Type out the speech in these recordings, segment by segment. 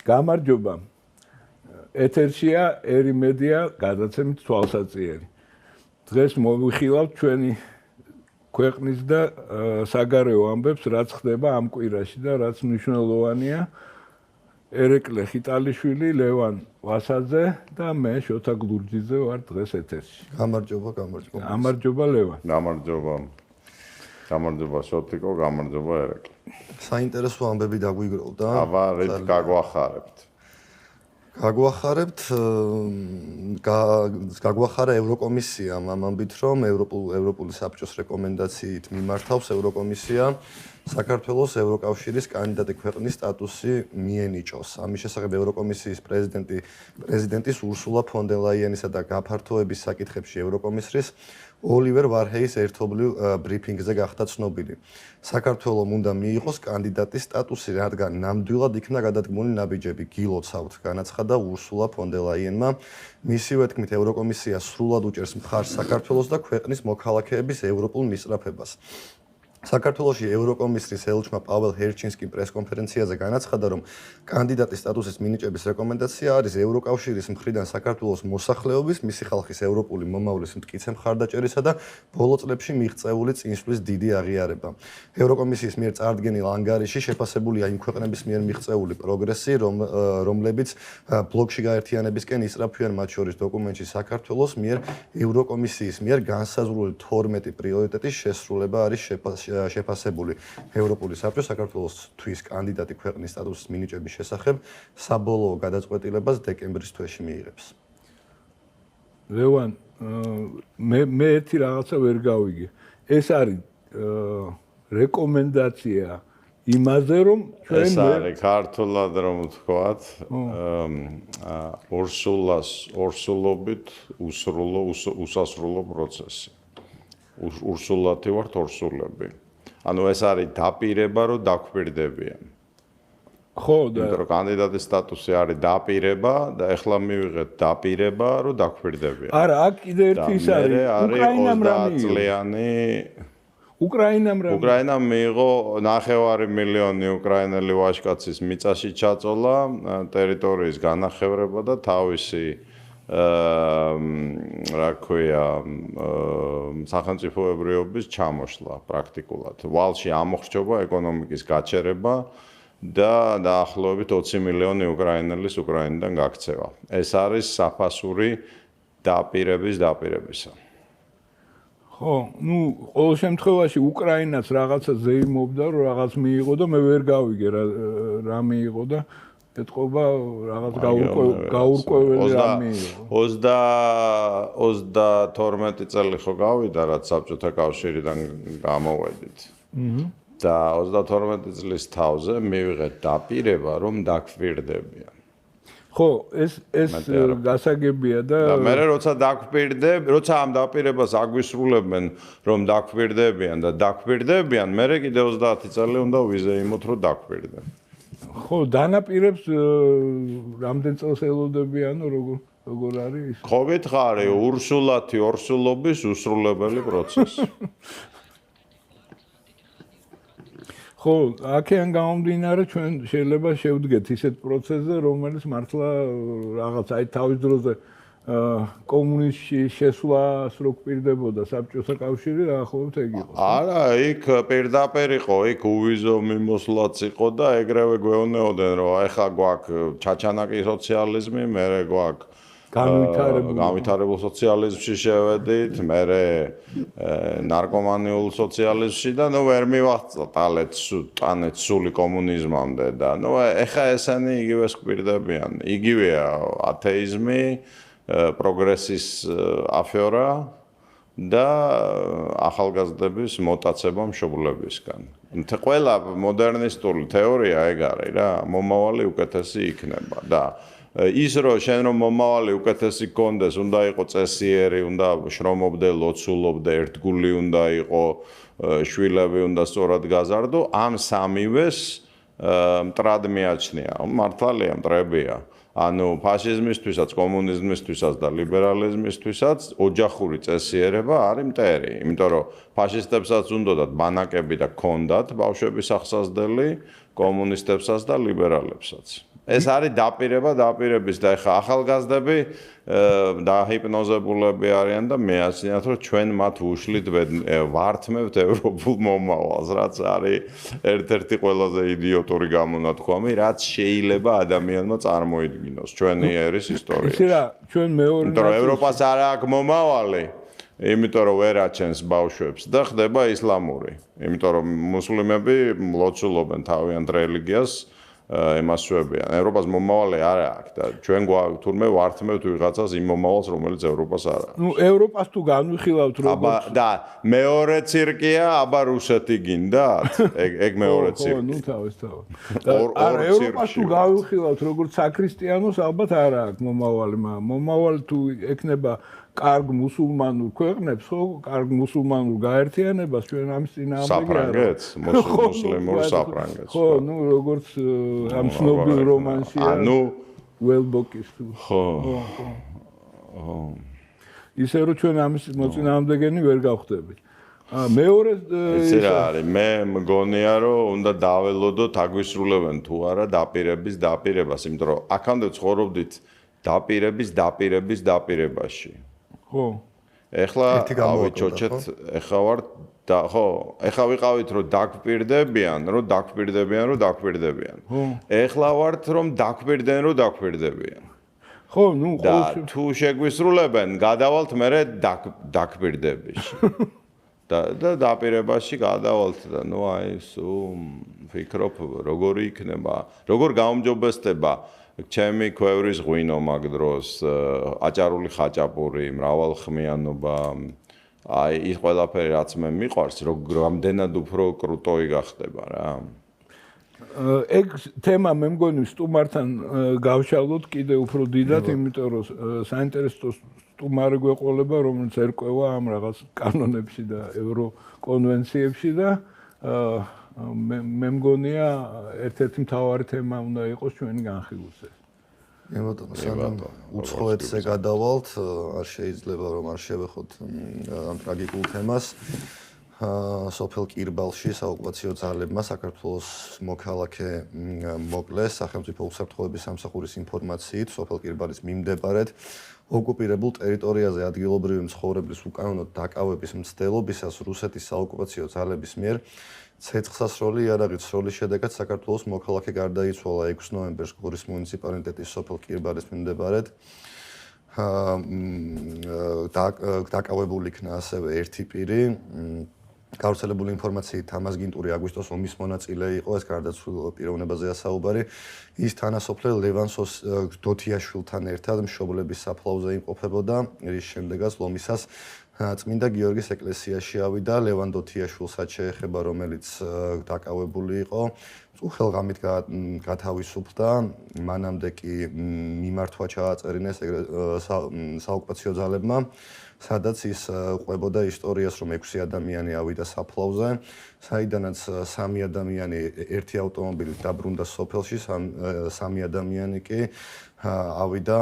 გამარჯობა. ეთერშია ერიმედია გადაცემით თვალსაჩინო. დღეს მოვიხილავთ ჩვენი ქვეყნის და საგარეო ამბებს, რაც ხდება ამ კვირაში და რაც მნიშვნელოვანია. ერეკლე ხიტალიშვილი, ლევან ვასაძე და მე შოთა გლურჯიძე ვარ დღეს ეთერში. გამარჯობა. გამარჯობა ლევან. გამარჯობა შოთიკო, გამარჯობა ერეკლე. საინტერესო ამბები დაგვიგროვდა. აბა რით გაგვახარა ევროკომისიამ ამ ამბით, რომ ევროპული საბჭოს რეკომენდაციით მიმართავს ევროკომისია საქართველოს ევროკავშირის კანდიდატი ქვეყნის სტატუსი მიენიჭოს. ამის შესახებ ევროკომისიის პრეზიდენტის ურსულა ფონ დერ ლაიენისა და გაფართოების საკითხებში ევროკომისრის ოლივერ ვარჰეის ერთობლივ ბრიფინგზე გახდა ცნობილი. საქართველომ უნდა მიიღოს კანდიდატის სტატუსი, რადგან ნამდვილად იქნა გადადგმული ნაბიჯები, გილოცავთ, განაცხადა ურსულა ფონ დერ ლაიენმა. მისივე თქმით, ევროკომისია სრულად უჭერს მხარს საქართველოს და ქვეყნის მოქალაქეების ევროპულ მისწრაფებას. საქართველოში ევროკომისრის ელჩმა პაվել ჰერჩინსკიმ პრესკონფერენციაზე განაცხადა, რომ კანდიდატის სტატუსის მინიჭების რეკომენდაცია არის ევროკავშირის მხრიდან საქართველოს მოსახლეობის, მისი ხალხის ევროპული მომავლის მტკიცე მხარდაჭერისა და ბოლო წლებში მიღწეული წინსვლის დიდი აღიარება. ევროკომისიის მიერ წარდგენილ ანგარიში შეფასებულია იმ ქვეყნების მიერ მიღწეული პროგრესი, რომლებიც ბლოკში გაერთიანებისკენ ისწრაფვიან, მათ შორის დოკუმენტში საქართველოს მიერ ევროკომისიის მიერ განსაზღვრული 12 პრიორიტეტის შესრულება არის შეფასებული. ევროპული საბჭო საქართველოს თვის კანდიდატი ქვეყნის სტატუსის მინიჭების შესახებ საბოლოო გადაწყვეტილებას დეკემბრის თვეში მიიღებს. ლევან, მე ერთი რაღაცა ვერ გავიგე. ეს არის რეკომენდაცია იმაზე, რომ ჩვენ ეს არის ქართულად რომ ვთქვათ, ორსულობით უსასრულო პროცესი. ურსულათი ვართ ორსულები. ანუ ეს არის დაპირება, რომ დაგვირდებიან. ხო, და იმიტომ რომ კანდიდატის სტატუსი არის დაპირება და ეხლა მივიღეთ დაპირება, რომ დაგვირდებიან. არა, აქ კიდე ერთი ის არის. უკრაინამ მიიღო 9 მილიონი უკრაინელი ვაჟკაცის მიწაში ჩაწოლა, ტერიტორიის განახევრება და თავისი რა ქვია სახელმწიფოებრიობის ჩამოშლა პრაქტიკულად. ვალში ამოხრჩობა ეკონომიკის გაჩერება და დაახლოებით 20 მილიონი უკრაინელის უკრაინიდან გაქცევა. ეს არის საფასური დაპირებისა. ხო, ყოველ შემთხვევაში უკრაინაც რაღაცა ზეიმობდა, რომ რაღაც მიიღო და მე ვერ გავიგე რა მიიღო და ეთყობა რაღაც გაურკვეველი რამე. 32 წელი ხო გავიდა, რაც საბჭოთა კავშირიდან გამოვედით. და 32 წლის თავზე მივიღეთ დაპირება, რომ დაგვირდებიან. ხო, ეს გასაგებია და მე როცა ამ დაპირებას აგვისრულებენ, რომ დაგვირდებიან და დაგვირდებიან, მე კიდე 30 წელი უნდა ვიზეიმოთ, რომ დაგვირდნენ. ხო, დანაპირებს რამდენ წელს ელოდებიანო, როგორ არის? ხო გითხარი, ურსულათი ორსულობის უსრულებელი პროცესი. ხო, აქედან გამომდინარე ჩვენ შეიძლება შევდგეთ ისეთ პროცესზე, რომელიც მართლა რაღაც აი თავის დროზე კომუნისტში შესვლას რო გვპირდებოდა საბჭოთა კავშირი, დაახლოებით ეგ იყო. არა, იქ პირდაპირ იყო, იქ უვიზო მიმოსვლაც იყო და ეგრევე გვეუბნებოდნენ, რომ ეხლა გვაქვს ჩაჩანაკი სოციალიზმი, მერე გვაქვს განვითარებულ სოციალიზმში შევედით, მერე ნარკომანიულ სოციალიზმში და ვერ მივახცეთ ტანეთ სული კომუნიზმამდე და ეხლა ესენი იგივეს გვპირდებიან. იგივეა ათეიზმი, პროგრესის აფერა და ახალგაზრდების მოტაცება მშობლებისგან. ყველა მოდერნისტული თეორია ეგ არის რა, მომავალი უკეთესი იქნება და ის რომ შენ რომ მომავალი უკეთესი გქონდეს, უნდა იყო წესიერი, უნდა შრომობდე, ლოცულობდე, ერთგული უნდა იყო, შვილები უნდა სწორად გაზარდო, ამ სამივეს მტრად მიაჩნია. მართალია, მტრებია. ანუ ფაშიზმისთვისაც, კომუნიზმისთვისაც და ლიბერალიზმისთვისაც ოჯახური წესიერება არის მტერი. იმიტომ რომ ფაშისტებსაც უნდათ ბანაკები და ქონდათ ბავშვების აღსაზრდელი, კომუნისტებსაც და ლიბერალებსაც. ეს არის დაპირების და ეხა ახალგაზრდები დაჰიპნოზებულები არიან და მეაცნიათ რომ ჩვენ მათ უშლით ვართმევთ ევროპულ მომავალს, რაც არის ერთ-ერთი ყველაზე იდიოტური გამონათქვამი, რაც შეიძლება ადამიანმა წარმოიდგინოს ჩვენი ერის ისტორიაში. ისე რა, ჩვენ მეორე იმიტომ რომ ევროპას არ აქვს მომავალი, იმიტომ რომ ვერ აჩენს ბავშვებს და ხდება ისლამური. იმიტომ რომ მუსლიმები ლოცულობენ თავიანთ რელიგიას ემასვებიან. ევროპას მომავალი არ აქვს და ჩვენ თურმე ვართმევთ ვიღაცას იმ მომავალს, რომელიც ევროპას არ აქვს. ნუ ევროპას თუ განვიხილავთ აბა და მეორე ცირკია, აბა რუსეთი გინდათ? ეგ მეორე ცირკი. ნუ თავის. არა, ევროპას თუ განვიხილავთ როგორც საქრისტიანოს, ალბათ არ აქვს მომავალი, მაგრამ მომავალი თუ ექნება კარგ მუსულმანურ ქვეყნებს, ხო, კარგ მუსულმანურ გაერთიანებას ჩვენ ამის წინააღმდეგი საფრანგეთს, მუსლიმურ საფრანგეთს. ხო, ნუ როგორც ამ ცნობილ რომანსია. ანუ ველბოკის თუ. ხო. ისე რომ ჩვენ ამის მოწინააღმდეგენი ვერ გავხდებით. მეორე ეს რა არის? მე მგონია რომ უნდა დაველოდოთ აგვისრულებენ თუ არა დაპირებას, იმიტომ რომ აქამდე ცხოვრობდით დაპირებაში. ხო. ეხლა ავიჩოჩეთ, ეხლა ვარ და ხო, ეხლა ვიყავით რომ დაგვპირდებიან. ეხლა ვართ რომ დაგვპირდებიან. ხო, ნუ და თუ შეგვისრულებენ, გადავალთ მერე დაგვპირდებში. და დაპირებაში გადავალთ და ნუ აი სუ ფიქრობ როგორი იქნება, როგორ გაუმჯობესდება ჩემი ქვევრის ღვინო მაგ დროს, აჭარული ხაჭაპური, მრავალხმიანობა, აი ის ყველაფერი რაც მე მიყვარს, რამდენად უფრო კრუტოი გახდება რა. ეგ თემა მე მგონი სტუმართან გავშალოთ კიდე უფრო დიდად, იმიტომ რომ საინტერესო სტუმარი გვეყოლება, რომელიც ერკვევა ამ რაღაც კანონებში და ევროკონვენციებში და მე მგონია ერთ-ერთი მთავარი თემა უნდა იყოს ჩვენი განხილვაზე. ბატონო, სანამ უცხოეთზე გადავალთ, არ შეიძლება რომ არ შევეხოთ ამ ტრაგიკულ თემას. სოფელ კირბალში საოკუპაციო ძალებმა საქართველოს მოქალაქე მოკლეს სახელმწიფო უსაფრთხოების სამსახურის ინფორმაციით სოფელ კირბალის მიმდებარედ ოკუპირებულ ტერიტორიაზე ადგილობრივი მცხოვრებლის უკანონო დაკავების მცდელობისას რუსეთის საოკუპაციო ძალების მიერ ცეცხლსასროლი იარაღით სროლის შედეგად საქართველოს მოქალაქე გარდაიცვალა 6 ნოემბერს გორის მუნიციპალიტეტის სოფელ კირბალის მიმდებარედ. დაკავებული იქნა ასევე ერთი პირი. გავრცელებული ინფორმაციით ამაზგინტური აგვისტოს ომის მონაწილე იყო, ეს გარდაცვლილ პიროვნებაზეა საუბარი. ის თანასოფლელ ლევან დოთიაშვილთან ერთად მშობლების საფლავზე იმყოფებოდა, რის შემდეგაც ლომისას წმინდა გიორგის ეკლესიაში ავიდა. ლევან დოთიაშვილსაც შეეხება, რომელიც დაკავებული იყო. უხელღამით გათავისუფლდა, მანამდე კი მიმართვა ჩააწერინეს საოკუპაციო ძალებმა, სადაც ის ყვებოდა ისტორიას, რომ 6 ადამიანი ავიდა საფლავზე, საიდანაც 3 ადამიანი ერთი ავტომობილით დაბრუნდა სოფელში, 3 ადამიანი კი ავიდა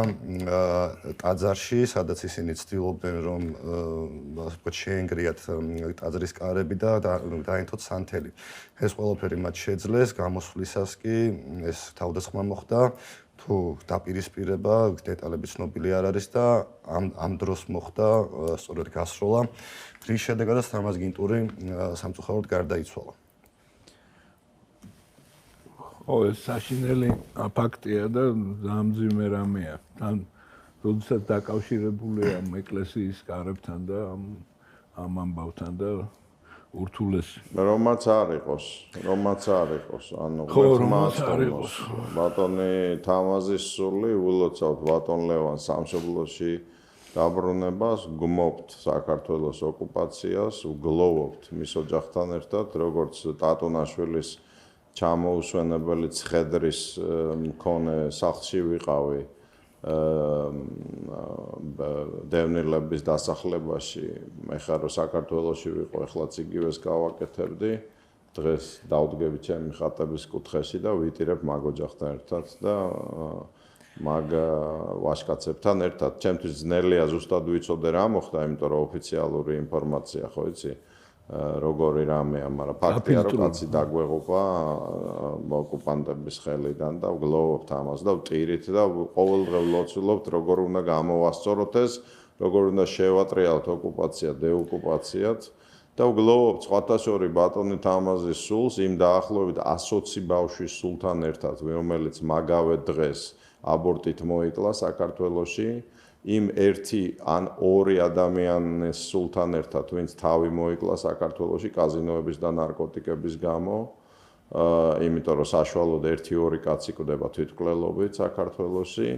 ტაძარში, სადაც ისინი ცდილობდნენ, რომ შეენგრიათ ტაძრის კარები და დაენთოთ სანთელი. ეს ყველაფერი მათ შეძლეს, გამოსვლისას კი ეს თავდასხმა მოხდა. თუ დაპირისპირება, დეტალები ცნობილი არ არის და ამ დროს მოხდა სწორედ გასროლა, რის შედეგადაც ამაზგინტური სამწუხაროდ გარდაიცვალა. ო, ეს საშინელი ფაქტია და ზამძიმე რამეა. თან როდესაც დაკავშირებულია ამ ეკლესიის კარებთან და ამ ამბავთან და ურთულესი. რომაც არ იყოს, ანუ რომაც არ იყოს. ბატონი თამაზის სული ულოცავთ ბატონ ლევან სამშობლოში დაბრუნებას, გმობთ საქართველოს ოკუპაციას, უგლოვობთ მის ოჯახთან ერთად, როგორც ტატუნაშვილის ჩამოუსვენებელი ცხედრის მქონე სახლში ვიყავი დევნილების დასახლებაში, ეხლა რომ საქართველოში ვიყო, ეხლაც იგივეს გავაკეთებდი. დღეს დავდგები ჩემი ხატების კუთხეში და ვიტირებ მაგ ოჯახთან ერთად და მაგ ვაჟკაცებთან ერთად. ჩემთვის ძნელია ზუსტად ვიცოდე რა მოხდა, იმიტომ რომ ოფიციალური ინფორმაცია, ხო იცი, როგორი რამეა, მაგრამ ფაქტია, რომ კაცი დაგვეღობა ოკუპანტების ხელიდან და ვგლოვობთ ამას და ვტირით და ყოველდღე ვლოცულობთ, როგორ უნდა გამოვასწოროთ ეს, როგორ უნდა შევატრიალოთ ოკუპაცია დეოკუპაციად და ვგლოვობთ სხვათა შორის ბატონი თამაზის სულს იმ დაახლოებით 120 ბავშვის სულთან ერთად, რომელიც მაგავე დღეს აბორტით მოიკლა საქართველოში. იმ ერთი ან ორი ადამიანის სულთან ერთად, ვინც თავი მოიკლა საქართველოში კაზინოების და ნარკოტიკების გამო, იმიტომ რომ საშუალოდ 1-2 კაცი კვდება თვითმკვლელობით საქართველოში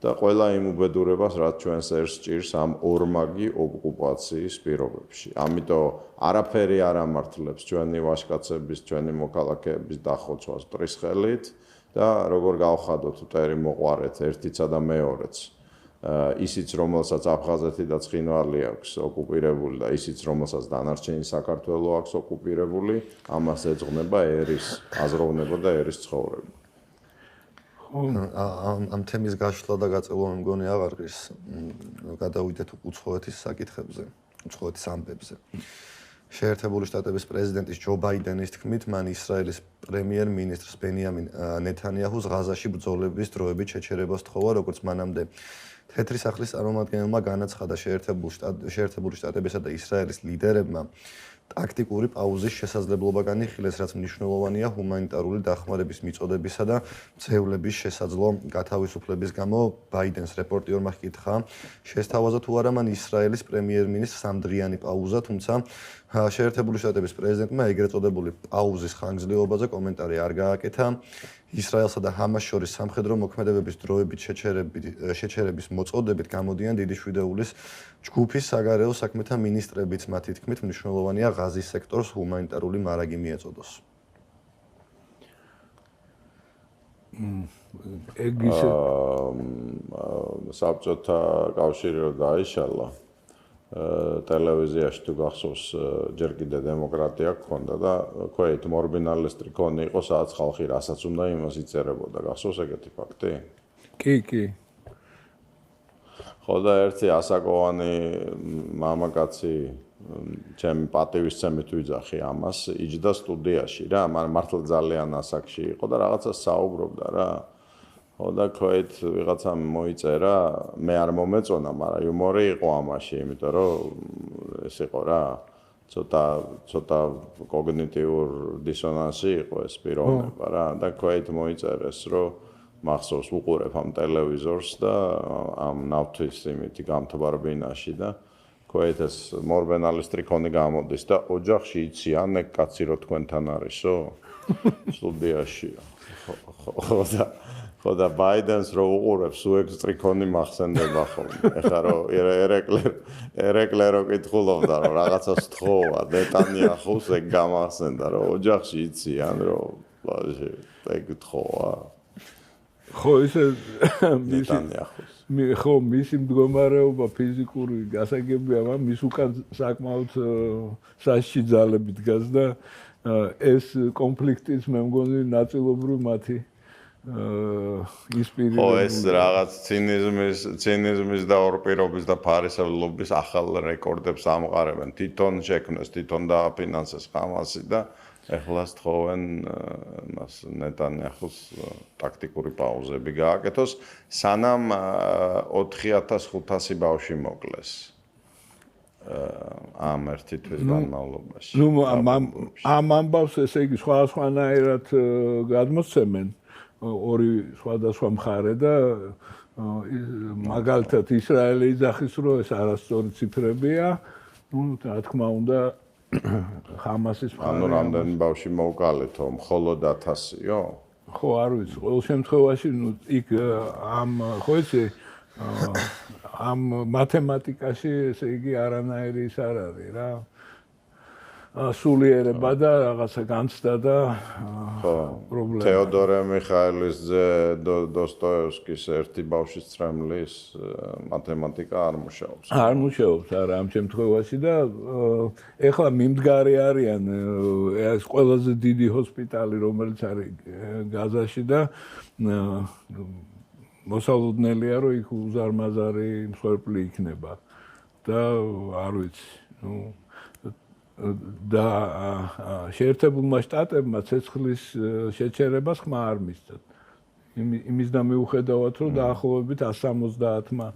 და ყველა იმ უბედურებას, რაც ჩვენს ერს ჭირს ამ ორმაგი ოკუპაციის პირობებში. ამიტომ არაფერი არ ამართლებს ჩვენი ვაჟკაცების, ჩვენი მოქალაქეების დახოცვას მტრის ხელით და როგორ გავხადოთ მტერი მოყვარეთ ერთიცა და მეორეც. ისიც რომელსაც აფხაზეთი და ცხინვალი აქვს ოკუპირებული და ისიც რომელსაც დანარჩენი საქართველო აქვს ოკუპირებული, ამას ეძღვნება ერის აზროვნება და ერის ცხოვრება. ამ თემის გაშლა და გაწევა მე მგონი აღარ ღირს. გადავიდეთ უცხოეთის საკითხებზე, უცხოეთის ამბებზე. შეერთებული შტატების პრეზიდენტის ჯო ბაიდენის თქმით, მან ისრაელის პრემიერ-მინისტრს ბენიამინ ნეთანიაჰუს ღაზაში ბრძოლების დროებით შეჩერებას თხოვა, როგორც მანამდე თეთრი სახლის წარმომადგენელმა განაცხადა შეერთებული შტატებისა და ისრაელის ლიდერებმა ტაქტიკური პაუზის შესაძლებლობა განიხილეს, რაც მნიშვნელოვანია ჰუმანიტარული დახმარების მიწოდებისა და მცევლების შესაძლო გათავისუფლების გამო. ბაიდენს რეპორტიორმა ჰკითხა, შესთავაზა თუ არა მან ისრაელის პრემიერ-მინისტრს სამდღიანი პაუზა, თუმცა შეერთებული შტატების პრეზიდენტმა ეგრეთ წოდებული პაუზის ხანგრძლივობაზე კომენტარი არ გააკეთა. ისრაელსა და ჰამას შორის სამხედრო მოქმედებების დროებით შეჩერების მოწოდებით გამოდიან დიდი შვიდეულის ჯგუფის საგარეო საქმეთა მინისტრებიც, მათი თქმით მნიშვნელოვანია ღაზის სექტორს ჰუმანიტარული მარაგი მიეწოდოს. საბჭოთა კავშირი რო დაიშალა ტელევიზიაში თუ გახსოვს ჯერ კიდე დემოკრატია გქონდა და ქვეთ მორბინალისტრი კონი იყო, სადაც ხალხი რასაც უნდა იმას იწერებოდა. გახსოვს ეგეთი ფაქტი? კი. ხო და ერთი ასაკოვანი მამაკაცი ჩემი პატივისცემით ვიძახი ამას, იჯდა სტუდიაში რა, მაგრამ მართლა ძალიან ასაკში იყო და რაღაცა საუბრობდა რა. ხო და ქვეთ ვიღაცამ მოიწერა, მე არ მომეწონა, მაგრამ იუმორი იყო ამაში, იმიტომ რომ ეს იყო რა, ცოტა კოგნიტიურ დისონანსი იყო ეს პიროვნება რა და ქვეთ მოიწერეს, რომ მახსოვს უყურებ ამ ტელევიზორს და ამ ნავთვის იმითი გამთბარბინაში და ქვეთ ეს მორბენალისტრი კონი გამოდის და ოჯახში იციან ეგ კაცი რო თქვენთან არისო სტუდიაში. ხო და ბაიდენს რო უყურებს, უეგ სტრიქონი მახსენდება ხოლმე. ეხლა რო ერეკლე რო კითხულობდა, რომ რაღაცა სთხოვა, ნეტანიაჰუს ეგ გამახსენდა, რომ ოჯახში იციან, რომ ეგ თხოვა. ხო, ისე ნეტანიაჰუს. ხო, მისი მდგომარეობა ფიზიკური გასაგებია, მაგრამ მის უკან საკმაოდ სასში ძალები დგას და ეს კონფლიქტიც მე მგონი ნაწილობრივ მათი ხო, ეს რაღაც ცინიზმის და ორპირობის და ფარისევლობის ახალ რეკორდებს ამყარებენ. თვითონ შექმნეს, თვითონ დააფინანსეს ხამასი და ეხლა სთხოვენ მას ნეტანიაჰუს ტაქტიკური პაუზები გააკეთოს, სანამ 4500 ბავშვი მოკლეს. ამ ერთი თვის განმავლობაში. ამ ამბავს ესე იგი სხვადასხვანაირად გადმოსცემენ ორი სხვადასხვა მხარე და მაგალითად ისრაელი იძახის, რომ ეს არასწორი ციფრებია. რა თქმა უნდა, ჰამასის ანუ რამდენი ბავშვი მოუკალეთო, მხოლოდ 1000-იო? ხო, არ ვიცი, ყოველ შემთხვევაში იქ ხო იცი ამ მათემატიკაში ესე იგი არანაირი ის არ არის რა. სულიერება და რაღაცა განცდა და პრობლემა. თეოდორე მიხაილის ძე დოსტოევსკის ერთი ბავშვის წრემლის მათემატიკა არ მუშაობს. არ მუშაობს არა ამ შემთხვევაში და ეხლა მიმდგარი არიან ეს ყველაზე დიდი ჰოსპიტალი, რომელიც არის გაზაში და მოსალოდნელია, რომ იქ უზარმაზარი მსხვერპლი იქნება და არ ვიცი, და შეერთებულმა შტატებმა ცეცხლის შეჩერებას ხმა არ მისცათ. იმის და მიუხედავად რომ დაახლოებით 170-მა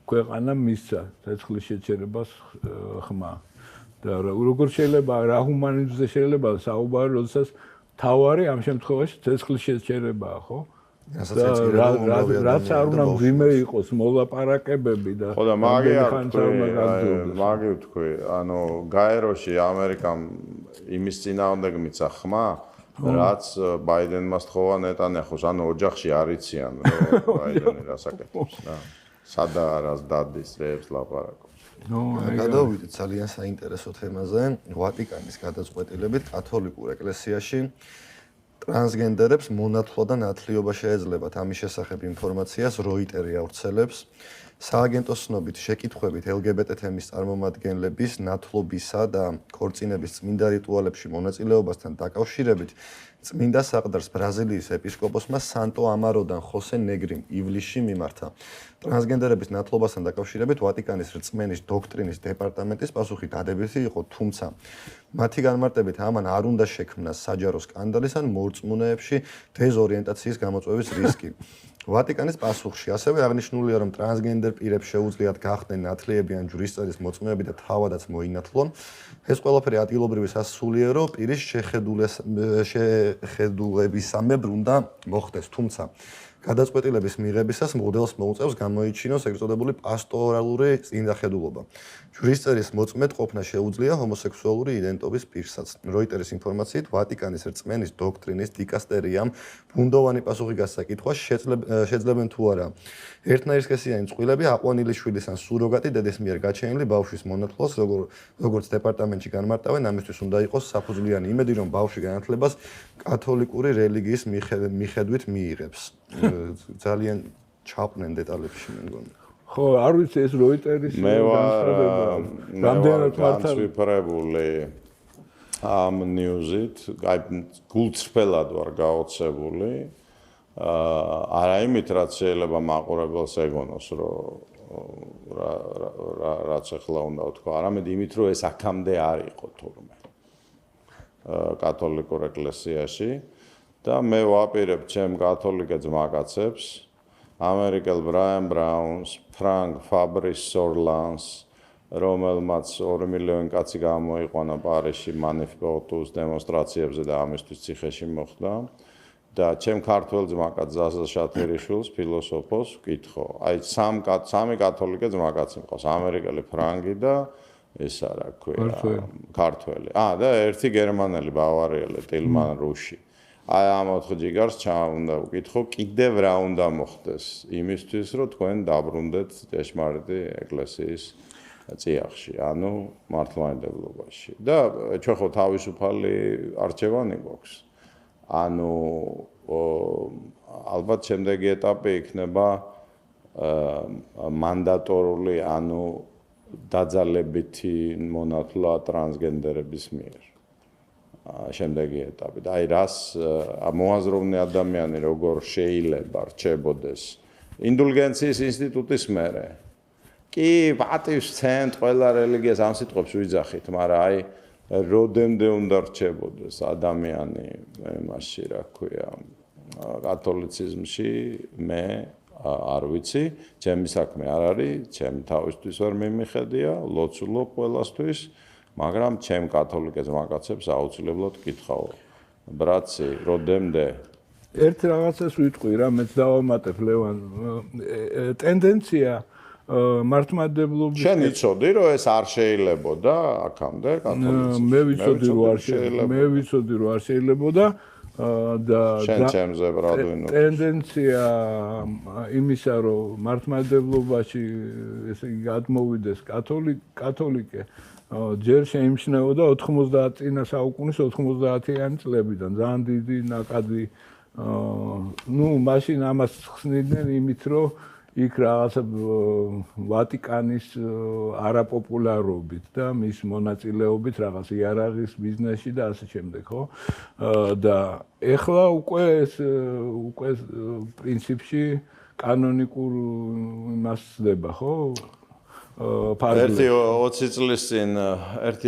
ქვეყანამ მისცა ცეცხლის შეჩერებას ხმა. და როგორ შეიძლება რა ჰუმანიზმზე შეიძლება საუბარი, როდესაც თავარი ამ შემთხვევაში ცეცხლის შეჩერებაა, ხო? რაც არ უნდა მძიმე იყოს მოლაპარაკებები და ხო და მაგი ვთქვი, ანუ გაეროში ამერიკამ იმის წინააღმდეგ მიცა ხმა, რაც ბაიდენმა სთხოვა ნეტანიაჰუს, ანუ ოჯახში არიციან რომ ბაიდენი რასაკეთებს რა. სადა რას დადის რეებს ლაპარაკობს. გადავიდეთ ძალიან საინტერესო თემაზე, ვატიკანის გადაწყვეტილებით კათოლიკურ ეკლესიაში ტრანსგენდერებს მონათლა და ნათლიობა შეეძლებათ. ამის შესახებ ინფორმაციას როიტერი ავრცელებს. სააგენტო ცნობით შეკითხვებით LGBT თემის წარმომადგენლების ნათლობისა და ქორწინების წმინდა რიტუალებში მონაწილეობასთან დაკავშირებით წმინდა საყდარს ბრაზილიის ეპისკოპოსმა სანტო ამაროდან ხოსე ნეგრიმ ივლისში მიმართა. ტრანსგენდერების ნათლობასთან დაკავშირებით ვატიკანის რწმენის დოქტრინის დეპარტამენტის პასუხი დადებითი იყო, თუმცა მათი განმარტებით ამან არ უნდა შექმნას საჯარო სკანდალის ან მორწმუნეებში დეზორიენტაციის გამოწვევის რისკი. ვატიკანის პასუხში ასევე აღნიშნულია, რომ ტრანსგენდერ პირებს შეუძლიათ გახდნენ ნათლიები ან ჯვრისწერის მოწმეები და თავადაც მოინათლონ. ეს ყველაფერი ადგილობრივი სასულიერო პირის შეხედულებისამებრ უნდა მოხდეს, თუმცა გადაწყვეტილების მიღებისას მოდელს მოუწევს გამოიჩინოს ეგრეთ წოდებული პასტორალური წინდახედულობა. ჯვრისწერის მოწმედ ყოფნა შეუძლია ჰომოსექსუალური იდენტობის პირსაც. როიტერის ინფორმაციით, ვატიკანის რწმენის დოქტრინის დიკასტერიამ ბუნდოვანი პასუხი გასცა კითხვას, შეძლებენ თუ არა ერთნაირსქესიანი წყვილები აყვანილი შვილის ან სუროგატი დედის მიერ გაჩენილი ბავშვის მონათლობას, როგორც დეპარტამენტში განმარტავენ, ამისთვის უნდა იყოს საფუძვლიანი იმედი, რომ ბავშვი განათლებას კათოლიკური რელიგიის მიხედვით მიიღებს. ძალიან ჩაყვნენ დეტალებში მე მგონი. ხო, არ ვიცი ეს როიტერის განცხადება. რამდენად განსვიფრებული ამ ნიუზით, აი გულწრფელად ვარ გაოცებული. არა იმით, რაც შეიძლება მაყურებელს ეგონოს, რომ რაც ახლა უნდა ვთქვა, არამედ იმით, რომ ეს აქამდე არ იყო თურმე კათოლიკურ ეკლესიაში. და მე ვაპირებ ჩემ კათოლიკე ძმაკაცებს, ამერიკელ ბრაიან ბრაუნს, ფრანკ ფაბრის სორლანს, რომელმაც 2 მილიონი კაცი გამოიყვანა პარიზში მანიფესტუს დემონსტრაციებზე და ამისთვის ციხეში მოხვდა. და ჩემ ქართველ ძმაკაც ზაზა შათერიშვილს, ფილოსოფოს, ვკითხო. აი სამი კათოლიკე ძმაკაცი მყავს, ამერიკელი ფრანგი და ეს რა ქვია, ქართველი. და ერთი გერმანელი ბავარიელი ტილმან რუში. აი ამ 4 ჯიგარს უნდა ვკითხო, კიდევ რა უნდა მოხდეს იმისთვის, რომ თქვენ დაბრუნდეთ ჭეშმარიტი ეკლესიის წიაღში, ანუ მართლმადიდებლობაში. და ჩვენ ხო თავისუფალი არჩევანი გვაქვს. ანუ ალბათ შემდეგი ეტაპი იქნება მანდატორული, ანუ დაძალებითი მონათლა ტრანსგენდერების მიერ. შემდეგი ეტაპი. და აი რას მოაზროვნე ადამიანი როგორ შეიძლება რჩებოდეს ინდულგენციის ინსტიტუტის მერე. კი, პატივს ცემთ ყველა რელიგიას ამ სიტყვებს ვიძახით, მაგრამ აი როდემდე უნდა რჩებოდეს ადამიანი მასში, რა ქვია, კათოლიციზმში მე არ ვიცი, ჩემი საქმე არ არის, ჩემი თავისთვის ვერ მიმიხედია, ლოცულობ ყველასთვის. მაგრამ ჩემ კათოლიკე ძმაკაცებს აუცილებლად ვკითხავ, ბრაცი, როდემდე ერთ რაღაცას ვიტყვი რა, მეც დავამატებ ლევან, ტენდენცია მართლმადიდებლობის შენ იცოდი რომ ეს არ შეიძლებოდა აქამდე კათოლიციზმში. მე ვიცოდი რომ არ შეიძლებოდა და შენ ჩემზე ბრადვინო. ტენდენცია იმისა რომ მართლმადიდებლობაში ესე იგი გადმოვიდეს კათოლიკე ჯერ შეიმჩნეოდა 90 წინა საუკუნის 90-იანი წლებიდან ძალიან დიდი ნაკადი მაშინ ამას ხსნიდნენ იმით რომ იქ რაღაცა ვატიკანის არაპოპულარობით და მის მონაწილეობით რაღაც იარაღის ბიზნესში და ასე შემდეგ, ხო? და ეხლა უკვე პრინციპში კანონიკურ იმას ხდება, ხო? ერთი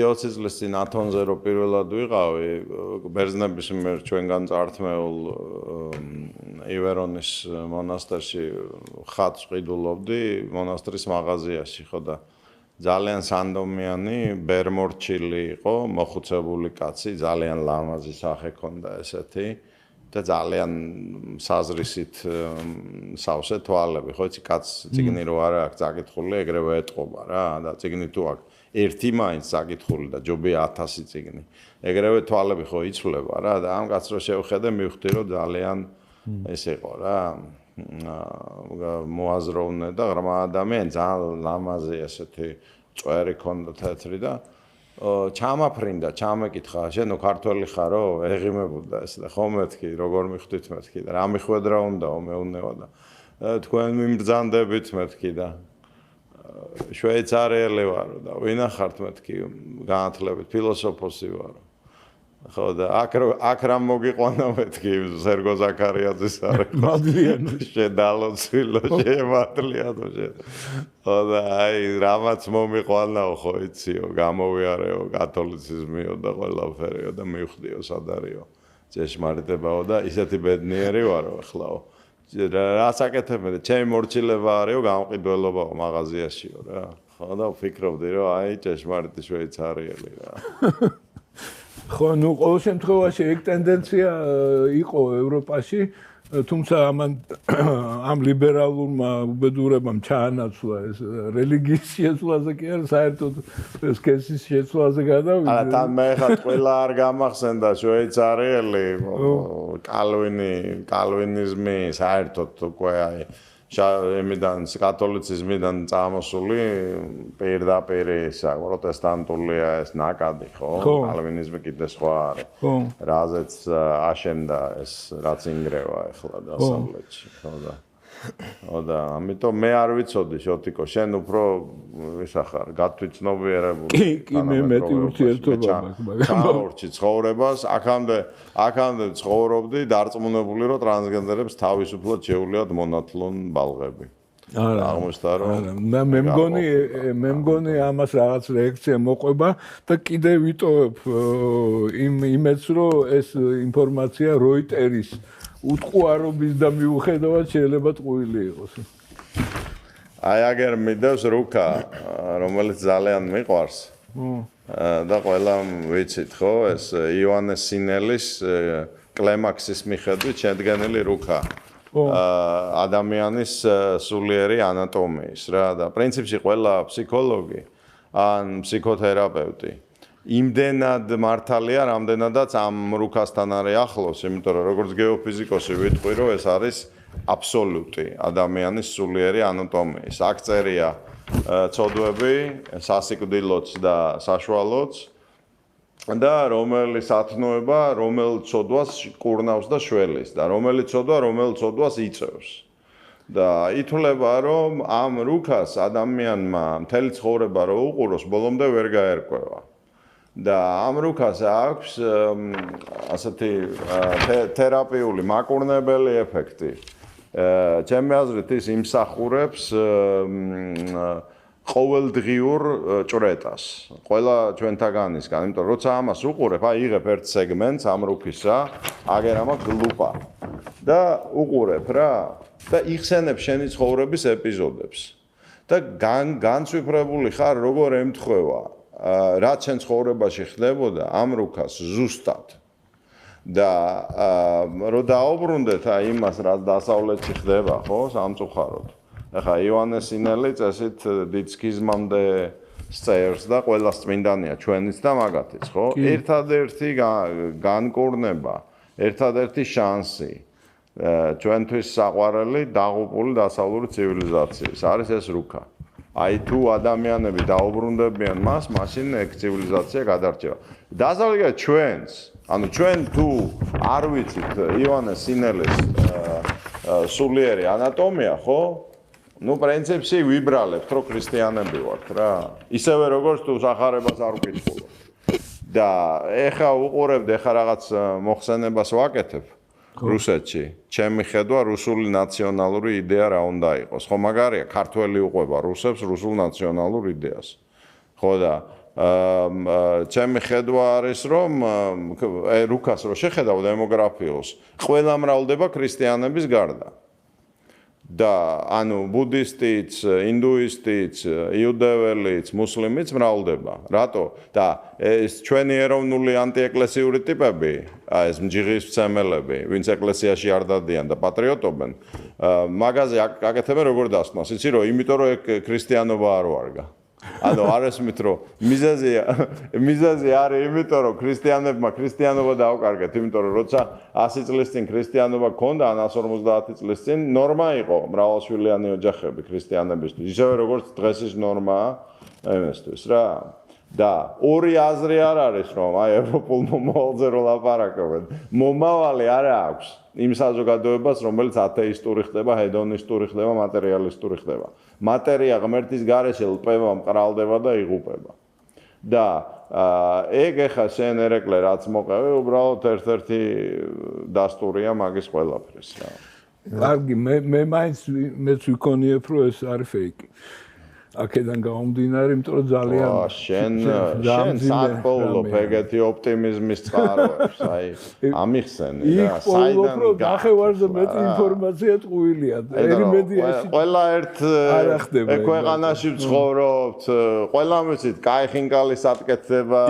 20 წლის წინ ათონზე რო პირველად ვიყავი ბერძნების მიერ ჩვენგან წართმეულ ივერონის მონასტერში ხატს ყიდულობდი მონასტრის მაღაზიაში ხო და ძალიან სანდომიანი ბერმორჩილი იყო მოხუცებული კაცი ძალიან ლამაზი სახე ჰქონდა ესეთი და ძალიან საზრისით სავსე თვალები ხო იცი კაც ციგნი რო არა აქვს წაკითხული ეგრევე ეტყობა რა და ციგნი თუ აქვს ერთი მაინც წაკითხული და ჯობია 1000 ციგნი ეგრევე თვალები ხო იცვლება რა და ამ კაცს რო შევხედე მივხვდი რომ ძალიან ეს იყო რა მოაზროვნე და ღრმა ადამიანი ძალიან ლამაზი ესეთი წვერი ჰქონდა თეთრი და ჩამაფრინდა, ჩამეკითხა, შენო ქართველი ხარო? ეღიმებოდა ეს და ხო მეთქი, როგორ მიხვდით მეთქი და რა მიხვედრა უნდაო მეუნევა და თქვენ მიმბრძანდებით მეთქი და შვეიცარიელი ვარო და ვინახართ მეთქი განათლებით ფილოსოფოსი ვარო. ხო და აქ რამ მოგიყვანა მეთქი სერგო ზაქარიაძის არის. მადლიანო შედალოცილო შემადლიანო შე. ხო და აი რამაც მომიყვანაო ხო იციო, გამოვიარეო კათოლიციზმიო და ყველაფერიო და მივხვდიო სად არისო. ჭეშმარიტებაო და ისეთი ბედნიერი ვარო ახლაო. რას აკეთებდი? ჩემი მორჩილება არისო, გამყიდველობაო მაღაზიაშიო რა. ხო და ვფიქრობდი რომ აი ჭეშმარიტი შვეიცარიელი რა. ხო, ნუ ყოველ შემთხვევაში ეგ ტენდენცია იყო ევროპაში, თუმცა ამ ლიბერალურმა უბედურებამ ჩაანაცვლა ეს რელიგიის შეცვლაზე კი არა, საერთოდ სქესის შეცვლაზე გადავიდა. არა, თან მე ხარ ყველა არ გამახსენდა შვეიცარიელი, კალვინიზმი საერთოდ უკვე აი იმიდან კათოლიციზმიდან წამოსული პირდაპირ ისა პროტესტანტულია ეს ნაკადი ხო კალვინიზმი კიდე სხვა არის რაზეც აშენდა ეს რაც ინგრევა ახლა დასავლეთში ხო და ამიტომ მე არ ვიცოდი შოტიკო შენ უფრო ვისახარ გათვითცნობიერებული კი მე მეტი ურთიერთობა მაქვს ჩაორჩი ცხოვრებას აქამდე ცხოვრობდი დარწმუნებული რომ ტრანსგენდერებს თავისუფლად შეუძლიათ მონათლონ ბალღები არა აღმოჩნდა რომ მე მგონი ამას რაღაც რეაქცია მოყვება და კიდე ვიტოვებ იმედს რომ ეს ინფორმაცია როიტერის უტყუარობის და მიუხედავად შეიძლება ტყუილი იყოს. აი აგერ მიდევს რუკა, რომელიც ძალიან მიყვარს. და ყველამ ვიცით ხო, ეს ივანეს სინელის კლემაქსის მიხედვით შედგენილი რუკა. ადამიანის სულიერი ანატომიის რა და პრინციპში ყველა ფსიქოლოგი ან ფსიქოთერაპევტი იმდენად მართალია, რამდენადაც ამ რუკასთან არის ახლოს, იმიტომ რომ როგორც გეოფიზიკოსი ვიტყვი, რომ ეს არის აბსოლუტი ადამიანის სულიერი ანატომიის. აქ წერია ცოდვები, სასიკვდილოც და საშუალოც და რომელი სათნოება, რომელ ცოდვას კურნავს და შველის და რომელი ცოდვა, რომელ ცოდვას იწევს. და ითვლება, რომ ამ რუკას ადამიანმა მთელი ცხოვრება რო უყუროს, ბოლომდე ვერ გაერკვევა. და ამ რუკას აქვს ასეთი თერაპიული მაკურნებელი ეფექტი. ჩემი აზრით ის იმსახურებს ყოველდღიურ ჭრეტას. ყველა ჩვენთაგანისგან, იმიტომ რომ როცა ამას უყურებ, აი იღებ ერთ სეგმენტს ამ რუკისა, აგერ ამას ლუპა და უყურებ რა და იხსენებ შენი ცხოვრების ეპიზოდებს. და განცვიფრებული ხარ როგორ ემთხვევა რაც შენ ცხოვრებაში ხდებოდა ამ რუკას ზუსტად და რო დაუბრუნდეთ აი იმას რაც დასავლეთში ხდება ხო სამწუხაროდ ახლა ივანეს სინელი წესით დიდსქიზმამდე სწერს და ყველა წმინდანია ჩვენიც და მაგათიც ხო ერთადერთი განკურნება ერთადერთი შანსი ჩვენთვის საყვარელი დაღუპული დასავლური ცივილიზაციის არის ეს რუკა აი თუ ადამიანები დაუბრუნდებიან მას, მაშინ ეგ ცივილიზაცია გადარჩება. დასავლეთ ჩვენს, ანუ ჩვენ თუ არ ვიცით ივანეს სინელის სულიერი ანატომია, ხო? ნუ პრინციპში ვიბრალებთ, რომ ქრისტიანები ვართ რა. ისევე როგორც თუ სახარებას არ ვკითხულობ. და ეხა უყურებთ, ეხა რაღაც მოხსენებას ვაკეთებ. რუსეთში. ჩემი ხედვა რუსული ნაციონალური იდეა რა უნდა იყოს. ხო, მაგარია, ქართველი უყვება რუსებს რუსულ ნაციონალურ იდეას. ხო და ჩემი ხედვა არის რომ რუკას რო შეხედავ დემოგრაფიულს, ყველა მრავლდება ქრისტიანების გარდა. და ანუ ბუდისტიც, ინდუისტიც, იუდეველიც, მუსლიმიც მრავლდება. რატო? და ეს ჩვენი ეროვნული ანტიეკლესიური ტიპები, ეს მჯიღისმცემელები, ვინც ეკლესიაში არ დადიან და პატრიოტობენ, მაგაზე აკეთებენ როგორ დასკვნას. იცი რომ იმიტომ რომ ქრისტიანობა არ ვარგა. ანუ არ ესმით რომ მიზეზი არის იმიტომ რომ ქრისტიანებმა ქრისტიანობა დაუკარგეთ, იმიტომ რომ როცა 100 წლის წინ ქრისტიანობა ქონდა, ან 150 წლის წინ ნორმა იყო მრავალშვილიანი ოჯახები ქრისტიანებისთვის, ისევე როგორც დღეს ის ნორმაა იმისთვის რა. და ორი აზრი არ არის რომ აი ევროპულ მომავალზე რო ლაპარაკობენ. მომავალი არ აქვს იმ საზოგადოებას, რომელიც ათეისტური ხდება, ჰედონისტური ხდება, მატერიალისტური ხდება. მატერია ღმერთის გარეშე ლპება, მყრალდება და იღუპება. და ეგ ახლა შენ ერეკლე რაც მოყევი, უბრალოდ ერთ-ერთი დასტურია მაგის ყველაფრის რა. კარგი, მე მაინც მეც ვიქონიებ რომ ეს არის ფეიკი. აქედან გამომდინარე, იმიტომ რომ ძალიან შენ საკოლო ეგეთი ოპტიმიზმის წყაროებს, აი ამიხსენი რა, საიდან ნახევარზე მეტი ინფორმაცია ტყუილია. ერიმედიაში ყველა ერთ ქვეყანაში ვცხოვრობთ, ყველა ვიცით, კაი ხინკალის ატკეთდება,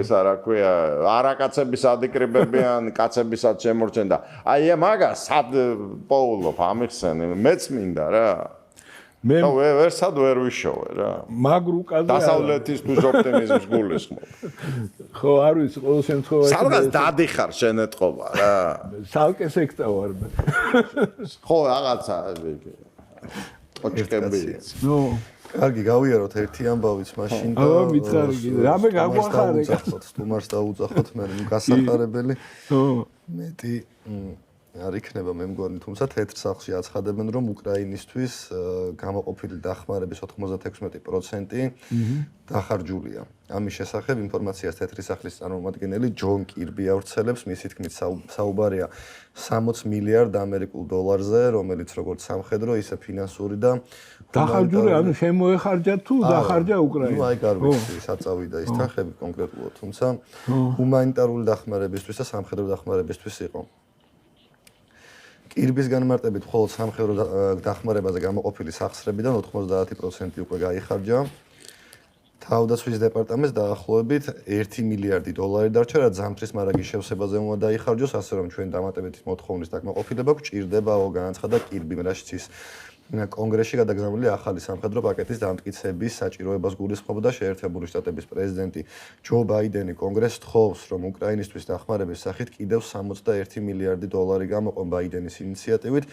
ისა რა ქვია, არაკაცების ადიკრიბებიან, კაცებისაც შემორჩენდა. აი მაგას სად პოულობ ამიხსენი, მეც მინდა რა. მე ვერსად ვერ ვიშოვე რა. მაგ რუკაზე დასავლეთისთვის ოპტიმიზმს გულისხმობ. ხო, არ ვიცი, ყოველ შემთხვევაში სადღაც დადიხარ შენ ეთყობა რა. სალკე სექტა ვარ მე. ხო, რაღაცა ოჩკები. ნუ კარგი, გავიაროთ ერთი ამბავიც მაშინ და მითხარი, რამე გაგვახარე. სტუმარს დაუძახოთ მე გასახარებელი. მეტი არ იქნება მე მგონი, თუმცა თეთრ სახლში აცხადებენ, რომ უკრაინისთვის გამოყოფილი დახმარების 96% დახარჯულია. ამის შესახებ ინფორმაციას თეთრი სახლის წარმომადგენელი ჯონ კირბი ავრცელებს, მისი თქმით საუბარია 60 მილიარდ ამერიკულ დოლარზე, რომელიც როგორც სამხედრო, ისე ფინანსური და დახარჯული, ანუ შემოეხარჯა თუ დახარჯა უკრაინა. ნუ აი კარგი საწავიდა ის თანხები კონკრეტულად, თუმცა ჰუმანიტარული დახმარებისთვის და სამხედრო დახმარებისთვის იყო. კირბის განმარტებით მხოლოდ სამხედრო დახმარებაზე გამოყოფილი სახსრებიდან 90% უკვე გაიხარჯა. თავდაცვის დეპარტამენტს დაახლოებით 1 მილიარდი დოლარი დარჩა, რაც ზამთრის მარაგის შევსებაზე უნდა დაიხარჯოს, ასე რომ ჩვენ დამატებითი მოთხოვნის დაკმაყოფილება გვჭირდებაო, განაცხადა კირბიმ, რაშიც ის კონგრესში გადაგზავნილი ახალი სამხედრო პაკეტის დამტკიცების საჭიროებას გულისხმობდა. შეერთებული შტატების პრეზიდენტი ჯო ბაიდენი კონგრესს თხოვს, რომ უკრაინისთვის დახმარების სახით კიდევ 61 მილიარდი დოლარი გამოყო ბაიდენის ინიციატივით.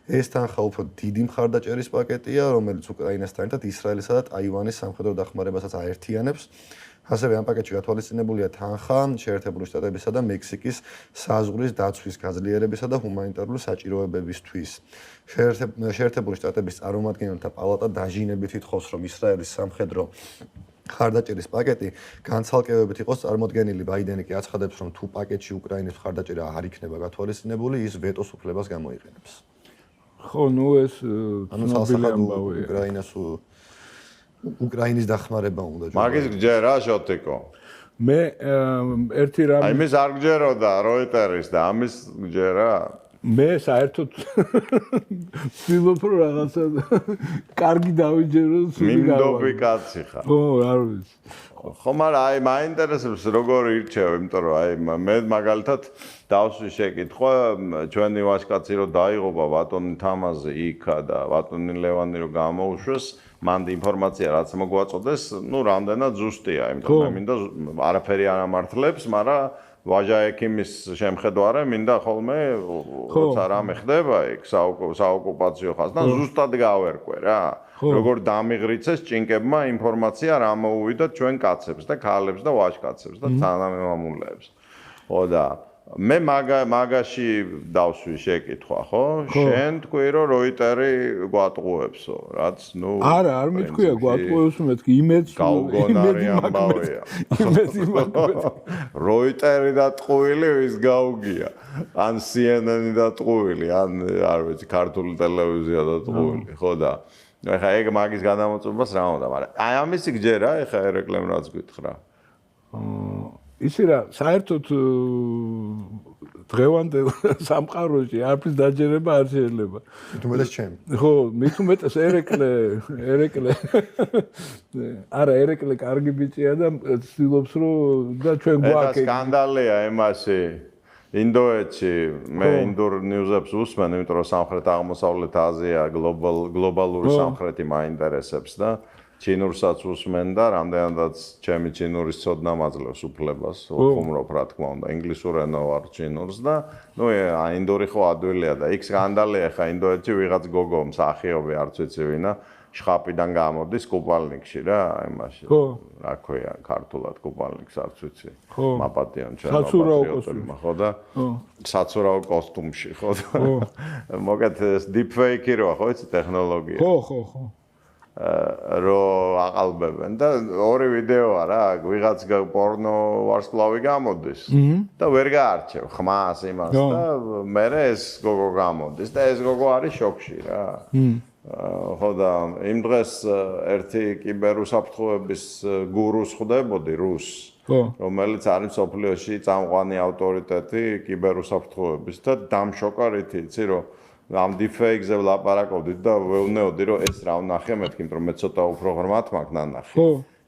ეს თანხა უფრო დიდი მხარდაჭერის პაკეტია, რომელიც უკრაინასთან ერთად ისრაელისა და ტაივანის სამხედრო დახმარებასაც აერთიანებს. ასევე ამ პაკეტში გათვალისწინებულია თანხა შეერთებული შტატებისა და მექსიკის საზღვრის დაცვის გაძლიერებისა და ჰუმანიტარული საჭიროებებისთვის. შეერთებული შტატების წარმომადგენელთა პალატა დაჟინებით ითხოვს, რომ ისრაელის სამხედრო მხარდაჭერის პაკეტი განცალკევებით იყოს წარმოდგენილი. ბაიდენი კი აცხადებს, რომ თუ პაკეტში უკრაინის მხარდაჭერა არ იქნება გათვალისწინებული, ის ვეტოს უფლებას გამოიყენებს. ხო, ნუ ეს ცნობილი ამბავია. უკრაინის დახმარება უნდა. მაგის გჯერა შოტიკო. მე ერთი რამე აი მის არ გჯეროდა როიტერის და ამის გჯერა. მე საერთოდ ვცდილობ რომ რაღაცა კარგი დავიჯეროს. მინდობი კაცი ხარ. ხო, არ ვიცი. ხო, მაგრამ აი მაინტერესებს როგორ ირჩევ, იმიტომ რომ აი მე მაგალითად დავსვი შეკითხვა, ჩვენი ვაჟკაცი რომ დაიღობა ბატონი თამაზი იქა და ბატონი ლევანი რომ გამოუშვეს, მანდ ინფორმაცია რაც მოგვაწოდეს, ну, რამდენად ზუსტია, იმიტომ მე მინდა არაფერი არ ამართლებს, მაგრამ ვაჟა ექიმის შემხედვარე მინდა ხოლმე როცა რამე ხდება იქ საოკუპაციო ხაზნა ზუსტად გავერკვე რა. როგორ დამიღრიცეს ჭინკებმა ინფორმაცია რა მოუვიდათ ჩვენ კაცებს და ქალებს და ვაჟკაცებს და თანამემამულეებს. ხო და მე მაგაში დავსვი შეკითხვა, ხო? შენ თქვი რომ როიტერი გვატყუებსო, რაც ნუ არა, არ მეთქვია გვატყუებს, მეთქი იმედს გაუგონარი ამბავია. როიტერი და ტყუილი ვის გაუგია? ან CNN და ტყუილი, ან არ ვიცი, ქართული ტელევიზია და ტყუილი, ხო და ეხა ეგ მაგის გადამოწმებას რა უნდა, მაგრამ აი ამისი გჯერა, ეხა ერეკლემ რაც გითხრა. ისი რა, საერთოდ დღევანდელ სამყაროში არაფრის დაჯერება არ შეიძლება. თუმცა ჩემი. ხო, მით უმეტეს ერეკლე. არა, ერეკლე კარგი ბიჭია და ცდილობს რომ და ჩვენ გვაქვს. ეს სკანდალია ემასი. ინდოეთში მე ინდურ ნიუზებს უსმენ, იმიტომ რომ სამხრეთ აღმოსავლეთ აზია გლობალური სამხრეთი მაინტერესებს და ჩინურსაც უსმენ და რამდენადაც ჩემი ჩინურის ცოდნა მაძლევს უფლებას, ხუმრობ რა თქმა უნდა, ინგლისურენო ვარ ჩინურს და ნუ ინდური ხო ადვილია და იქ სკანდალია ხა ინდოეთში ვიღაც გოგო მსახიობი არც ვიცი ვინა შხაპიდან გამოდის კუპალნიკში რა, იმაში. რა ქვია ქართულად კუპალნიკს არც ვიცი. მაპატიონ ჩემო პატრიოტებმა ხო და საცურაო კოსტუმში ხო და მოგეთ ეს deepfake-ი როა ხო იცი ტექნოლოგია. ხო. რო აყალბებენ და ორი ვიდეოა რა, ვიღაც პორნო ვარსკვლავი გამოდის და ვერ გაარჩევ ხმას იმას და მე ეს გოგო გამოდის და ეს გოგო არის შოკში რა. ხო და იმ დღეს ერთი კიბერუსაფრთხოების გურუს ხვდებოდი რუსს, რომელიც არის სოფლიოში წამყვანი ავტორიტეტი კიბერუსაფრთხოების და დამშოკა რითი იცი რომ ამ deepfake-ზე ვლაპარაკობდით და ვეუბნეოდი რომ ეს რა ვნახე მეთქი, იმიტომ რომ მე ცოტა უფრო ღრმად მაქვს ნანახი.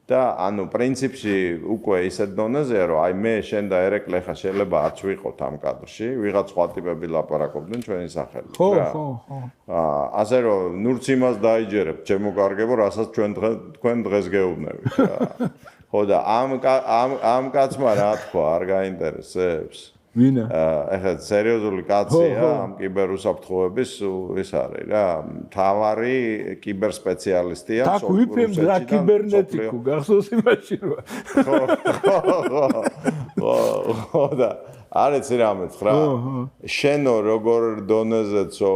და ანუ პრინციპში უკვე ისეთ დონეზეა რომ აი მე შენ და ერეკლე ხა შეიძლება არც ვიყოთ ამ კადრში, ვიღაც სხვა ტიპები ლაპარაკობდნენ ჩვენი სახელით რა. ხო. ასე რომ ნურც იმას დაიჯერებთ, ჩემო კარგებო, რასაც თქვენ დღეს გეუბნებით რა. ხო და ამ კაცმა რა თქვა, არ გაინტერესებს? ვინა? ეხლა სერიოზული კაცია ამ კიბერუსაფრთხოების ის არის რა, მთავარი კიბერსპეციალისტია სოფლიოში. Tak ვიფემ და კიბერნეტიკუ გახსოვს იმაში რა. ხო და არის რა მეცხრა. შენო როგორ დონეზეცო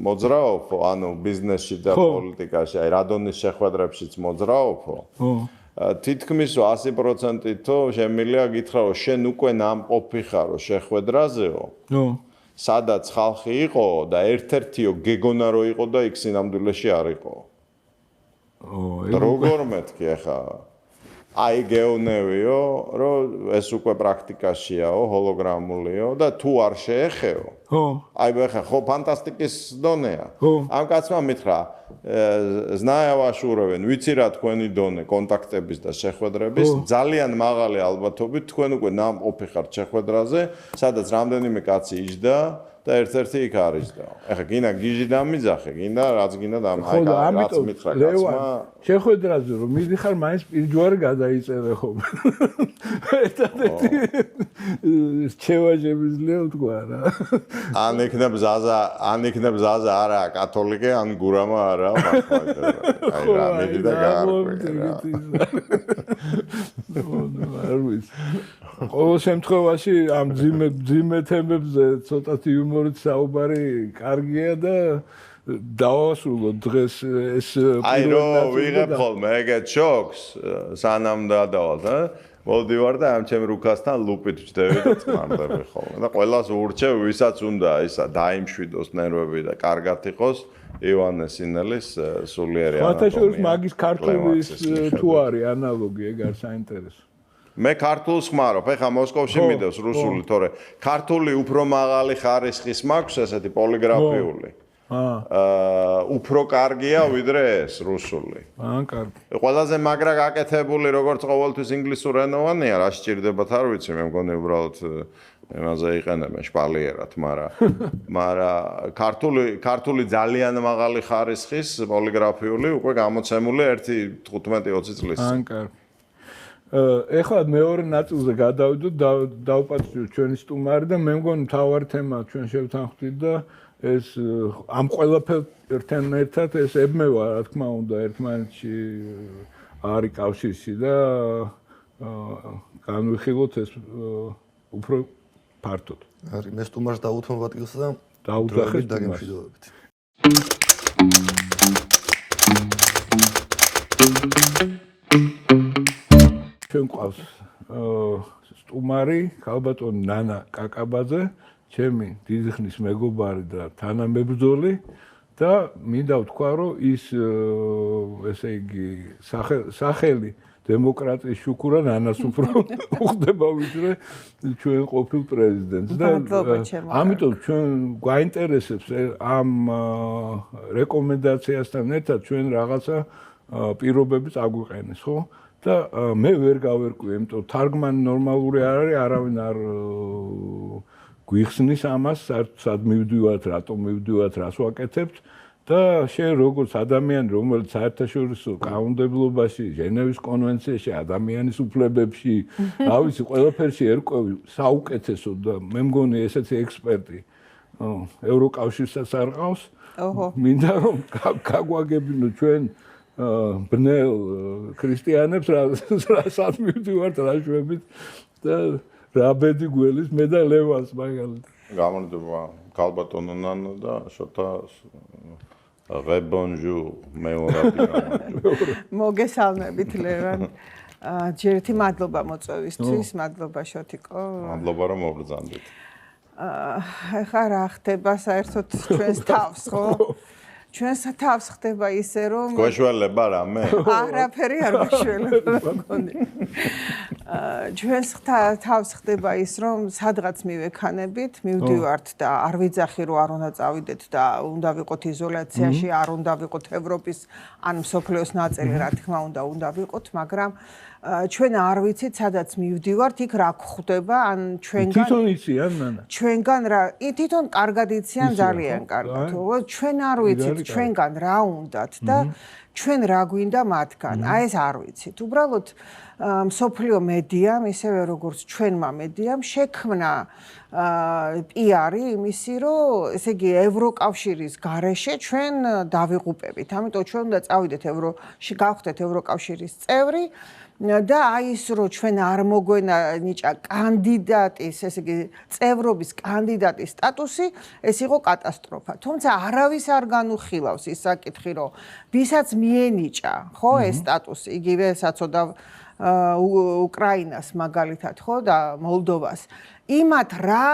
მოძრაობ, ანუ ბიზნესში და პოლიტიკაში, აი რა დონის შეხვედრებშიც მოძრაობ? თითქმის 100%-ით შემიძლია გითხრა რომ შენ უკვე ნამყოფი ხარო შეხვედრაზეო. სადაც ხალხი იყო და ერთ-ერთიო გეგონა რო იყო და იქ სინამდვილეში არ იყო. როგორ მეთქი ახლა? აი გეუნევიო, რომ ეს უკვე პრაქტიკაშიაო, ჰოლოგრამულიო და თუ არ შეეხეო. აი ახლა ხო ფანტასტიკის დონეა. ამ კაცმა მითხრა ზნაევაშურევენ, ვიცი რა თქვენი დონე კონტაქტების და შეხვედრების, ძალიან მაღალი ალბათობით თქვენ უკვე ნამყოფი ხართ შეხვედრაზე, სადაც რამდენიმე კაცი იჯდა და ერთ-ერთი იქ არის და. ეხლა გინდა გიჟი დამიძახე, გინდა რაც გინდა აი რაც მითხრა კაცმა. შეხვედრაზე რომ მიდიხარ, მაინც პირჯვარი გადაიწერე ხოლმე. ერთადერთი ჩევაჟებისლია თქვა რა. ან იქნებ ზაზა არა კათოლიკე, ან გურამა არა მართლა. აი რა მიდი და გაარკვე. არ ვიცი. ყოველ შემთხვევაში ამ ძიმე თემებზე ცოტათი იუმორით საუბარი კარგია და დავასრულოთ დღეს ეს აი რომ ვიღებ ხოლმე ეგეთ შოქს სანამ დაავალთ მოდივარ და ამ ჩემ რუკასთან ლუპით ვჯდები და წმარდები ხოლმე და ყველას ურჩევ ვისაც უნდა ისა დაიმშვიდოს ნერვები და კარგად იყოს ივანე სინელის სულიერი ანატომია. ხათაშორის მაგის ქართულის თუ არის ანალოგი ეგ არ საინტერესო. მე ქართულს ხმარობ, ეხა მოსკოვში მიდევს რუსული, თორე ქართული უფრო მაღალი ხარისხის მაქვს ესეთი პოლიგრაფიული. უფრო კარგია ვიდრე ეს რუსული. კარგი. ყველაზე მაგრა გაკეთებული როგორც ყოველთვის ინგლისურენოვანია, რა სჭირდებათ არ ვიცი, მე მგონი უბრალოდ იმაზე იყენებენ შპალიერად, მაგრამ ქართული ძალიან მაღალი ხარისხის პოლიგრაფიული უკვე გამოცემული 1-15-20 წლის. კარგი. ეხლა მეორე ნაწილზე გადავიდოთ, დავპატიჟოთ ჩვენი სტუმარი და მე მგონი მთავარი თემა ჩვენ შევთანხმდით და ეს ამ ყველაფერთან ერთად ეს ებმევა რა თქმა უნდა ერთმანეთში არის კავშირში და განვიხილოთ ეს უფრო ფართოდ. არის მე სტუმარს დაუთმობ ადგილს და დაუძახეთ დაგემშვიდობებით. ჩვენ ყავს სტუმარი ქალბატონი ნანა კაკაბაძე, ჩემი დიდხნის მეგობარი და თანამებრძოლი და მინდა ვთქვა, რომ ის ესე იგი სახელი დემოკრატიის შუქურა ნანას უფრო უხდება ვიდრე ჩვენ ყოფილ პრეზიდენტს და ამიტომ ჩვენ გვაინტერესებს ამ რეკომენდაციასთან ერთად ჩვენ რაღაცა პირობებიც აგვიყენეს, ხო? და მე ვერ გავერკვი, იმიტომ თარგმანი ნორმალური არ არის, არავინ არ გვიხსნის ამას, სად მივდივართ, რატომ მივდივართ, რას ვაკეთებთ და შენ როგორც ადამიანი, რომელიც საერთაშორისო კანონმდებლობაში, ჟენევის კონვენციაში, ადამიანის უფლებებში, რა ვიცი, ყველაფერში ერკვევი საუკეთესო და მე მგონი ესეთი ექსპერტი ევროკავშირსაც არ ყავს. მინდა რომ გაგვაგებინო ჩვენ ბნელ ქრისტიანებს რასაც მივდივართ რა შვებით და რა ბედი გველის მე და ლევანს მაგალითად. გამარჯობა ქალბატონო ნანა და შოთა rebonjour მეორადი გამარჯობა. მოგესალმებით ლევან. ჯერ ერთი მადლობა მოწვევისთვის, მადლობა შოთიკო. მადლობა რომ მოგბრძანდით. ეხლა რა ხდება საერთოდ ჩვენს თავს, ხო? ჩვენს თავს ხდება ისე რომ გვეშველება რამე? არაფერი არ გვეშველება მგონი. ჩვენს თავს ხდება ის რომ სადღაც მივექანებით, მივდივართ და არ ვიძახი რომ არ უნდა წავიდეთ და უნდა ვიყოთ იზოლაციაში, არ უნდა ვიყოთ ევროპის ან მსოფლიოს ნაწილი, რა თქმა უნდა ვიყოთ, მაგრამ ჩვენ არ ვიცით სადაც მივდივართ, იქ რა გვხვდება, ან ჩვენგან თვითონ იციან ნანა. ჩვენგან რა, თვითონ კარგად იციან ძალიან კარგად. ჩვენ არ ვიცით ჩვენგან რა უნდათ და ჩვენ რა გვინდა მათგან. აი ეს არ ვიცით. უბრალოდ მსოფლიო მედიამ, ისევე როგორც ჩვენმა მედიამ შექმნა პიარი იმისი, რომ ესე იგი ევროკავშირის გარეშე ჩვენ დავიღუპებით. ამიტომ ჩვენ უნდა წავიდეთ გავხდეთ ევროკავშირის წევრი და აი ის რომ ჩვენ არ მოგვენიჭა კანდიდატის, ესე იგი წევრობის კანდიდატის სტატუსი, ეს იყო კატასტროფა. თუმცა არავის არ განუხილავს ის საკითხი, რომ ვისაც მიენიჭა, ხო, ეს სტატუსი, იგივე საწოდავ უკრაინას მაგალითად, ხო, და მოლდოვას. იმათ რა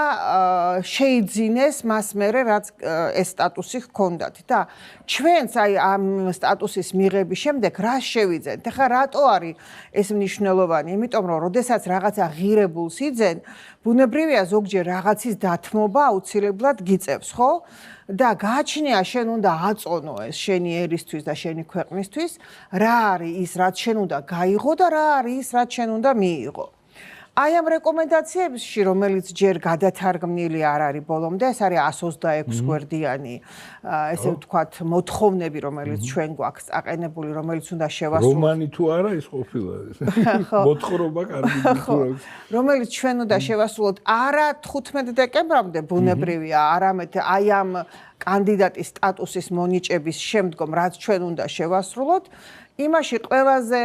შეიძინეს მას მერე რაც ეს სტატუსი ჰქონდათ და ჩვენც აი ამ სტატუსის მიღების შემდეგ რა შევიძენთ? ეხლა რატო არის ეს მნიშვნელოვანი? იმიტომ რომ როდესაც რაღაცა ღირებულს იძენ, ბუნებრივია ზოგჯერ რაღაცის დათმობა აუცილებლად გიწევს, ხო? და გააჩნია შენ უნდა აწონო ეს შენი ერისთვის და შენი ქვეყნისთვის, რა არის ის რაც შენ უნდა გაიღო და რა არის ის რაც შენ უნდა მიიღო. აი ამ რეკომენდაციებში, რომელიც ჯერ გადათარგმნილი არ არის ბოლომდე, ეს არის 126 გვერდიანი, ესე ვთქვათ, მოთხოვნები, რომელიც ჩვენ გვაქვს აყენებული, რომელიც უნდა შევასრულოთ. რომანი თუ არა ის ყოფილა. მოთხრობა კარგი გითხრობს. რომელიც ჩვენ უნდა შევასრულოთ არა 15 დეკემბრამდე ბუნებრივია, არამედ აი ამ კანდიდატის სტატუსის მონიჭების შემდგომ, რაც ჩვენ უნდა შევასრულოთ. იმაში ყველაზე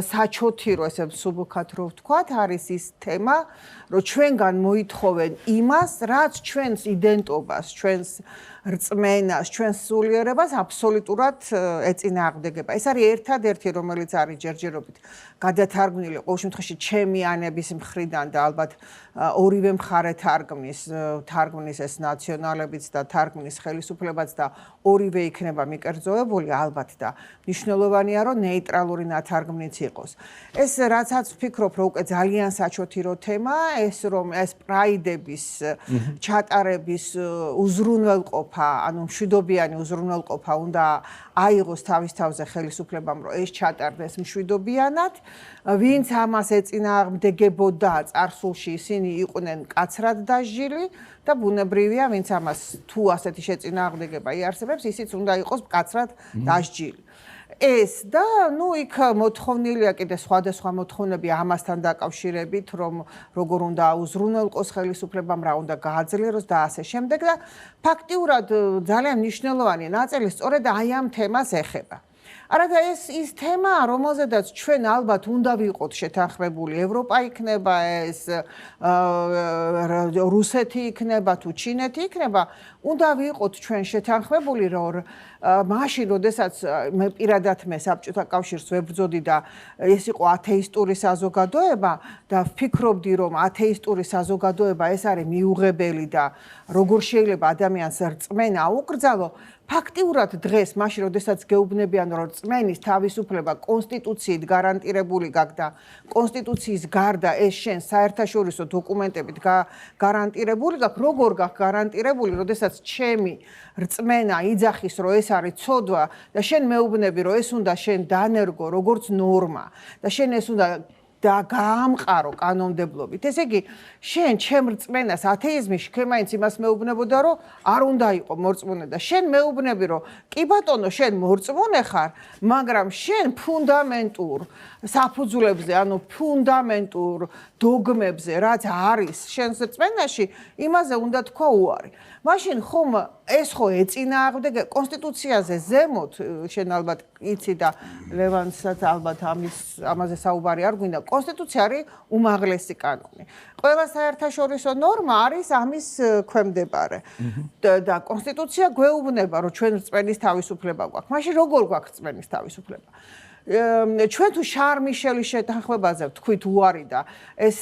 საჩოთი რო ესე მსუბუქად რო ვთქვათ, არის ის თემა, რომ ჩვენგან მოითხოვენ იმას, რაც ჩვენს იდენტობას, ჩვენს რწმენას, ჩვენს სულიერებას აბსოლუტურად ეწინააღმდეგება. ეს არის ერთადერთი, რომელიც არის ჯერჯერობით გადათარგმნილი, ყოველ შემთხვევაში ჩემი ანების მხრიდან და ალბათ ორივე მხარე თარგმნის ეს ნაციონალებიც და თარგმნის ხელისუფლებაც და ორივე იქნება მიკერძოებული ალბათ და მნიშვნელოვანია, რომ ნეიტრალური ნათარგმნიც იყოს. ეს რაცაც ვფიქრობ, რომ უკვე ძალიან საჩოთი რო თემა, ეს რომ ეს პრაიდების ჩატარების უზრუნველყოფა, ანუ მშვიდობიანი უზრუნველყოფა უნდა აიღოს თავის თავზე ხელისუფლებამ, რომ ეს ჩატარდეს მშვიდობიანად. ვინც ამას ეწინააღმდეგებოდა წარსულში, ისინი იყვნენ კაცრად დასჯილი და ბუნებრივია, ვინც ამას თუ ასეთი შეწინააღმდეგება იარსებებს, ისიც უნდა იყოს კაცრად დასჯილი. ეს და ნუ იქ მოთხოვნილია კიდე სხვადასხვა მოთხოვნები ამასთან დაკავშირებით, რომ როგორ უნდა უზრუნველყოს ხელისუფლებამ, რა უნდა გააძლიეროს და ასე შემდეგ და ფაქტიურად ძალიან მნიშვნელოვანი ნაწილი სწორედ აი ამ თემას ეხება. არა და ეს ის თემაა, რომელზედაც ჩვენ ალბათ უნდა ვიყოთ შეთანხმებული. ევროპა იქნება ეს, რუსეთი იქნება თუ ჩინეთი იქნება, უნდა ვიყოთ ჩვენ შეთანხმებული, რომ მაშინ, როდესაც მე პირადად საბჭოთა კავშირს ვებრძოდი და ეს იყო ათეისტური საზოგადოება და ვფიქრობდი, რომ ათეისტური საზოგადოება ეს არის მიუღებელი და როგორ შეიძლება ადამიანს რწმენა აუკრძალო, ფაქტიურად დღეს, მაშინ, როდესაც გეუბნებიან, რომ რწმენის თავისუფლება კონსტიტუციით გარანტირებული გაქვს და კონსტიტუციის გარდა ეს შენ საერთაშორისო დოკუმენტებით გარანტირებული გაქვს, როგორ გაქვს გარანტირებული, როდესაც ჩემი რწმენა იძახის, რომ ეს არის ცოდვა და შენ მეუბნები, რომ ეს უნდა შენ დანერგო როგორც ნორმა და შენ ეს უნდა და გაამყარო კანონმდებლობით. ესე იგი, შენ ჩემ რწმენას ათეიზმი შქემაინც იმას მეუბნებოდა, რომ არ უნდა იყო მორწმუნე და შენ მეუბნები, რომ კი ბატონო, შენ მორწმუნე ხარ, მაგრამ შენ ფუნდამენტურ საფუძვლებზე, ანუ ფუნდამენტურ დოგმებზე, რაც არის შენს რწმენაში, იმაზე უნდა თქვა უარი. მაშინ ხომ ეს ხო ეწინააღმდეგე კონსტიტუციაზე ზემოთ, შენ ალბათ იცი და ლევანსაც ალბათ ამაზე საუბარი არ გვინდა. კონსტიტუცია არის უმაღლესი კანონი. ყველა საერთაშორისო ნორმა არის ამის ქვემდებარე. და კონსტიტუცია გვეუბნება, რომ ჩვენ რწმენის თავისუფლება გვაქვს. მაშინ როგორ გვაქვს რწმენის თავისუფლება? ჩვენ თუ შარ მიშელის შეთანხმებაზე ვთქვით უარი და ეს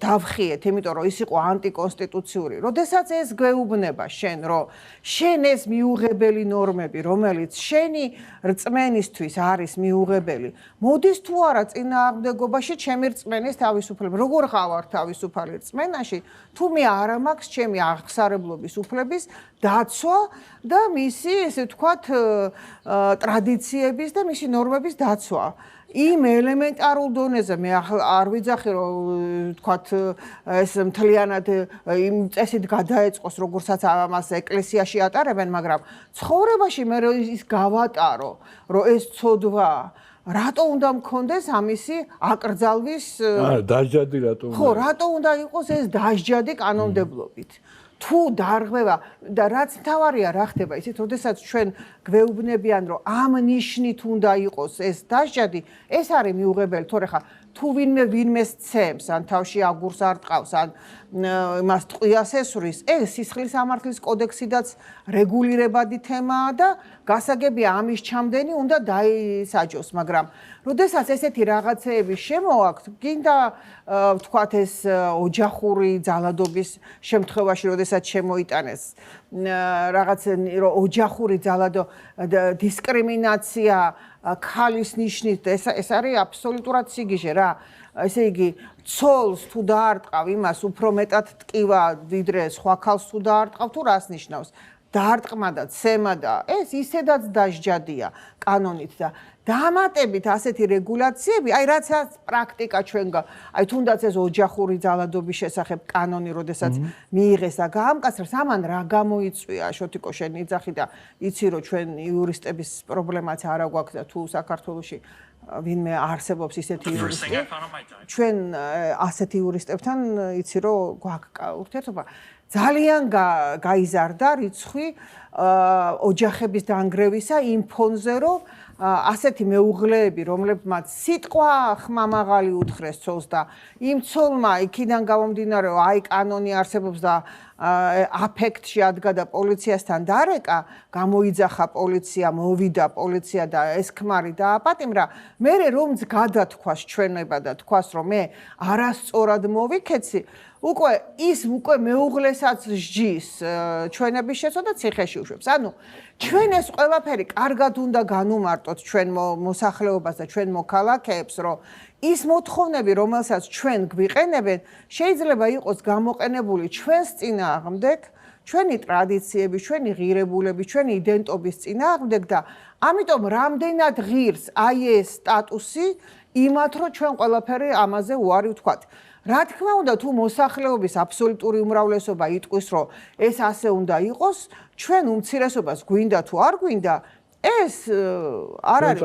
დავხიეთ, იმიტომ რომ ის იყო ანტიკონსტიტუციური. როდესაც ეს გვეუბნება შენ, რომ შენ ეს მიუღებელი ნორმები, რომელიც შენი რწმენისთვის არის მიუღებელი, მოდის თუ არა წინააღმდეგობაში ჩემი რწმენის თავისუფლება. როგორ ხავარ თავისუფალი რწმენაში, თუ მე არ მაქვს ჩემი აღსარებლობის უფლების დაცვა და მისი, ესე ვთქვათ, ტრადიციების და მისი ნორმების დაცვა. იმ ელემენტარულ დონეზე მე არ ვიძახი, რომ ვთქვათ, ეს მთლიანად იმ წესით გადაეწყოს, როგორცაც ამას ეკლესიაში ატარებენ, მაგრამ ცხოვრებაში მე ის გავატარო, რომ ეს ცოდვა რატო უნდა მქონდეს ამისი აკრძალვის დასჯადი რატო უნდა? ხო, რატო უნდა იყოს ეს დასჯადი კანონმდებლობით? თუ დარღვევა და რაც მთავარია რა ხდება ისეთ, როდესაც ჩვენ გვეუბნებიან, რომ ამ ნიშნით უნდა იყოს ეს დასჯადი, ეს არის მიუღებელი, თორე ხა თუ ვინმეს ცემს, ან თავში აგურს არ ტყავს, ან იმას ტყვიას ესვრის, ეს სისხლის სამართლის კოდექსიდაც რეგულირებადი თემაა და გასაგებია ამის ჩამდენი უნდა დაისაჯოს, მაგრამ როდესაც ესეთი რაღაცეები შემოაქვთ, გინდა ვთქვათ ეს ოჯახური ძალადობის შემთხვევაში, როდესაც შემოიტანეს რაღაც ოჯახური ძალადო დისკრიმინაცია ქალის ნიშნით, ეს არის აბსოლუტურად სიგიჟე რა. ესე იგი, ცოლს თუ დაარტყავ იმას უფრო მეტად ტკივა, ვიდრე სხვა ქალს თუ დაარტყავ, თუ რას ნიშნავს? დაარტყმა და ცემა და ეს ისედაც დასჯადია კანონით და დამატებით ასეთი რეგულაციები, აი რასაც პრაქტიკა ჩვენ აი თუნდაც ეს ოჯახური ძალადობის შესახებ კანონი, როდესაც მიიღეს და გაამკაცრეს, ამან რა გამოიწვია, შოთიკო შენ იძახი და იცი რომ ჩვენ იურისტების პრობლემაც არა გვაქვს და თუ საქართველოში ვინმე არსებობს ისეთი იურისტი, ჩვენ ასეთი იურისტებთან იცი რომ გვაქვს ურთიერთობა. ძალიან გაიზარდა რიცხვი ოჯახების დანგრევისა იმ ფონზე, რომ ასეთი მეუღლეები, რომლებმაც სიტყვა ხმამაღალი უთხრეს ცოლს და იმ ცოლმა იქიდან გამომდინარე, რომ აი კანონი არსებობს და აფექტში ადგა და პოლიციასთან დარეკა, გამოიძახა პოლიცია, მოვიდა პოლიცია და ეს ქმარი დააპატიმრა, მერე რომც გადათქვას ჩვენება და თქვას, რომ მე არასწორად მოვიქეცი, უკვე მეუღლესაც სჯის ჩვენების შეცოდა ციხეში უშვებს. ანუ ჩვენ ეს ყველაფერი კარგად უნდა განუმარტოთ ჩვენ მოსახლეობას და ჩვენ მოქალაქეებს, რომ ის მოთხოვნები, რომელსაც ჩვენ გვიყენებენ, შეიძლება იყოს გამოყენებული ჩვენს წინააღმდეგ, ჩვენი ტრადიციები, ჩვენი ღირებულების, ჩვენი იდენტობის წინააღმდეგ და ამიტომ რამდენად ღირს აი ეს სტატუსი იმათ, რომ ჩვენ ყველაფერი ამაზე უარი ვთქვათ. რა თქმა უნდა, თუ მოსახლეობის აბსოლუტური უმრავლესობა იტყვის, რომ ეს ასე უნდა იყოს, ჩვენ უმცირესობას გვინდა თუ არ გვინდა, ეს არ არის.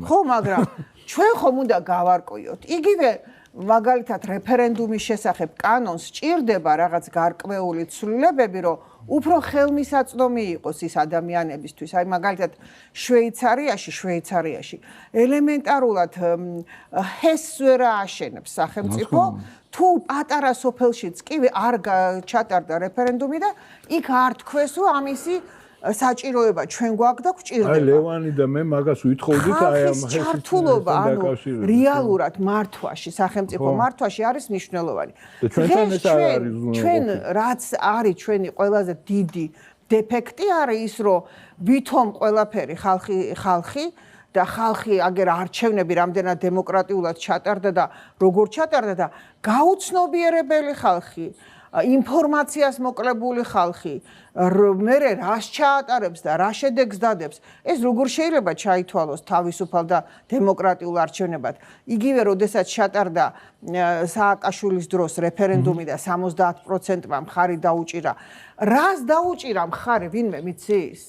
ხო, მაგრამ ჩვენ ხომ უნდა გავარკვიოთ. იგივე მაგალითად რეფერენდუმის შესახებ კანონს სჭირდება რაღაც გარკვეული ცვლილებები, რომ უფრო ხელმისაწვდომი იყოს ის ადამიანებისთვის. აი მაგალითად შვეიცარიაში ელემენტარულად ჰესს ვერ ააშენებს სახელმწიფო, თუ პატარა სოფელშიც კი არ ჩატარდა რეფერენდუმი და იქ არ თქვეს, რომ ამისი საჭიროება ჩვენ გვაქვს და გვჭირდება. აი ლევანი და მე მაგას ვითხოვდით აი ამ ხალხის ჩართულობა, ანუ რეალურად მართვაში, სახელმწიფო მართვაში არის მნიშვნელოვანი. ჩვენ რაც არის ჩვენი ყველაზე დიდი დეფექტი არის ის, რომ ვითომ ყველაფერი ხალხი და ხალხი აგერ არჩევნები რამდენად დემოკრატიულად ჩატარდა და როგორ ჩატარდა და გაუცნობიერებელი ხალხი, ინფორმაციას მოკლებული ხალხი, მე რას ჩაატარებს და რა შედეგს დადებს, ეს როგორ შეიძლება ჩაითვალოს თავისუფალ და დემოკრატიულ არჩევნებად. იგივე, როდესაც ჩატარდა სააკაშვილის დროს რეფერენდუმი და 70%-მა მხარი დაუჭირა. რას დაუჭირა მხარი, ვინმე მიცის?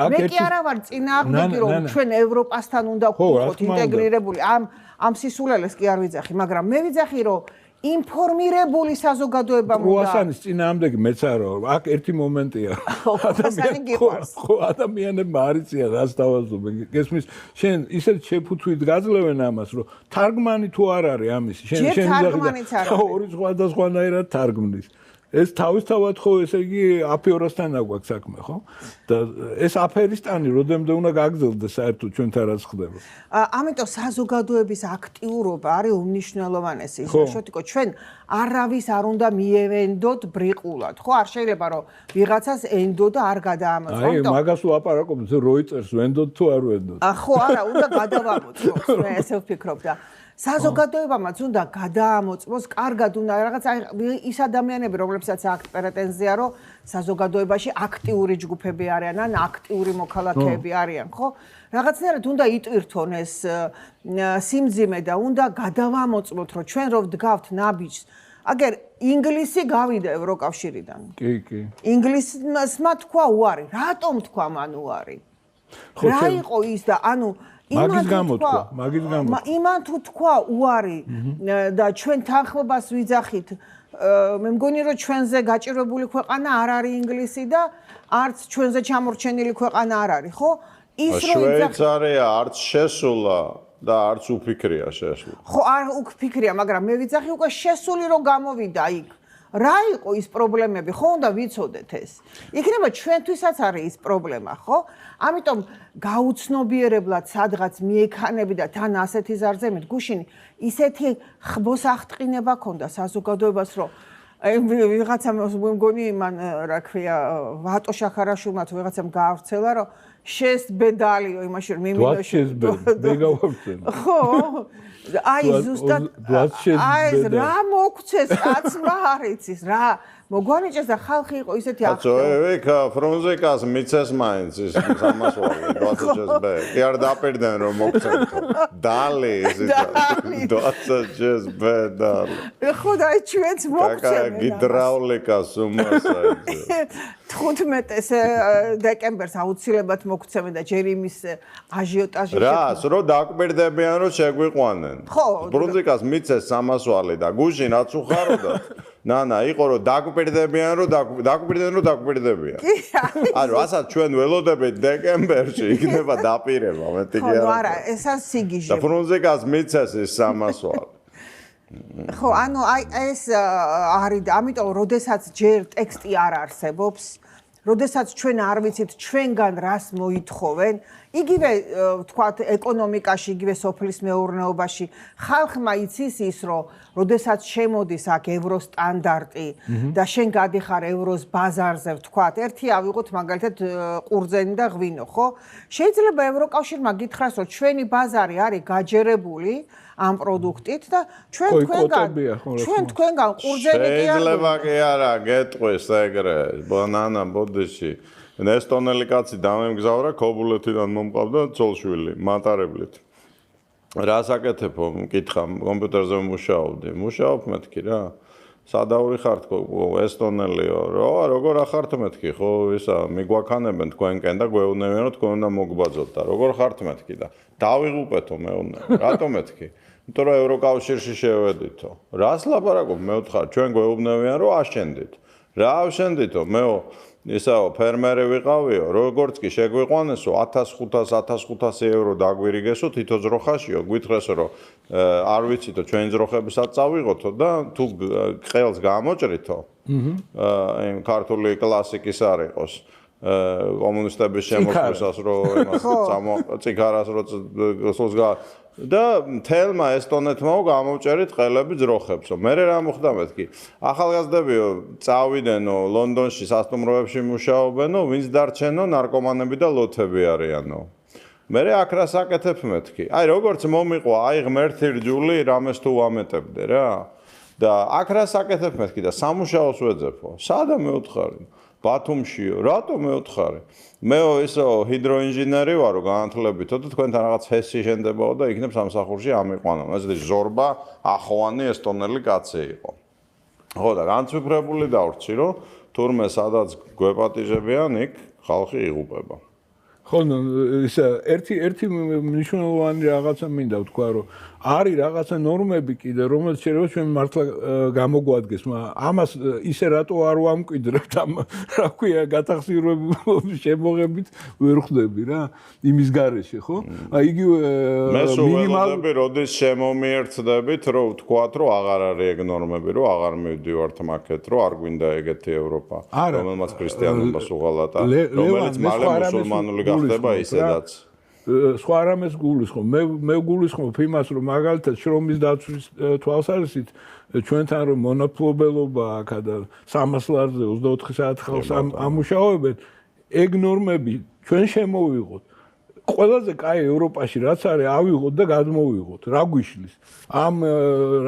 მე კი არა ვარ წინააღმდეგი, რომ ჩვენ ევროპასთან უნდა ვიყოთ ინტეგრირებული. ამ სისულელეს კი არ ვიძახი, მაგრამ მე ვიძახი, რომ ინფორმირებული საზოგადოება უნდა. კრუასანის წინააღმდეგი მეც არა ვარ. აქ ერთი მომენტია. ხო, ადამიანებმა არ იციან რას დავაზობენ. გესმის, შენ ისეთ შეფუთვით გაძლევენ ამას, რომ თარგმანი თუ არ არის ამისი, შენ ორი სხვადასხვანაირად თარგმნის. ეს თავისთავად ხო ესე იგი აფეროსთან აგვაქვს საქმე, ხო? და ეს აფერისტანი როდემდე უნდა გაგრძელდეს საერთოდ ჩვენთან რაც ხდება. ამიტომ საზოგადოების აქტიურობა არის უმნიშვნელოვანესი. შეთიკო ჩვენ არავის არ უნდა მიევენდოთ ბრიყულად, ხო? არ შეიძლება რომ ვიღაცას ენდო და არ გადაამოწმო. აი, მაგას უაპარაკობთ, როიტერს ვენდოთ თუ არ ვენდოთ. ხო, არა, უნდა გადავამოწმოთ, მე ესე ვფიქრობ და საზოგადოებამაც უნდა გადაამოწმოს, კარგად უნდა რაღაც ის ადამიანები, რომლებსაც აქვთ პრეტენზია, რომ საზოგადოებაში აქტიური ჯგუფები არიან, ან აქტიური მოქალაქეები არიან, ხო? რაღაცნაირად უნდა იტვირთონ ეს სიმძიმე და უნდა გადავამოწმოთ, რომ ჩვენ რო ვდგავთ ნაბიჯს, აგერ ინგლისი გავიდა ევროკავშირიდან. კი. ინგლისმა თქვა უარი, რატომ თქვა მან უარი? რა იყო ის და ანუ მაგის გამო იმან თუ თქვა უარი და ჩვენ თანხმობას ვიძახით, მე მგონი რომ ჩვენზე გაჭირვებული ქვეყანა არ არის ინგლისი და არც ჩვენზე ჩამორჩენილი ქვეყანა არ არის, ხო? ის რომ შვეიცარია არც შესულა და არც უფიქრია შესული. ხო, არ უფიქრია, მაგრამ მე ვიძახი უკვე შესული რომ გამოვიდა იქ. რა იყო ის პრობლემები, ხო უნდა ვიცოდეთ ეს. იქნება ჩვენთვისაც არის ის პრობლემა, ხო? ამიტომ გაუცნობიერებლად სადღაც მიექანები და თან ასეთი ზარძემით გუშინი ისეთი ხბოსახტყინება ქონდა საზოგადოებას, რომ ვიღაცამ მგონი მან რა ქვია ვატო შახარაშვილმა თუ ვიღაცამ გაავრცელა, რომ შეს ბედალიო იმაში რომ მიმინოში მეგავარცენ. ხო აი ზუსტად აი რა მოგცეს კაცმა არ იცის რა მოგვანიჭეს და ხალხი იყო ისეთი აქტიური. აკა ფრონზეკას მიცეს მაინც ის სამასვალი 20 ბე. კი არ დაპირდნენ რომ მოგცენ. დალი ის 20 ბე დალი. ხო და ჩვენც მოგცენ. აკა გიდრაულიკას უმასა. 15 დეკემბერს აუცილებლად მოგცემენ და ჯერ იმის აჟიოტაჟი რას რო დაკვირდებიან რომ შეგვიყვანენ. ფრონზეკას მიცეს სამასვალი და გუშინ რაც უხაროდათ. ნანა, იყო რომ დაგვირდებიან რომ დაგვირდებიან. ანუ ასაც ჩვენ ველოდებით დეკემბერში იქნება დაპირება, მეტი კი არა. ხო, არა, ესაც სიგიჟე. და ფრონზეკას მიცეს ის სამასვალი. ხო, ანუ აი ეს არის და ამიტომ როდესაც ჯერ ტექსტი არ არსებობს, როდესაც ჩვენ არ ვიცით ჩვენგან რას მოითხოვენ, იგივე ვთქვათ ეკონომიკაში, იგივე სოფლის მეურნეობაში ხალხმა იცის ის, რომ როდესაც შემოდის აქ ევროსტანდარტი და შენ გადიხარ ევროს ბაზარზე, ვთქვათ, ერთი ავიღოთ მაგალითად ყურძენი და ღვინო, ხო? შეიძლება ევროკავშირმა გითხრას, რომ ჩვენი ბაზარი არის გაჯერებული ამ პროდუქტით და ჩვენ თქვენგან ყურძენი კი არ შეიძლება კი არა გეტყვის ეგრე ბანანა ბოდიში ესტონელი კაცი დამემგზავრა ქობულეთიდან მომყავდა ცოლშვილი მატარებლით რას აკეთებო მკითხა კომპიუტერზე მუშაობ მეთქი რა სადაური ხარ თქო ესტონელიო როგორ ახართ მეთქი ხო ისა მიგვაქანებენ თქვენკენ და გვეუბნებიან რომ თქვენ უნდა მოგბაძოთ და როგორ ხართ მეთქი და დავიღუპეთო მეუბნე რატო მეთქი იმიტომ რომ ევროკავშირში შევედითო. რას ლაპარაკობ? მე ვთხარ, ჩვენ გვეუბნებიან რომ აშენდით. რა ავშენდითო? მეო ისაო ფერმერი ვიყავიო, როგორც კი შეგვიყვანესო 1500 евро დაგვირიგესო თითო ძროხაშიო, გვითხრეს რომ არ ვიცითო ჩვენი ძროხებისაც წავიღოთო და თუ ყელს გამოჭრითო. იმ ქართული კლასიკის არ იყოს. კომუნისტების შემოქმედებას რომ იმას ციგარას რო სულსგა და თელმა ესტონეთმა გამოვჭერით ყელები ძროხებსო. მე რა მოხდა მეთქი? ახალგაზრდებიო წავიდენო ლონდონში სასტუმროებში მუშაობენო, ვინც დარჩენო ნარკომანები და ლოთები არიანო. მე აქ რა საკეთებ მეთქი? აი როგორც მომიყვა, აი ღმერთი რჯული რამეს თუ ვამეტებდე რა. და აქ რა საკეთებ მეთქი და სამუშაოს ვეძებო. სადა მეუთხარი? ბათუმშიო, რატო მეუთხარი? მეო ისო ჰიდროინჟინერი ვარო განათლებითო და თქვენთან რაღაც ჰესი შენდებაო და იქნებ სამსახურში ამიყვანო. ესეთი ზორბა ახოვანი ესტონელი კაცი იყო. ხო და განცვიფრებული დავრჩი რომ თურმე სადაც გვეპატიჟებიან იქ ხალხი იღუპება. ხო, ისა ერთი მნიშვნელოვანი რაღაცა მინდა ვთქვა, რომ არის რაღაცა ნორმები კიდე, რომელიც შეიძლება ჩვენ მართლა გამოგვადგეს, მაგრამ ამას ისე რატო არ ვამკვიდრებთ ამ რა ქვია გათახსირების შემოღებით ვერ ხვდები რა იმის გარეშე, ხო? აი იგივე მინიმალური როდის შემომიერთდებით, რომ ვთქვათ, რომ აღარ არის ეგ ნორმები, რომ აღარ მივდივართ მაქეთ, რომ არ გვინდა ეგეთი ევროპა, რომელმაც ქრისტიანობას უღალატა, რომელიც მალე მუსულმანული ხდება ისედაც. სხვა რამეს გულისხმობ. მე გულისხმობ იმას, რომ მაგალითად შრომის დაცვის თვალსაზრისით ჩვენთან რომ მონოფლობელობა აქ და 300 ლარზე 24 საათ ხალხს ამუშავებენ, ეგ ნორმები ჩვენ შემოვიღოთ. ყველაზე კაი ევროპაში რაც არის, ავიღოთ და გადმოვიღოთ. რა გვიშლის? ამ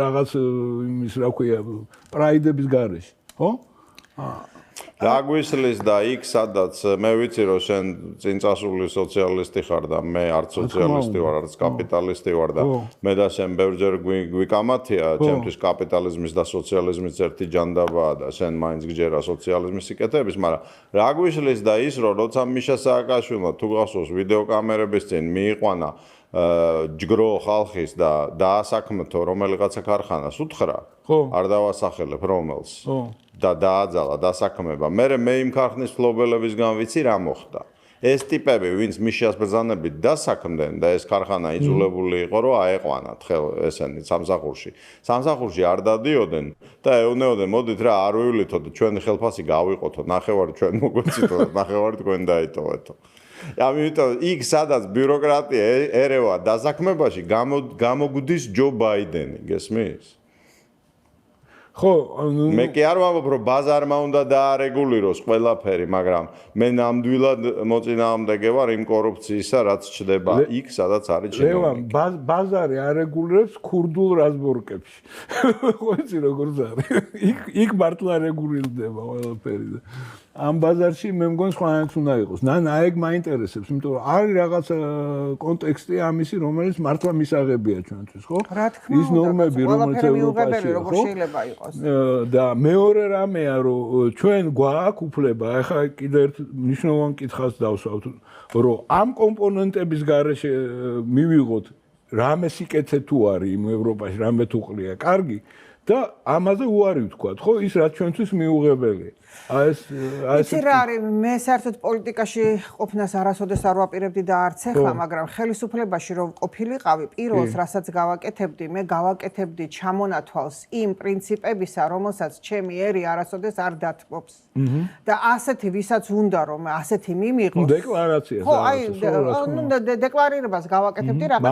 რაღაც იმის რა ქვია, პრაიდების გარეშე, ხო? რა გვისლის და იქ სადაც მე ვიცი რომ შენ წინ წასული სოციალისტი ხარ და მე არც სოციალისტი ვარ, არც კაპიტალისტი ვარ და მე და შენ ბევრჯერ გვიკამათია ჩემთვის კაპიტალიზმის და სოციალიზმის ერთი ჯანდაბაა და შენ მაინც გჯერა სოციალიზმის სიკეთების, მაგრამ რა გვისლის და ის რომ როცა მიშა სააკაშვილმა თუ გახსოვს ვიდეოკამერების წინ მიიყვანა ჯგრო ხალხის და დაასაქმეთო რომელიღაცა ქარხანას უთხრა, არ დავასახელებ რომელს. და დააძალა დასაქმება. მე იმ ქარხნის ფლობელებისგან ვიცი რა მოხდა. ეს ტიპები, ვინც მიშას ბრძანებით დასაქმდნენ და ეს ქარხანა იძულებული იყო, რომ აეყვანათ ესენი სამსახურში. სამსახურში არ დადიოდნენ და ეუნეოდნენ, მოდით რა არ ვივლითო და ჩვენი ხელფასი გავიყოთო, ნახევარი ჩვენ მოგვეცითო, ნახევარი თქვენ დაიტოვეთო. ამიტომ იქ სადაც ბიუროკრატია ერევა დასაქმებაში გამოგვდის ჯო ბაიდენი, გესმის? ხო, მე კი არ ვამბობ რომ ბაზარმა უნდა დაარეგულიროს ყველაფერი, მაგრამ მე ნამდვილად მოწინააღმდეგე ვარ იმ კორუფციისა, რაც ჩდება იქ, სადაც არის чиновники. ბაზარი არეგულირებს ქურდულ რაზბორკებში. ხო იცი როგორ არის? იქ მართლა რეგულირდება ყველაფერი. ამ ბაზარში მე მგონი სხვანაირად უნდა იყოს. აეგ მაინტერესებს, იმიტომ რომ არის რაღაცა კონტექსტი ამისი, რომელიც მართლა მისაღებია ჩვენთვის, ხო? ის ნორმები, რომელიც ევროპაში როგორ შეიძლება იყოს. და მეორე რამეა, რომ ჩვენ გვაქვს უფლება, ახლა კიდე ერთ მნიშვნელოვან კითხვას დავსვავთ, რომ ამ კომპონენტების გარეშე მივიღოთ რამე სიკეთე თუ არის იმ ევროპაში, რამე თუ ყრია, კარგი და ამაზე უარი ვთქვათ, ხო? ის რაც ჩვენთვის მიუღებელია. იცი რა არის, მე საერთოდ პოლიტიკაში ყოფნას არასოდეს არ ვაპირებდი და არც ახლა, მაგრამ ხელისუფლებაში რომ ყოფილიყავი, პირველს რასაც გავაკეთებდი, მე გავაკეთებდი ჩამონათვალს იმ პრინციპებისა, რომელსაც ჩემი ერი არასოდეს არ დათმობს. და ასეთი ვისაც უნდა რომ ასეთი მიმიღოს. დეკლარაციას. ხო, აი, დეკლარირებას გავაკეთებდი რაღაც.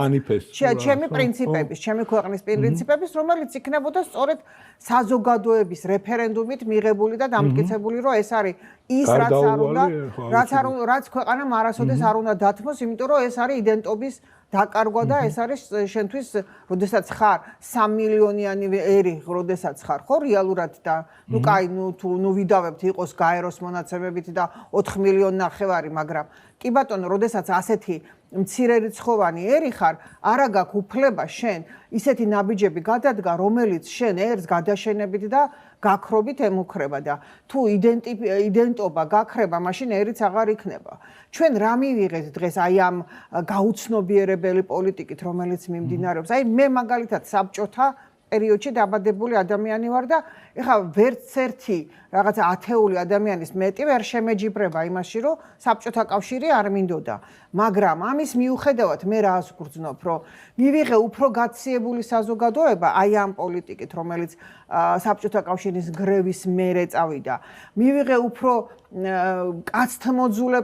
ჩემი პრინციპების, ჩემი ქვეყნის პრინციპების, რომელიც იქნებოდა სწორედ საზოგადოების რეფერენდუმით მიღებული და დამტკიცებული, რომ ეს არის ის რაც ქვეყანამ არასოდეს არ უნდა დათმოს, იმიტომ რომ ეს არის იდენტობის დაკარგვა და ეს არის შენთვის, როდესაც ხარ 3 მილიონიანი ერი, როდესაც ხარ, ხო, რეალურად და ნუ კაი, ნუ ვიდავებთ იყოს გაეროს მონაცემებით და 4 მილიონი ნახევარი, მაგრამ კი ბატონო, როდესაც ასეთი მცირერიცხოვანი ერი ხარ, არა გაქვს უფლება შენ ისეთი ნაბიჯები გადადგა, რომელიც შენ ერს გადაშენებით და გაქრობით ემუქრება და თუ იდენტობა გაქრება, მაშინ ერიც აღარ იქნება. ჩვენ რა მივიღეთ დღეს აი ამ გაუცნობიერებელი პოლიტიკით, რომელიც მიმდინარეობს. აი მე მაგალითად საბჭოთა პერიოდში დაბადებული ადამიანი ვარ და ეხლა ვერც ერთი რაღაცა ათეული ადამიანის მეტი ვერ შემეჯიბრება იმაში, რომ საბჭოთა კავშირი არ მინდოდა. მაგრამ ამის მიუხედავად მე რას ვგრძნობ, რომ მივიღე უფრო გაციებული საზოგადოება აი ამ პოლიტიკით, რომელიც საბჭოთა კავშირის გრევის მერე წავიდა. მივიღე უფრო კაცთმოძულე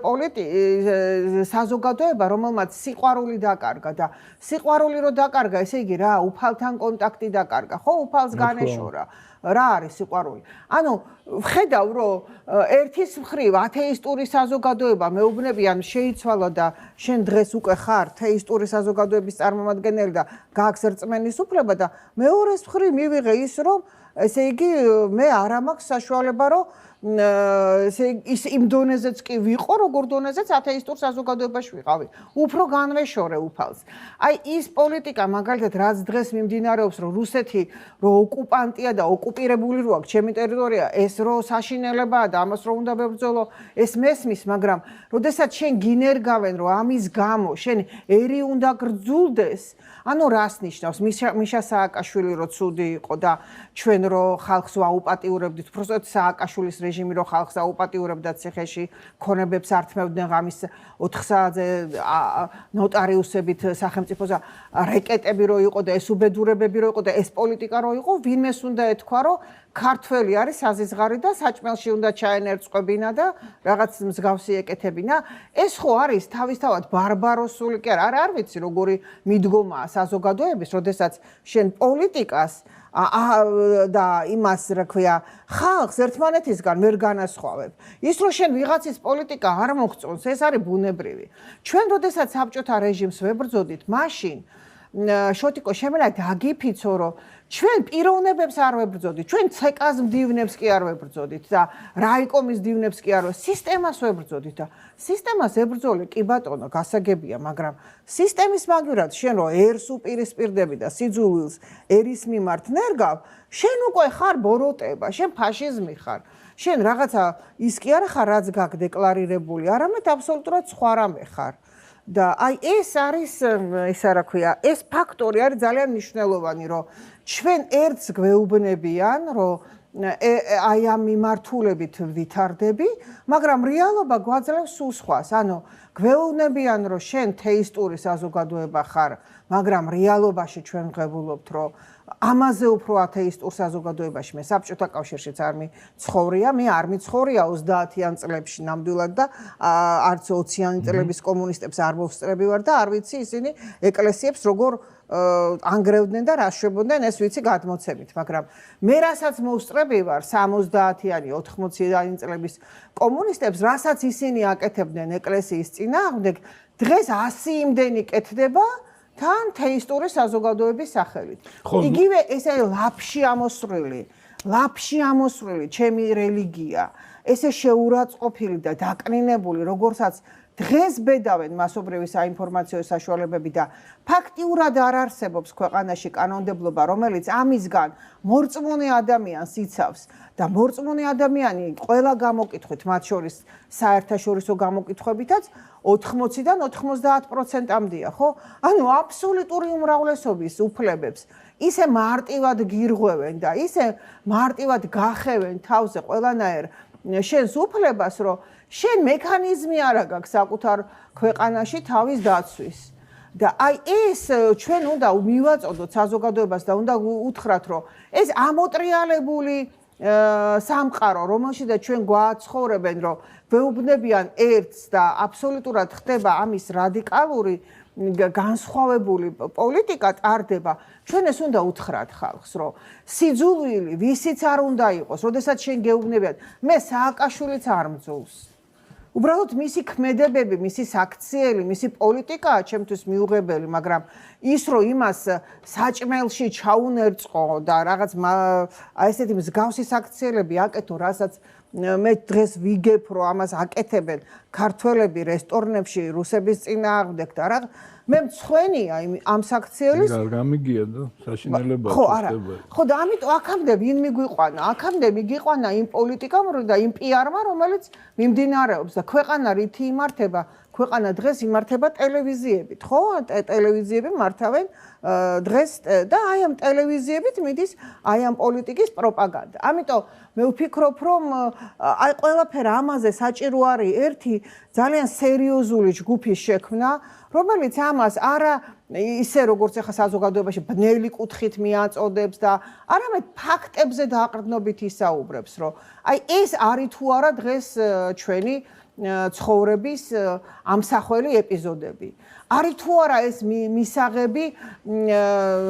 საზოგადოება, რომელმაც სიყვარული დაკარგა და სიყვარული რო დაკარგა, ესე იგი რა, უფალთან კონტაქტი დაკარგა, ხო, უფალს განეშორა. რა არის სიყვარული? ანუ ვხედავ, რომ ერთის მხრივ ათეისტური საზოგადოება მეუბნებიან შეიცვალა და შენ დღეს უკვე ხარ თეისტური საზოგადოების წარმომადგენელი და გააქვს რწმენის უფლება და მეორეს მხრივ მივიღე ის, რომ ესე იგი მე არ მაქვს საშუალება, რომ ის იმ დონეზეც კი ვიყო, როგორ დონეზეც ათეისტურ საზოგადოებაში ვიყავი. უფრო განვეშორე უფალს. აი ის პოლიტიკა მაგალითად რაც დღეს მიმდინარეობს, რომ რუსეთი რო ოკუპანტია და ოკუპირებული რო აქვს ჩემი ტერიტორია, ეს რო საშინელებაა და ამას რო უნდა ბებრძოლო, ეს მესმის, მაგრამ როდესაც შენ გინერგავენ, რომ ამის გამო შენ ერი უნდა გრძულდეს, ანუ რას ნიშნავს? მიშა სააკაშვილი რო ცუდი იყო და ჩვენ რო ხალხს ვაუპატიურებდით, უბრალოდ სააკაშვილის რეჟიმი რო ხალხს აუპატიურებდა ციხეში, ქონებებს ართმევდნენ ღამის 4 საათზე ნოტარიუსებით სახელმწიფოზე რეკეტები რო იყო და ეს უბედურებები რო იყო და ეს პოლიტიკა რო იყო, ვინმეს უნდა ეთქვა, რომ ქართველი არის საზიზღარი და საჭმელში უნდა ჩაენერწყებინა და რაღაც მსგავსი ეკეთებინა. ეს ხო არის თავისთავად ბარბაროსული, კი არა, არ ვიცი როგორი მიდგომაა საზოგადოების, როდესაც შენ პოლიტიკას და იმას, რა ქვია, ხალხს ერთმანეთისგან ვერ განასხვავებ. ის რომ შენ ვიღაცის პოლიტიკა არ მოგწონს, ეს არის ბუნებრივი. ჩვენ როდესაც საბჭოთა რეჟიმს ვებრძოდით, მაშინ შოტიკო შემელა დაგიფიცო, რომ ჩვენ პიროვნებებს არ ვებრძოდით, ჩვენ ცეკას მდივნებს კი არ ვებრძოდით და რაიკომის მდივნებს კი არ სისტემას ვებრძოდით და სისტემას ებრძოლე კი ბატონო, გასაგებია, მაგრამ სისტემის მაგივრად შენ რო ერს უპირისპირდები და სიძულვილს ერის მიმართ ნერგავ, შენ უკვე ხარ ბოროტება, შენ ფაშიზმი ხარ. შენ რაღაცა ის კი არა ხარ, რაც გაქვს დეკლარირებული, არამედ აბსოლუტურად სხვა რამე ხარ. და აი ეს არის, ისა რა ქვია, ეს ფაქტორი არის ძალიან მნიშვნელოვანი, რომ ჩვენ ერთს გვეუბნებიან, რომ აი ამ მიმართულებით ვითარდები, მაგრამ რეალობა გვაძლევს სულ სხვას. ანუ გვეუბნებიან, რომ შენ თეისტური საზოგადოება ხარ, მაგრამ რეალობაში ჩვენ ვღებულობთ, რომ ამაზე უფრო ათეისტურ საზოგადოებაში მე საბჭოთა კავშირშიც არ მიცხოვრია, მე არ მიცხოვრია 30-იან წლებში ნამდვილად და არც 20-იანი წლების კომუნისტებს არ მოვსწრები ვარ და არ ვიცი ისინი ეკლესიებს როგორ ანგრევდნენ და რა შვებოდნენ, ეს ვიცი გადმოცემით, მაგრამ მე რასაც მოვსწრები ვარ 70-იანი, 80-იანი წლების კომუნისტებს, რასაც ისინი აკეთებდნენ ეკლესიის წინააღმდეგ, დღეს 100 იმდენი კეთდება თან თეისტური საზოგადოების სახელით. იგივე ესე ლაფში ამოსვლილი ჩემი რელიგია, ესე შეურაცხყოფილი და დაკნინებული, როგორცაც დღეს ბედავენ მასობრივი საინფორმაციო საშუალებები და ფაქტიურად არ არსებობს ქვეყანაში კანონმდებლობა, რომელიც ამისგან მორწმუნე ადამიანს იცავს და მორწმუნე ადამიანი ყველა გამოკითხვით, მათ შორის საერთაშორისო გამოკითხვებითაც 80-დან 90%-მდეა, ხო? ანუ აბსოლუტური უმრავლესობის უფლებებს ისე მარტივად გირღვევენ და ისე მარტივად გახევენ თავზე ყველანაირ შენს უფლებას, რომ შენ მექანიზმი არა გაქვს საკუთარ ქვეყანაში თავის დაცვის. და აი ეს ჩვენ უნდა მივაწოდოთ საზოგადოებას და უნდა უთხრათ, რომ ეს ამოტრიალებული სამყარო, რომელშიც ჩვენ გვაცხოვრებენ, რომ ვეუბნებიან ერთს და აბსოლუტურად ხდება ამის რადიკალური განსხვავებული პოლიტიკა ტარდება, ჩვენ ეს უნდა უთხრათ ხალხს, რომ სიძულვილი ვისიც არ უნდა იყოს, როდესაც შენ გეუბნებიან, მე სააკაშვილიც არ მძულს. უბრალოდ მისი ქმედებები, მისი საქციელი, მისი პოლიტიკაა ჩემთვის მიუღებელი, მაგრამ ის რომ იმას საჭმელში ჩაუნერწყო და რაღაც აი ესეთი მსგავსი საქციელები აკეთო, რასაც მე დღეს ვიგებ რომ ამას აკეთებენ ქართველები რესტორნებში რუსების წინააღმდეგ და რა მე მცხვენია ამ საქციელის გამიგია და საშინელება ხო არა ხო და ამიტომ აქამდე ვინ მიგვიყვანა აქამდე მიგიყვანა იმ პოლიტიკამ და იმ პიარმა რომელიც მიმდინარეობს და ქვეყანა რითი იმართება ქვეყანა დღეს იმართება ტელევიზიებით ხო ტელევიზიები მართავენ დღეს და აი ამ ტელევიზიებით მიდის აი ამ პოლიტიკის პროპაგანდა ამიტომ მე ვფიქრობ რომ აი ყველაფერ ამაზე საჭირო არის ერთი ძალიან სერიოზული ჯგუფის შექმნა რომელიც ამას არა ისე როგორც ახლა საზოგადოებაში ბნელი კუთხით მიაწოდებს და არამედ ფაქტებზე დაყრდნობით ისაუბრებს რომ აი ეს არის თუ არა დღეს ჩვენი ცხოვრების ამსახველი ეპიზოდები არის თუ არა ეს მისაღები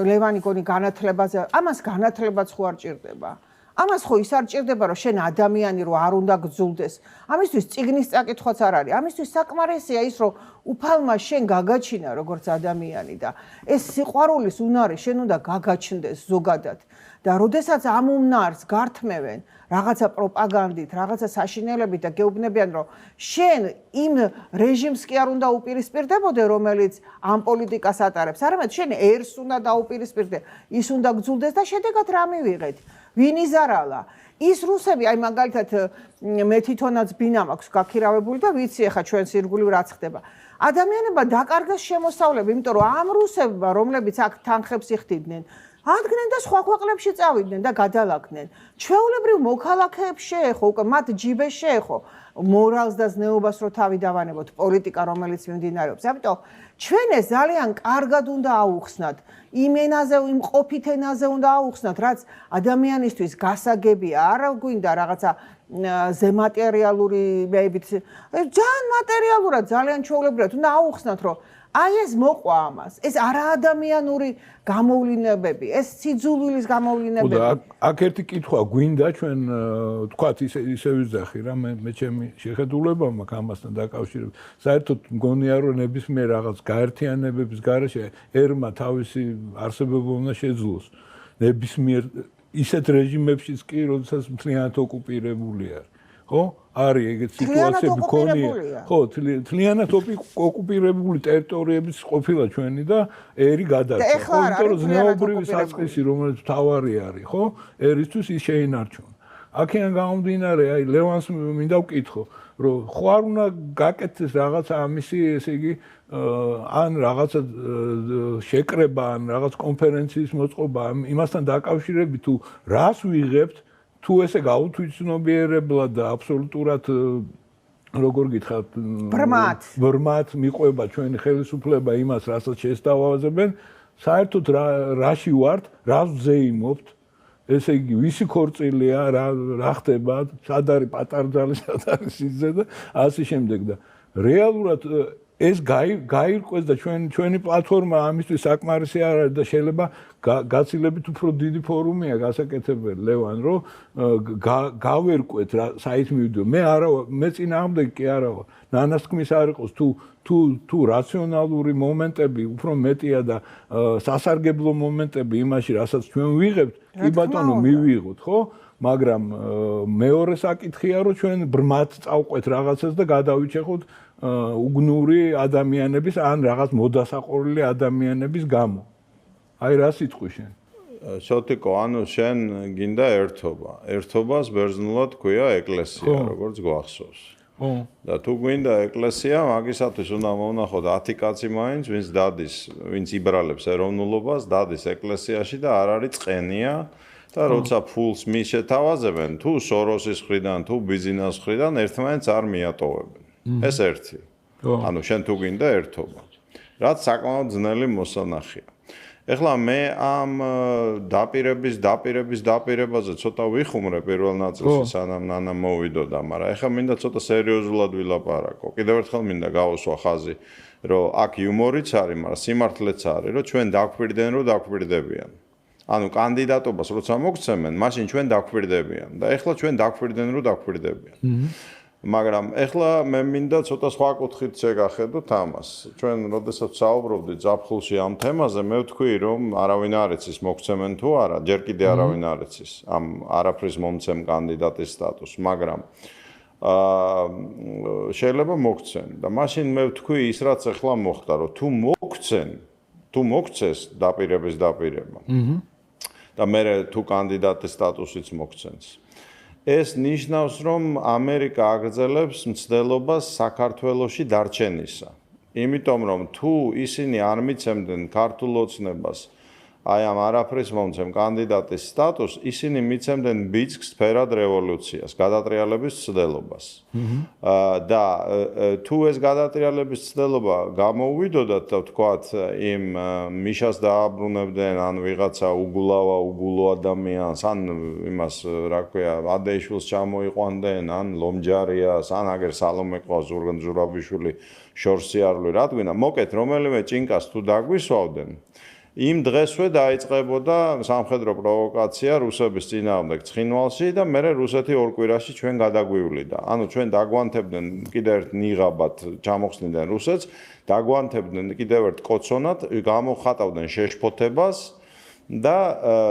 ლევანი გონი განათლებაზე ამას განათლებაც ხო არ ჭირდება ამას ხო ის არ ჭირდება რომ შენ ადამიანი რო არ უნდა გძულდეს ამისთვის წიგნის წაკითხვაც არ არის ამისთვის საკმარისია ის რომ უფალმა შენ გაგაჩინა როგორც ადამიანი და ეს სიყვარულის უნარი შენ უნდა გაგაჩნდეს ზოგადად და როდესაც ამ უნარს გართმევენ რაღაცა პროპაგანდით, რაღაცა საშინელებით და გეუბნებიან, რომ შენ იმ რეჟიმს კი არ უნდა უპირისპირდებოდე, რომელიც ამ პოლიტიკას ატარებს, არამედ შენ ერს უნდა დაუპირისპირდე, ის უნდა გძულდეს და შედეგად რა მივიღეთ? ვინ იზარალა? ის რუსები, აი მაგალითად მე თვითონაც ბინა მაქვს გაქირავებული და ვიცი ახლა ჩვენს ირგვლივ რაც ხდება. ადამიანებმა დაკარგეს შემოსავლები, იმიტომ რომ ამ რუსებმა, რომლებიც აქ თანხებს იხდიდნენ, ადგნენ და სხვა ქვეყნებში წავიდნენ და გადალაგდნენ. ჩვეულებრივ მოქალაქეებს შეეხო, უკვე მათ ჯიბეს შეეხო მორალს და ზნეობას რო თავი დავანებოთ პოლიტიკა რომელიც მიმდინარეობს. ამიტომ ჩვენ ეს ძალიან კარგად უნდა აუხსნათ. იმ ენაზე, იმ ყოფით ენაზე უნდა აუხსნათ, რაც ადამიანისთვის გასაგებია, არა გვინდა რაღაცა ზემატერიალური მეებით. ძალიან მატერიალურად, ძალიან ჩვეულებრივად უნდა აუხსნათ, რომ აი ეს მოყვა ამას. ეს არაადამიანური გამოვლინებები, ეს სიძულვილის გამოვლინებები. აქ ერთი კითხვა გვინდა ჩვენ თქვათ ისე ვიზახი რა მე ჩემი შეხედულება მაქვს ამასთან დაკავშირებით. საერთოდ მგონია რომ ნებისმიერ რაღაც გაერთიანებების გარეშე ერმა თავისი არსებობა უნდა შეძლოს. ნებისმიერ ისეთ რეჟიმებშიც კი, როდესაც მთლიანად ოკუპირებული არის. ხო? არის ეგეთ სიტუაციები ქონია. ხო, თლიანად ოკუპირებული ტერიტორიების ყოფილა ჩვენი და ერი გადარჩა. ხო, იმიტომ რომ ზნეობრივი საწყისი, რომელიც თავარი არის, ხო? ერისთვის ის შეინარჩუნა. აქედან გამომდინარე, აი ლევანს მინდა ვკითხო, რომ ხო არ უნდა გაკეთდეს რაღაცა ამისი, ესე იგი, ან რაღაცა შეკრება, ან რაღაც კონფერენციის მოწყობა, იმასთან დაკავშირებით თუ რას ვიღებთ თუ ესე გაუთვითცნობიერებლად და აბსოლუტურად როგორ გითხრათ ბრმად მიყვება ჩვენი ხელისუფლება იმას რასაც შეესთავაზებენ საერთოდ რაში ვართ რას ვზეიმობთ ესე იგი ვისი ქორწილია რა ხდება სად არის პატარძალი სად არის სიძე და ასე შემდეგ და რეალურად ეს გაირკვეს და ჩვენი პლატფორმა ამისთვის საკმარისი არ არის და შეიძლება გაცილებით უფრო დიდი ფორუმია გასაკეთებელი ლევან რომ გავერკვეთ საით მივიდო მე წინააღმდეგ კი არა ვარ ნანასთქმის არ იყოს თუ რაციონალური მომენტები უფრო მეტია და სასარგებლო მომენტები იმაში რასაც ჩვენ ვიღებთ კი ბატონო მივიღოთ ხო მაგრამ მეორე საკითხია რომ ჩვენ ბრმად წავყვეთ რაღაცას და გადავიჩეხოთ უგნური ადამიანების ან რაღაც მოდასაყრელი ადამიანების გამო. აი რა სიტყვი შენ? შოტიკო, ანუ შენ გინდა ერთობა. ერთობას ბერძნულად ქვია ეკლესია, როგორც გვახსოვს. და თუ გვინდა ეკლესია, მაგისათვის უნდა მოვნახოთ 10 კაცი მაინც, ვინც დადის, ვინც იბრალებს ეროვნულობას, დადის ეკლესიაში და არ არის წყენია. და როცა ფულს მიშეთავაზებენ, თუ სოროსის მხრიდან, თუ ბიზნესის მხრიდან ერთმანეთს არ მიატოვებენ. ეს ერთი. ანუ შენ თუ გინდა ერთობა. რაც საკმაოდ ძნელი მოსანახია. ეხლა მე ამ დაპირებაზე ცოტა ვიხუმრე პირველ ნაწილში სანამ ნანა მოვიდოდა, მაგრამ ეხლა მინდა ცოტა სერიოზულად ვილაპარაკო. კიდევ ერთხელ მინდა გავუსვა ხაზი, რომ აქ იუმორიც არის, მაგრამ სიმართლეც არის, რომ ჩვენ დაგვირდნენ, რომ დაგვირდებიან. ანუ კანდიდატობას როცა მოგცემენ, მაშინ ჩვენ დაგვირდებიან და ეხლა ჩვენ დაგვირდნენ, რომ დაგვირდებიან. მაგრამ ეხლა მე მინდა ცოტა სხვა კუთხით შეგახედოთ ამას. ჩვენ როდესაც საუბრობდით ზაფხულში ამ თემაზე, მე ვთქვი, რომ არავინ არ იცის მოგცემენ თუ არა, ჯერ კიდე არავინ არ იცის ამ არაფრის მომცემ კანდიდატის სტატუსს, მაგრამ შეიძლება მოგცენ და მაშინ მე ვთქვი ის რაც ეხლა მოხდა, რომ თუ მოგცეს დაპირების დაპირება. და მე თუ კანდიდატის სტატუსიც მოგცენს. ეს ნიშნავს, რომ ამერიკა აგრძელებს მცდელობას საქართველოში დარჩენისა. იმიტომ რომ თუ ისინი არ მიცემდნენ ქართულ ოცნებას აი ამ არაფრის მომცემ კანდიდატის სტატუსს, ისინი მიცემდნენ ბიძგს სფერად რევოლუციას, გადატრიალების მცდელობას. და თუ ეს გადატრიალების მცდელობა გამოუვიდოდათ და ვთქვათ, იმ მიშას დააბრუნებდნენ, ან ვიღაცა უგულო ადამიანს, ან იმას, რა ქვია, ადეიშვილს ჩამოიყვანდნენ, ან ლომჯარიას, ან აგერ სალომე ყავს, ზურგან ზურაბიშვილი შორსიარული, რა თქმა უნდა, მოკეთ რომელიმე ჭინკას თუ დაგვისვავდნენ, იმ დღესვე დაიწყებოდა სამხედრო პროვოკაცია რუსების წინააღმდეგ ცხინვალში და მერე რუსეთი ორ კვირაში ჩვენ გადაგვივლიდა. ანუ ჩვენ დაგვანთებდნენ კიდევ ერთ ნიღაბად ჩამოხსნიდნენ რუსეთს, დაგვანთებდნენ კიდევ ერთ კოცონად, გამოხატავდნენ შეშფოთებას და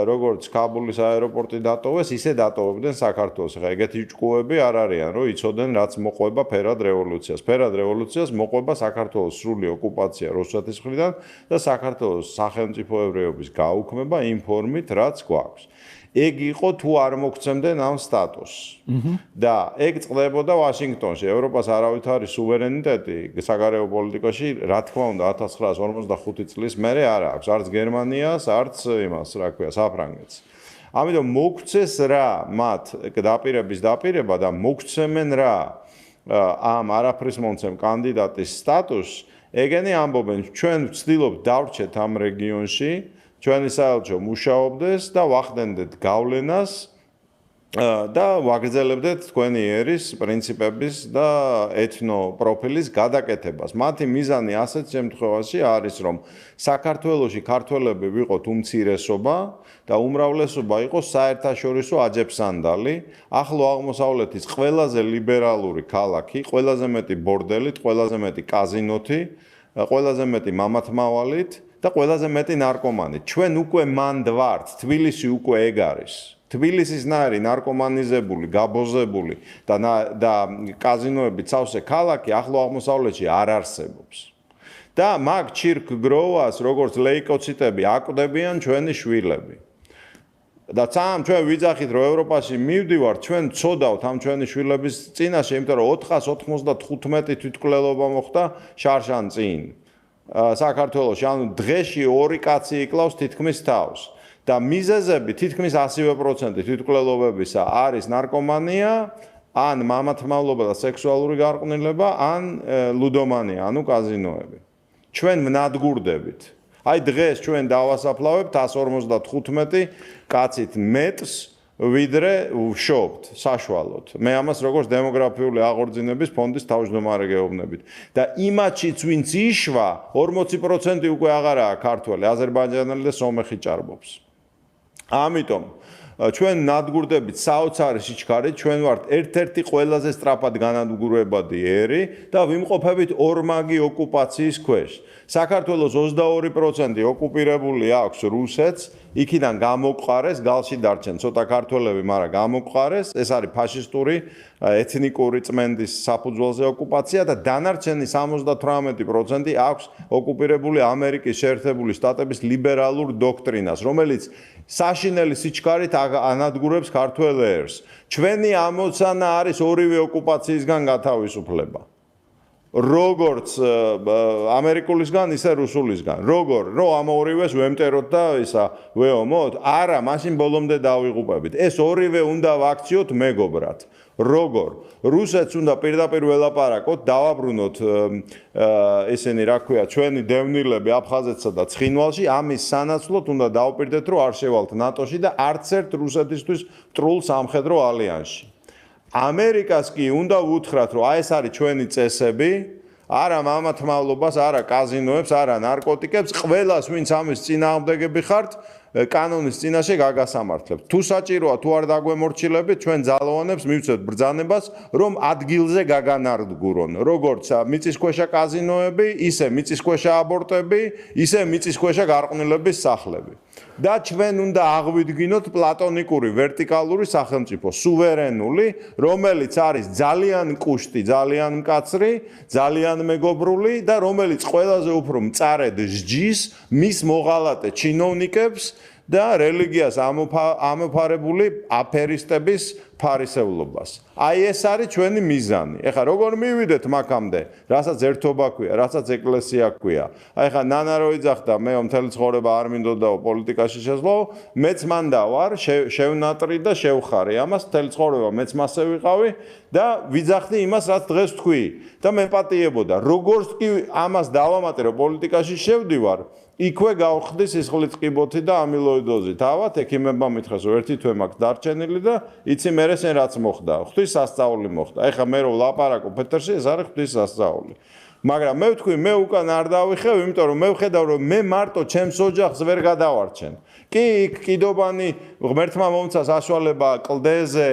როგორც კაბულის აეროპორტი დატოვეს, ისე დატოვებდნენ საქართველოს. ხა ეგეთი ჭკუები არ არიან, რომ იცოდნენ რაც მოყვება ფერად რევოლუციას. ფერად რევოლუციას მოყვება საქართველოს სრული ოკუპაცია რუსეთის მხრიდან და საქართველოს სახელმწიფოებრიობის გაუქმება იმ ფორმით, რაც გვაქვს. ეგ იყო თუ არ მოგცემდნენ ამ სტატუსს. და ეგ წყდებოდა ვაშინგტონში. ევროპას არავით არის სუვერენიტეტი საგარეო პოლიტიკაში, რა თქმა უნდა 1945 წლის მერე არ აქვს, არც გერმანიას, არც იმას, რა ქვია, საფრანგეთს. ამიტომ მოგცეს რა მათ დაპირების დაპირება და მოგცემენ რა ამ არაფრის მომცემ კანდიდატის სტატუსს, ეგენი ამბობენ, ჩვენ ვცდილობთ დავრჩეთ ამ რეგიონში, ჩვენი საელჩო მუშაობდეს და ვახდენდეთ გავლენას და ვაგრძელებდეთ თქვენი ერის პრინციპების და ეთნო პროფილის გადაკეთებას. მათი მიზანი ასეთ შემთხვევაში არის, რომ საქართველოში ქართველები ვიყოთ უმცირესობა და უმრავლესობა იყოს საერთაშორისო აჯებსანდალი, ახლო აღმოსავლეთის ყველაზე ლიბერალური ქალაქი, ყველაზე მეტი ბორდელით, ყველაზე მეტი კაზინოთი, ყველაზე მეტი მამათმავალით და ყველაზე მეტი ნარკომანი. ჩვენ უკვე მანდ ვართ, თბილისი უკვე ეგ არის. თბილისისნაირი ნარკომანიზებული, გაბოზებული და კაზინოებით სავსე ქალაქი ახლო აღმოსავლეთში არ არსებობს. და მაგ ჩირკ გროვას, როგორც ლეიკოციტები, აკვდებიან ჩვენი შვილები. და ჩვენ ვიძახით, რომ ევროპაში მივდივართ, ჩვენ წოდავთ ამ ჩვენი შვილების წინაშე, იმიტომ რომ 495 თვითმკვლელობა მოხდა შარშან წინ. საქართველოში, ანუ დღეში 2 კაცი იკლავს თითქმის თავს და მიზეზები თითქმის 100% თვითმკვლელობებისა არის ნარკომანია, ან მამათმავლობა და სექსუალური გარყვნილება, ან ლუდომანია, ანუ კაზინოები. ჩვენ ვნადგურდებით. აი დღეს ჩვენ დავასაფლავებთ 155 კაცით მეტს ვიდრე ვშობთ საშუალოდ. მე ამას როგორც დემოგრაფიული აღორძინების ფონდის თავმჯდომარე გეუბნებით. და იმათშიც ვინც იშვა 40% უკვე აღარაა ქართველი, აზერბაიჯანელი და სომეხი ჭარბობს. ამიტომ ჩვენ ნადგურდებით საოცარი სიჩქარით, ჩვენ ვართ ერთ-ერთი ყველაზე სწრაფად განადგურებადი ერი და ვიმყოფებით ორმაგი ოკუპაციის ქვეშ. საქართველოს 22% ოკუპირებული აქვს რუსეთს, იქიდან გამოყარეს, გალში დარჩენ ცოტა ქართველები, მაგრამ გამოყარეს, ეს არის ფაშისტური ეთნიკური წმენდის საფუძველზე ოკუპაცია და დანარჩენი 78% აქვს ოკუპირებული ამერიკის შეერთებული შტატების ლიბერალურ დოქტრინას, რომელიც საშინელი სიჩქარით ანადგურებს ქართველ ერს. ჩვენი ამოცანა არის ორივე ოკუპაციისგან გათავისუფლება. როგორც ამერიკულისგან, ისე რუსულისგან. რომ ამ ორივეს ვემტეროთ და ისა ვეომოთ? არა, მაშინ ბოლომდე დავიღუპებით. ეს ორივე უნდა ვაქციოთ მეგობრად. რუსეთს უნდა პირდაპირ ველაპარაკოთ, დავაბრუნოთ ესენი, რა ქვია, ჩვენი დევნილები აფხაზეთსა და ცხინვალში, ამის სანაცვლოდ უნდა დავპირდეთ, რომ არ შევალთ ნატოში და არც ერთ რუსეთისთვის მტრულ სამხედრო ალიანსში. ამერიკას კი უნდა ვუთხრათ, რომ აი ეს არის ჩვენი წესები, არა მამათმავლობას, არა კაზინოებს, არა ნარკოტიკებს, ყველას ვინც ამის წინააღმდეგები ხართ, კანონის წინაშე გაგასამართლებთ. თუ საჭიროა, თუ არ დაგვემორჩილებით, ჩვენ ძალოვანებს მივცეთ ბრძანებას, რომ ადგილზე გაგანადგურონ, როგორც მიწისქვეშა კაზინოები, ისე მიწისქვეშა აბორტები, ისე მიწისქვეშა გარყვნილების სახლები. და ჩვენ უნდა აღვიდგინოთ პლატონიკური ვერტიკალური სახელმწიფო, სუვერენული, რომელიც არის ძალიან კუშტი, ძალიან მკაცრი, ძალიან მეგობრული და რომელიც ყველაზე უფრო მწარედ სჯის მის მოღალატე ჩინოვნიკებს და რელიგიას ამოფარებული აფერისტების ფარისევლობას. აი ეს არის ჩვენი მიზანი. ეხლა როგორ მივიდეთ მაქამდე, რასაც ერთობა ქვია, რასაც ეკლესია ქვია. აი ეხლა ნანა რო იძახდა, მე მთელი ცხოვრება არ მინდოდაო პოლიტიკაში შესვლაო, მეც მანდა ვარ, შევნატრი და შევხარი. ამას მთელი ცხოვრება მეც მასე ვიყავი და ვიძახდი იმას, რაც დღეს თქვი და მე პატიებოდა. როგორც კი ამას დავამატე, რომ პოლიტიკაში შევდივარ, იქვე გავხდი სისხლით ყიბოთი და ამილოიდოზი. თავად ექიმებმა მითხრეს, რომ ერთი თვე მაქვს დარჩენილი და იცი მე შენ რაც მოხდა. ღვთის სასწაული მოხდა. ეხლა მე რო ვლაპარაკო პეტერში, ეს არის ღვთის სასწაული. მაგრამ მე ვთქვი, მე უკან არ დავიხევ, იმიტომ რომ მე ვხედავ, რომ მე მარტო ჩემს ოჯახს ვერ გადავარჩენ. კი, კიდობანი ღმერთმა მომცა საშუალება კლდეზე,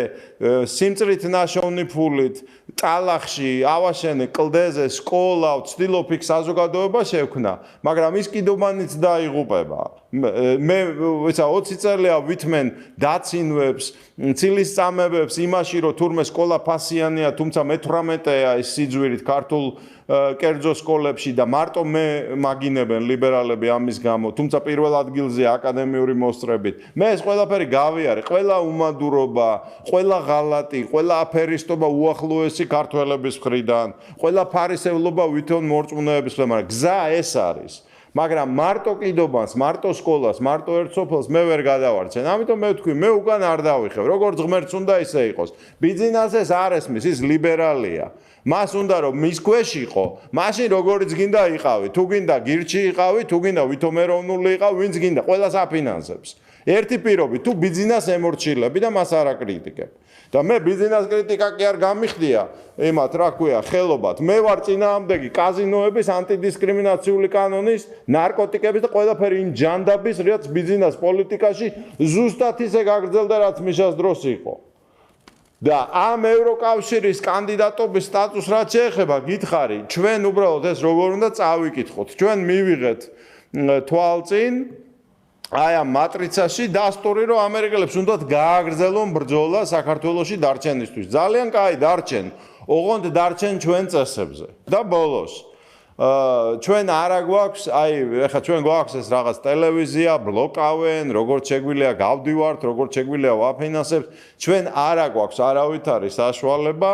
სიმწრით ნაშოვნი ფულით, ტალახში ავაშენე კლდეზე სკოლა, ვცდილობ იქ საზოგადოება შევქნა, მაგრამ ის კიდობანიც დაიღუპება. მე ვიცა 20 წელია ვითმენ დაცინვებს, ცილის წამებებს იმაში, რომ თურმე სკოლა ფასიანია, თუმცა მე-18-ია ის სიძვირით ქართულ კერძო სკოლებში და მარტო მე მაგინებენ ლიბერალები ამის გამო, თუმცა პირველ ადგილზე აკადემიური მოსწრებით. მე ეს ყველაფერი გავიარე, ყველა უმადურობა, ყველა ღალატი, ყველა აფერისტობა უახლოესი ქართველების მხრიდან, ყველა ფარისევლობა ვითონ მორწმუნეების მხრიდან, მაგრამ გზა ეს არის. მაგრამ მარტო კიდობანს, მარტო სკოლას, მარტო ერთ სოფელს მე ვერ გადავარჩენ. ამიტომ მე ვთქვი, მე უკან არ დავიხევ. როგორც ღმერთს უნდა ისე იყოს. ბიზნესს ეს არ ესმის, ის ლიბერალია. მას უნდა რომ მის ქვეშ იყო, მაშინ როგორიც გინდა იყავი, თუ გინდა გირჩი იყავი, თუ გინდა ვითომ ეროვნული იყავი, ვინც გინდა, ყველას აფინანსებს. ერთი პირობით თუ ბიზნესს ემორჩილები და მას არ აკრიტიკებ. და მე ბიზნეს კრიტიკა კი არ გამიხდია, იმათ რა ქვია, ხელობად. მე ვარ წინააღმდეგი კაზინოების, ანტიდისკრიმინაციული კანონის, ნარკოტიკების და ყველაფერი იმ ჯანდაბის, რაც ბიზნეს პოლიტიკაში ზუსტად ისე გაგრძელდა, რაც მიშას დროს იყო. და ამ ევროკავშირის კანდიდატობის სტატუსს რაც შეეხება, გითხარი, ჩვენ უბრალოდ ეს როგორ უნდა წავიკითხოთ. ჩვენ მივიღეთ თვალწინ აი ამ მატრიცაში დასტური, რომ ამერიკელებს უნდათ გააგრძელონ ბრძოლა საქართველოში დარჩენისთვის. ძალიან კაი დარჩენ, ოღონდ დარჩენ ჩვენ წესებზე. და ბოლოს ჩვენ არა გვაქვს, აი ეხლა ჩვენ გვაქვს ეს რაღაც ტელევიზია, ბლოკავენ, როგორც შეგვიძლია გავდივართ, როგორც შეგვიძლია ვაფინანსებთ, ჩვენ არა გვაქვს არავითარი საშუალება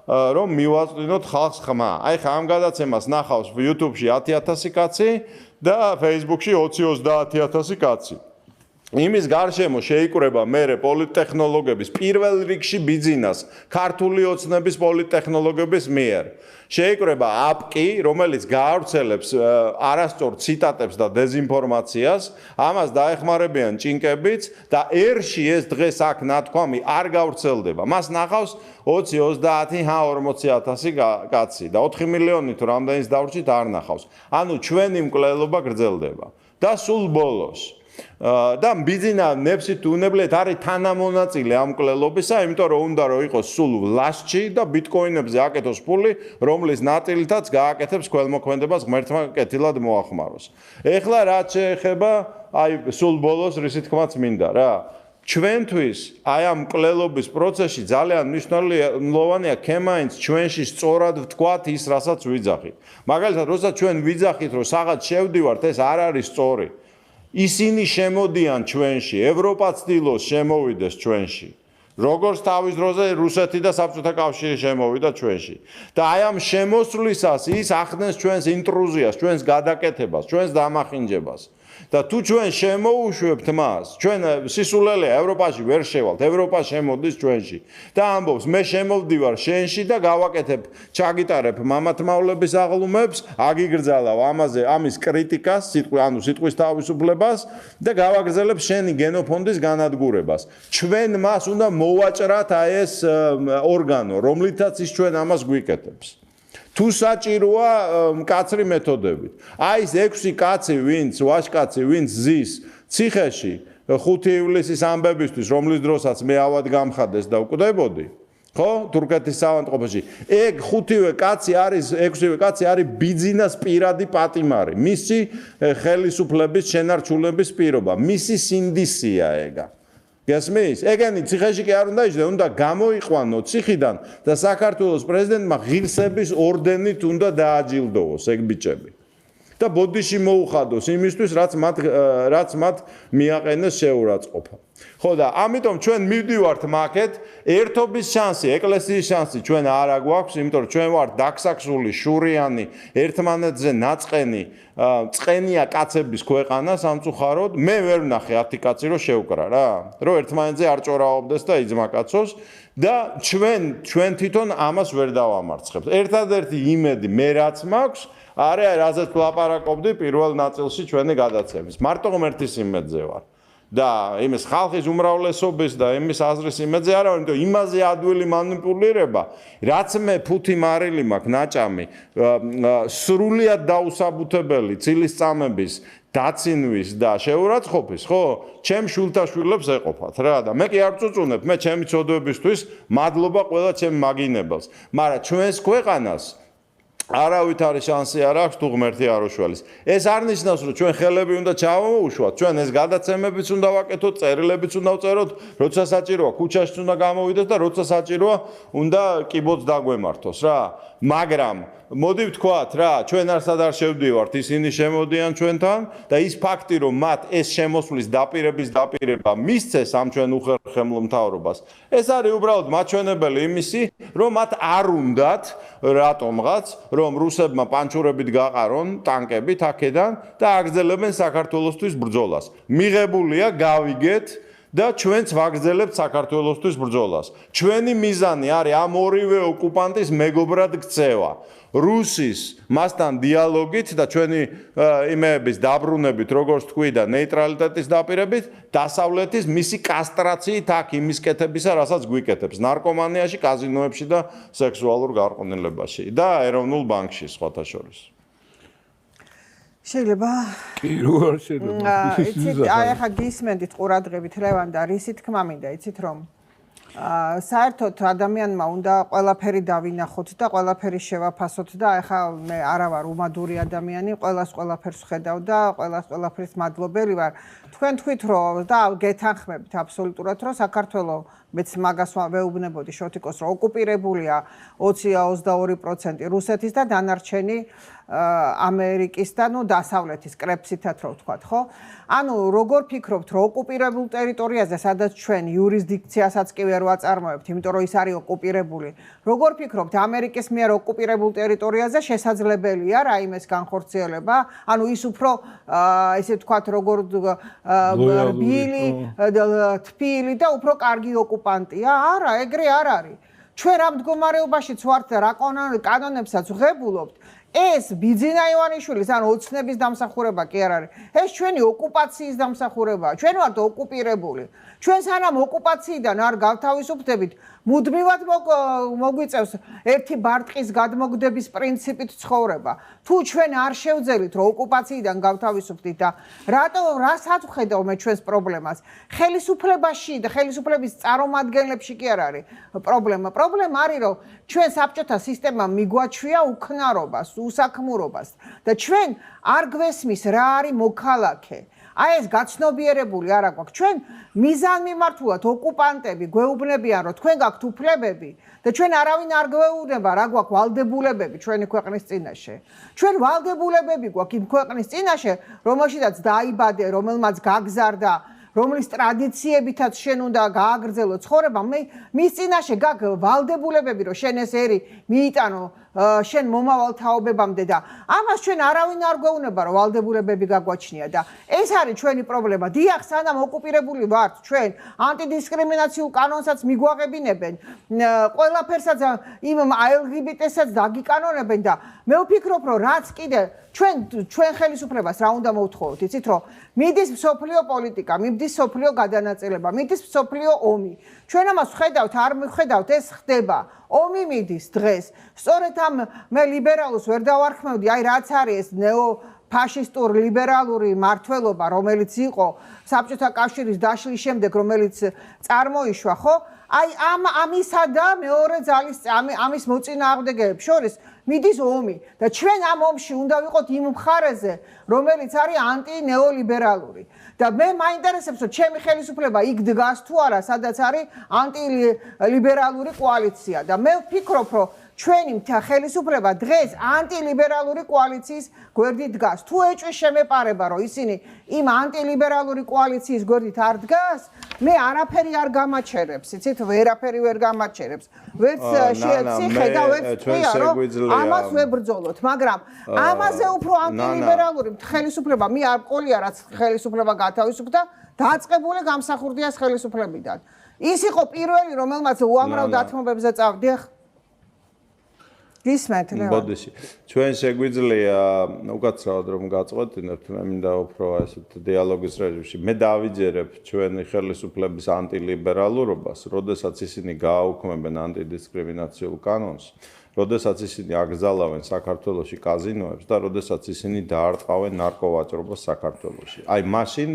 რომ მივაწვდინოთ ხალხს ხმა. აი ხა ამ გადაცემას ნახავს YouTube-ში 10,000 კაცი და Facebook-ში 20-30,000 კაცი. იმის გარშემო შეიკრება მერე პოლიტექნოლოგების პირველ რიგში ბიზნეს, ქართული ოცნების პოლიტექნოლოგების მიერ. შეიკრება აპკი, რომელიც გაავრცელებს არასწორ ციტატებს და დეზინფორმაციას, ამას დაეხმარებიან ჭინკებიც და ერში ეს დღეს აქ ნათქვამი არ გავრცელდება. მას ნახავს 20-30-40,000 კაცი და 4 მილიონი თუ რამდენის დავრჩით არ ნახავს. ანუ ჩვენი მკვლელობა გრძელდება და სულ ბოლოს და ბიზნესა ნებსით უნებლეთ არის თანამონაწილე ამ მკვლელობისა, იმიტომ რომ უნდა რომ იყოს სულ ლაშჩი და ბიტკოინებზე აკეთოს ფული, რომლის ნაწილითაც გააკეთებს ქველმოქმედებას ღმერთმა კეთილად მოახმაროს. ეხლა რაც შეეხება აი სულ ბოლოს რისი თქმაც მინდა რა. ჩვენთვის აი ამ მკვლელობის პროცესში ძალიან მნიშვნელოვანია ქემაინც ჩვენში სწორად ვთქვათ ის, რასაც ვიძახით. მაგალითად, როცა ჩვენ ვიძახით, რომ საღაც შევდივართ, ეს არ არის სწორი. ისინი შემოდიან ჩვენში, ევროპა ცდილობს შემოვიდეს ჩვენში. როგორც თავის დროზე რუსეთი და საბჭოთა კავშირი შემოვიდა ჩვენში. და აი ამ შემოსვლისას ის ახდენს ჩვენს ინტრუზიას, ჩვენს გადაკეთებას, ჩვენს დამახინჯებას. და თუ ჩვენ შემოუშვებთ მას, ჩვენ სისულელეა ევროპაში ვერ შევალთ, ევროპა შემოდის ჩვენში. და ამბობს, მე შემოვდივარ შენში და გავაკეთებ, ჩაგიტარებ მამათმავლების აღლუმებს, აგიგრძალავ ამაზე ამის კრიტიკას, ანუ სიტყვის თავისუფლებას და გავაგრძელებ შენი გენოფონდის განადგურებას. ჩვენ მას უნდა მოვაჭრათ აი ეს ორგანო, რომლითაც ის ჩვენ ამას გვიკეთებს. თუ საჭიროა მკაცრი მეთოდებით. აი ეს 6 კაცი, ვინც ვაჟკაცი, ვინც ზის ციხეში 5 ივლისის ამბებისთვის, რომლის დროსაც მე ავად გამხადეს და ვკვდებოდი, ხო? თურქეთის საავადმყოფოში. ეგ 5-ვე კაცი არის, 6-ვე კაცი არის ბიძინას პირადი პატიმარი. მისი ხელისუფლების შენარჩუნების პირობა, მისი სინდისია ეგა. გესმის? ეგენი ციხეში კი არ უნდა იჯდე, უნდა გამოიყვანო ციხიდან და საქართველოს პრეზიდენტმა ღირსების ორდენით უნდა დააჯილდოვოს ეგ ბიჭები. და ბოდიში მოუხადოს იმისთვის, რაც მათ მიაყენეს შეურაცხყოფა. ხო და ამიტომ ჩვენ მივდივართ მაქეთ, ერთობის შანსი, ეკლესიის შანსი ჩვენ არ აგვაქვს, იმიტომ რომ ჩვენ ვართ დაქსაქსული, შურიანი, ერთმანეთზე ნაწყენი, წყენია კაცების ქვეყანა სამწუხაროდ. მე ვერ ვნახე 10 კაცი რომ შევკრა რა, რომ ერთმანეთზე არ ჭორაობდეს და იძმაკაცოს და ჩვენ თვითონ ამას ვერ დავამარცხებთ. ერთადერთი იმედი მე რაც მაქვს არა, რაზეც ვლაპარაკობდი პირველ ნაწილში ჩვენი გადაცემის. მარტო ღმერთის იმედზე ვარ. და იმის ხალხის უმრავლესობის და იმის აზრის იმედზე არა, იმიტომ იმაზე ადვილი манипуლირება, რაც მე ფუთი მარილი მაქვს ნაჭამი, სრულიად დაუსაბუთებელი ცილისწამების დაცინვის და შეურაცხყოფის, ხო? ჩემ შვილთაშვილებს ეყოფათ რა და მე კი არ წუწუნებ, მე ჩემი ცოდვებისთვის მადლობა ყველა ჩემ მაგინებელს. მაგრამ ჩვენს ქვეყანას არავით არის შანსი არ აქვს თუ ღმერთი არ უშველის. ეს არ ნიშნავს რომ ჩვენ ხელები უნდა ჩავაუშვათ, ჩვენ ეს გადაცემებიც უნდა ვაკეთოთ, წერილებიც უნდა ვწეროთ, როცა საჭიროა ქუჩაშიც უნდა გამოვიდეთ და როცა საჭიროა უნდა კიბოც დაგვემართოს რა. მაგრამ მოდი ვთქვათ რა, ჩვენ არსად არ შევდივართ, ისინი შემოდიან ჩვენთან და ის ფაქტი რომ მათ ეს შემოსვლის დაპირება მისცეს ამ ჩვენ უხერხემლო მთავრობას, ეს არის უბრალოდ მაჩვენებელი იმისი, რომ მათ არ უნდათ რატომღაც, რომ რუსებმა პანჩურებით გაყარონ ტანკებით აქედან და აგრძელებენ საქართველოსთვის ბრძოლას. მიღებულია გავიგეთ და ჩვენც ვაგრძელებთ საქართველოსთვის ბრძოლას. ჩვენი მიზანი არის ამ ორივე ოკუპანტის მეგობრად ქცევა. რუსის მასთან დიალოგით და ჩვენი იმეების დაბრუნებით, როგორც თქვი და ნეიტრალიტეტის დაპირებით, დასავლეთის მისი კასტრაციით აქ იმის კეთებისა, რასაც გვიკეთებს ნარკომანიაში, კაზინოებში და სექსუალურ გარყვნილებაში და ეროვნულ ბანკში სხვათა შორის. შეიძლება იცით, აი ახლა გისმენდით ყურადღებით ლევან და რისი თქმა მინდა, იცით რომ საერთოდ ადამიანმა უნდა ყველაფერი დავინახოთ და ყველაფერი შევაფასოთ და ახლა მე არა ვარ უმადური ადამიანი, ყველას ყველაფერს ხედავ და ყველას ყველაფრის მადლობელი ვარ. თქვენ თქვით რომ და გეთანხმებით აბსოლუტურად რომ საქართველოს მეც მაგას ვეუბნებოდი შოთიკოს რომ ოკუპირებულია 20-22% რუსეთის და დანარჩენი ამერიკის და ნუ დასავლეთის კრეფსითაც რო ვთქვათ, ხო? ანუ როგორ ფიქრობთ, რომ ოკუპირებულ ტერიტორიაზე, სადაც ჩვენ იურისდიქციასაც კი ვერ ვაწარმოებთ, იმიტომ რომ ის არის ოკუპირებული. როგორ ფიქრობთ, ამერიკის მიერ ოკუპირებულ ტერიტორიაზე შესაძლებელია რაიმეს განხორციელება? ანუ ის უფრო ესე ვთქვათ, როგორ რბილი, თბილი და უფრო კარგი ოკუპანტია? არა, ეგრე არ არის. ჩვენ ამ მდგომარეობაშიც ვართ და რა კანონებსაც ვღებულობთ. ეს ბიძინა ივანიშვილის ან ოცნების დამსახურება კი არ არის. ეს ჩვენი ოკუპაციის დამსახურებაა. ჩვენ ვართ ოკუპირებული. ჩვენ სანამ ოკუპაციიდან არ გავთავისუფლდებით, მუდმივად მოგვიწევს ერთი ბარტყის გადმოგდების პრინციპით ცხოვრება. თუ ჩვენ არ შევძელით, რომ ოკუპაციიდან გავთავისუფლდით და რასაც ვხედავ მე ჩვენს პრობლემას, ხელისუფლებაში და ხელისუფლების წარმომადგენლებში კი არ არის პრობლემა. პრობლემა არის, რომ ჩვენ საბჭოთა სისტემამ მიგვაჩვია უქნარობას, უსაქმურობას და ჩვენ არ გვესმის რა არის მოქალაქე. აი ეს გაცნობიერებული არა გვაქვს. ჩვენ მიზანმიმართულად ოკუპანტები გვეუბნებიან, რომ თქვენ გაქვთ უფლებები და ჩვენ არავინ არ გვეუბნება, რა გვაქვს ვალდებულებები ჩვენი ქვეყნის წინაშე. ჩვენ ვალდებულებები გვაქვს იმ ქვეყნის წინაშე, რომელშიც დაიბადე, რომელმაც გაგზარდა, რომლის ტრადიციებითაც შენ უნდა გააგრძელო ცხოვრება, მის წინაშე გაქვს ვალდებულებები, რომ შენ ეს ერი მიიტანო შენ მომავალ თაობებამდე და ამას ჩვენ არავინ არ გვეუბნება, რომ ვალდებულებები გაგვაჩნია და ეს არის ჩვენი პრობლემა. დიახ, სანამ ოკუპირებული ვართ, ჩვენ ანტიდისკრიმინაციულ კანონსაც მიგვაღებინებენ, ყველაფერსაც იმ LGBT-საც დაგიკანონებენ და მე ვფიქრობ, რომ რაც კიდე ჩვენ ხელისუფლებას რა უნდა მოვთხოვოთ, იცით რომ მიდის მსოფლიო პოლიტიკა, მიდის მსოფლიო გადანაწილება, მიდის მსოფლიო ომი. ჩვენ ამას ვხედავთ, არ მივხედავთ, ეს ხდება. ომი მიდის დღეს. სწორედ ამ მე ლიბერალოს ვერ დავარქმევდი, აი რაც არის ეს ფაშისტურ ლიბერალური მართლობა, რომელიც იყო საბჭოთა კავშირის დაშლის შემდეგ, რომელიც წარმოიშვა, ხო? აი ამისა და მეორე ძალის ამის მოწინააღმდეგეებს შორის მიდის ომი და ჩვენ ამ ომში უნდა ვიყოთ იმ მხარეზე, რომელიც არის ანტინეოლიბერალური. და მე მაინტერესებს, რომ ჩემი ხელისუფლება იქ დგას თუ არა, სადაც არის ანტილიბერალური კოალიცია და მე ვფიქრობ, რომ ჩვენი ხელისუფლება დღეს ანტილიბერალური კოალიციის გვერდით დგას. თუ ეჭვის შემეპარება, რომ ისინი იმ ანტილიბერალური კოალიციის გვერდით არ დგას, მე არაფერი არ გამაჩერებს, იცით, ვერაფერი ვერ გამაჩერებს. ვერც ციხე და ვერც თვია, რომ ამას ვებრძოლოთ, მაგრამ ამაზე უფრო ანტილიბერალური ხელისუფლება მე არ ყოლია, რაც ხელისუფლება გათავისუფლდა, დაწყებული გამსახურდიას ხელისუფლებიდან. ის იყო პირველი, რომელმაც უამრავ დათმობებზე წავდიახ. გისმენთ, ლევან? ბოდიში. ჩვენ შეგვიძლია უკაცრავად რომ გაწყვეტინებთ, მე მინდა უფრო ასეთ დიალოგის რეჟიმში. მე დავიჯერებ ჩვენი ხელისუფლების ანტილიბერალურობას, როდესაც ისინი გააუქმებენ ანტიდისკრიმინაციულ კანონს, როდესაც ისინი აკრძალავენ საქართველოში კაზინოებს და როდესაც ისინი დაარტყავენ ნარკოვაჭრობას საქართველოში. აი მაშინ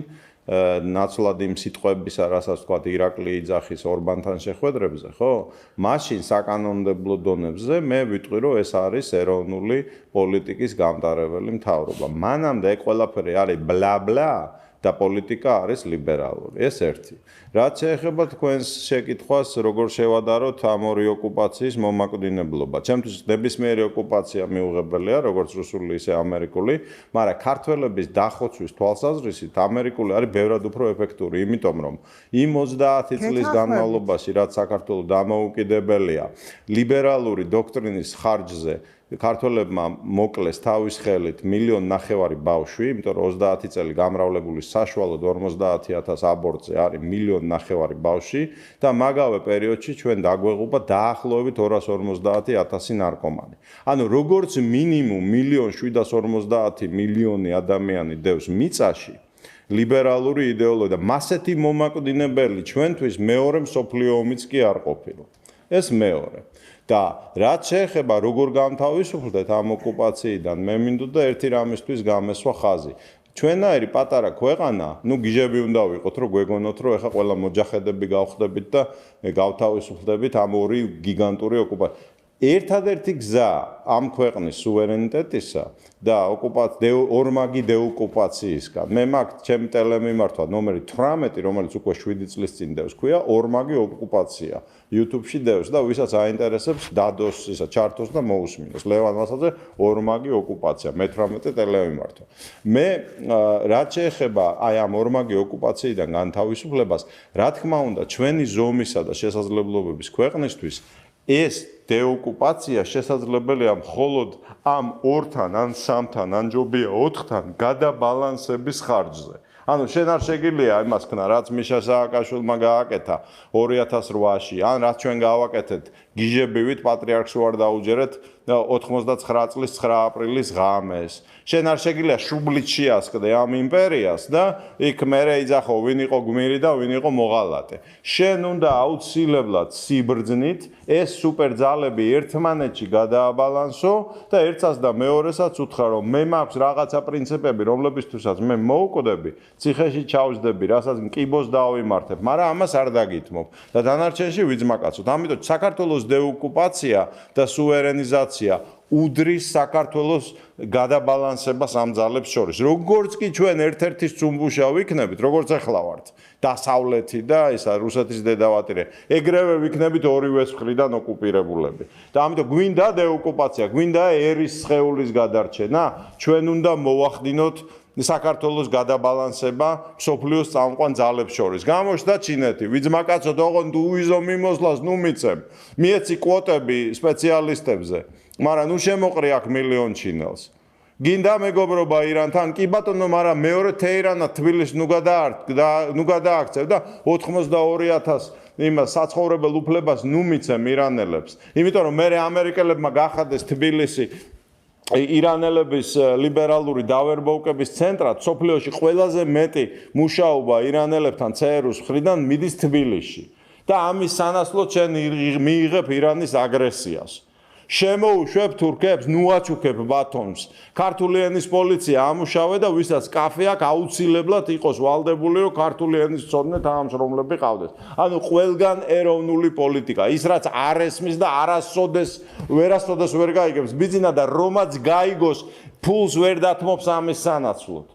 ნაცვლად იმ სიტყვებისა, რასაც ვთქვათ ირაკლი იძახის ორბანთან შეხვედრებზე, ხო? მაშინ საკანონმდებლო დონეზე მე ვიტყვი, რომ ეს არის ეროვნული პოლიტიკის გამტარებელი მთავრობა. მანამდე ყველაფერი არის ბლა-ბლა და პოლიტიკა არის ლიბერალური. ეს ერთი. რაც შეეხება თქვენს შეკითხვას, როგორ შევადაროთ ამ ორი ოკუპაციის მომაკვდინებლობა. ჩემთვის ნებისმიერი ოკუპაცია მიუღებელია, როგორც რუსული, ისე ამერიკული, მაგრამ ქართველების დახოცვის თვალსაზრისით ამერიკული არის ბევრად უფრო ეფექტური, იმიტომ რომ იმ 30 წლის განმავლობაში, რაც საქართველოს დამოუკიდებელია, ლიბერალური დოქტრინის ხარჯზე ქართველებმა მოკლეს თავის ხელით 1.5 მილიონი ბავშვი, იმიტომ რომ 30 წელი გამრავლებული საშუალოდ 50,000 აბორტზე არის 1.5 მილიონი ბავშვი და მაგავე პერიოდში ჩვენ დაგვეღუპა დაახლოებით 250,000 ნარკომანი. ანუ როგორც მინიმუმ 1.750 ადამიანი დევს მიწაში ლიბერალური იდეოლოგია და მასეთი მომაკვდინებელი ჩვენთვის მეორე მსოფლიო ომიც კი არ ყოფილა. ეს მეორე. და რაც შეეხება როგორ გამთავისუფლდეთ ამ ოკუპაციიდან, მე მინდოდა ერთი რამისთვის გამესვა ხაზი. ჩვენაირი პატარა ქვეყანა, გიჟები უნდა ვიყოთ, რომ გვეგონოთ, რომ ეხა ყველა მოჯაჰედები გავხდებით და გავთავისუფლდებით ამ ორი გიგანტური ოკუპაცია. ერთადერთი გზა ამ ქვეყნის სუვერენიტეტისა და ორმაგი დეოკუპაციისგან. მე მაქვს ჩემი ტელემიმართვა ნომერი 18, რომელიც უკვე 7 წლის წინ დევს, ქვია ორმაგი ოკუპაცია. YouTube-ში დევს და ვისაც აინტერესებს, დადოს ისა ჩართოს და მოусმინოს. ლევან მასაძე ორმაგი ოკუპაცია, მე 18 ტელემიმართვა. მე რაც შეეხება აი ამ ორმაგი ოკუპაციიდან განთავისუფლებას, რა თქმა უნდა, ჩვენი ზომისა და შესაძლებლობების ქვეყნისთვის ეს დეოკუპაცია შესაძლებელია მხოლოდ ამ 2-თან, ან 3-თან, ან ჯობია 4-თან გადაბალანსების ხარჯზე. ანუ შენ არ შეგიძლია იმას ქნა, რაც მიშა სააკაშვილმა გააკეთა 2008-ში, ან რაც ჩვენ გავაკეთეთ გიჟებივით პატრიარქს ვარ დაუჯერეთ 99 წლის 9 აპრილის ღამეს. შენ არ შეგიძლია შუბლით შეასკდე ამ იმპერიას და იქ მერე იძახო ვინ იყო გმირი და ვინ იყო მოღალატე. შენ უნდა აუცილებლად სიბრძნით ეს სუპერძალები ერთმანეთში გადააბალანსო და ერთსაც და მეორესაც უთხრა რომ მე მაქვს რაღაცა პრინციპები, რომლებისთვისაც მე მოვკვდები, ციხეში ჩავსდები, რასაც მკიბოს დავიმართებ, მაგრამ ამას არ დაგითმობ და დანარჩენში ვიძმაკაცოთ. ამიტომ საქართველოს დეოკუპაცია და სუვერენიზაცია უდრის საქართველოს გადაბალანსებას ამ ძალებს შორის. როგორც კი ჩვენ ერთ-ერთი სწუმბუშა ვიქნებით, როგორც ახლა ვართ, დასავლეთი და ისა რუსეთის დედავატირე, ეგრევე ვიქნებით ორივე მხრიდან ოკუპირებულები. და ამიტომ გვინდა დეოკუპაცია, გვინდა ერის სხეულის გადარჩენა, ჩვენ უნდა მოვახდინოთ საქართველოს გადაბალანსება მსოფლიოს წამყვან ძალებს შორის. გამოჩნდა ჩინეთი, ვიძმაკაცოთ, ოღონდ უიზო მიმოსვლას ნუ მიცემ. მიეცი კვოტები სპეციალისტებზე, მაგრამ ნუ შემოყრი აქ 1 მილიონ ჩინელს. გინდა მეგობრობა ირანთან? კი ბატონო, მაგრამ მეორე თეირანა თბილისში ნუ გადააქცევ და 82,000 იმას საცხოვრებელ უფლებას ნუ მიცემ ირანელებს. იმიტომ რომ მე ამერიკელებმა გახადეს თბილისი ირანელების ლიბერალური დავერბოვკების ცენტრად, სოფლიოში ყველაზე მეტი მუშაობა ირანელებთან CRU-ს მხრიდან მიდის თბილისში. და ამის სანაცვლოდ შენ მიიღებ ირანის აგრესიას. შემოუშვებ თურქებს, ნუაჩუქებ ბათუმს. ქართული ენის პოლიცია ამუშავე და ვისაც კაფე აქვს, აუცილებლად იყოს ვალდებული, რომ ქართული ენის მცოდნე თანამშრომლები ყავდეს. ანუ ყველგან ეროვნული პოლიტიკა, ის რაც არ ესმის და ვერასოდეს ვერ გაიგებს, ბიძინა და რომაც გაიგოს, ფულს ვერ დათმობს ამის სანაცვლოდ.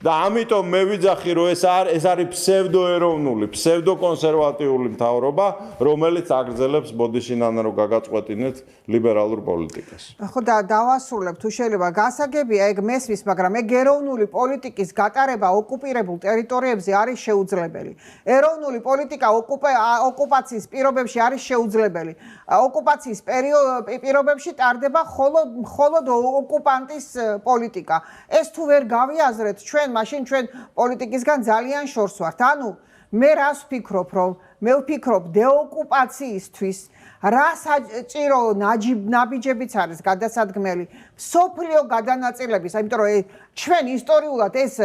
და ამიტომ მე ვიძახი, რომ ეს არის ფსევდოეროვნული, ფსევდოკონსერვატიული მთავრობა, რომელიც აგრძელებს ბოდიშინანა რომ გაგაწყვეტინეთ ლიბერალურ პოლიტიკას. ხო და დავასრულებ თუ შეიძლება გასაგებია ეგ მესმის, მაგრამ ეგ ეროვნული პოლიტიკის გატარება ოკუპირებულ ტერიტორიებზე არის შეუძლებელი. ეროვნული პოლიტიკა ოკუპაციის პირობებში არის შეუძლებელი. ოკუპაციის პირობებში ტარდება მხოლოდ ოკუპანტის პოლიტიკა. ეს თუ ვერ გავიაზრეთ ჩვენ მაშინ ჩვენ პოლიტიკისგან ძალიან შორს ვართ. ანუ მე რას ვფიქრობ, რომ მე ვფიქრობ დეოკუპაციისთვის რა საჭირო ნაბიჯებიც არის გადასადგმელი სოფლიო გადანაწილების, იმიტომ რომ ჩვენ ისტორიულად ეს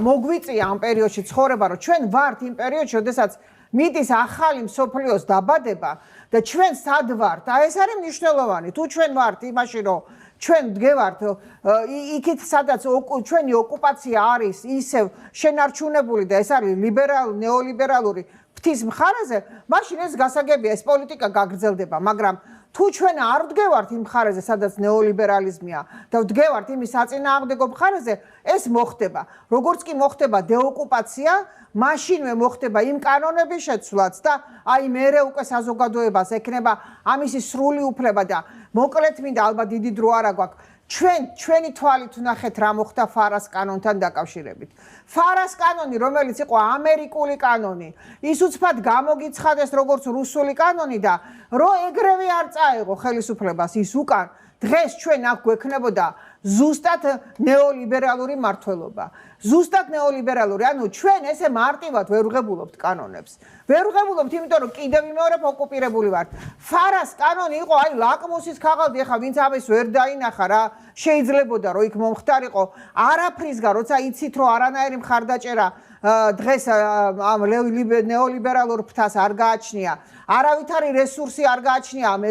მოგვიწია ამ პერიოდში ცხოვრება, რომ ჩვენ ვართ იმ პერიოდში, როდესაც მიდის ახალი მსოფლიოს დაბადება და ჩვენ სად ვართ? ეს არის მნიშვნელოვანი. თუ ჩვენ ვართ იმაში, რომ ჩვენ დგევართ იქით, სადაც ჩვენი ოკუპაცია არის ისევ შენარჩუნებული და ეს არის ნეოლიბერალური ფთის მხარეზე, მაშინ ეს გასაგებია, ეს პოლიტიკა გაგრძელდება, მაგრამ თუ ჩვენ არ ვდგევართ იმ მხარეზე, სადაც ნეოლიბერალიზმია და ვდგევართ იმის საწინააღმდეგო მხარეზე, ეს მოხდება. როგორც კი მოხდება დეოკუპაცია, მაშინვე მოხდება იმ კანონების შეცვლაც და აი მერე უკვე საზოგადოებას ექნება ამისი სრული უფლება და მოკლედ მინდა ალბათ დიდი დრო არა გვაქვს. ჩვენი თვალით ვნახეთ რა მოხდა ფარას კანონთან დაკავშირებით. ფარას კანონი, რომელიც იყო ამერიკული კანონი, ის უცბად გამოგიცხადეს როგორც რუსული კანონი და რო ეგრევე არ წაეღო ხელისუფლებას ის უკან, დღეს ჩვენ აქ გვექნებოდა ზუსტად ნეოლიბერალური მმართველობა. ზუსტად ნეოლიბერალური, ანუ ჩვენ ესე მარტივად ვერ ვღებულობთ კანონებს. ვერ ვღებულობთ, იმიტომ რომ კიდევ ვიმეორებ ოკუპირებული ვართ. ფარას კანონი იყო აი ლაკმუსის ქაღალდი, ახლა ვინც ამის ვერ დაინახა რა, შეიძლებოდა რომ იქ მომხდარიყო არაფრისგან, როცა იცით რომ არანაირი მხარდაჭერა დღეს ამ ნეოლიბერალურ ფთას არ გააჩნია, არავითარი რესურსი არ გააჩნია ამ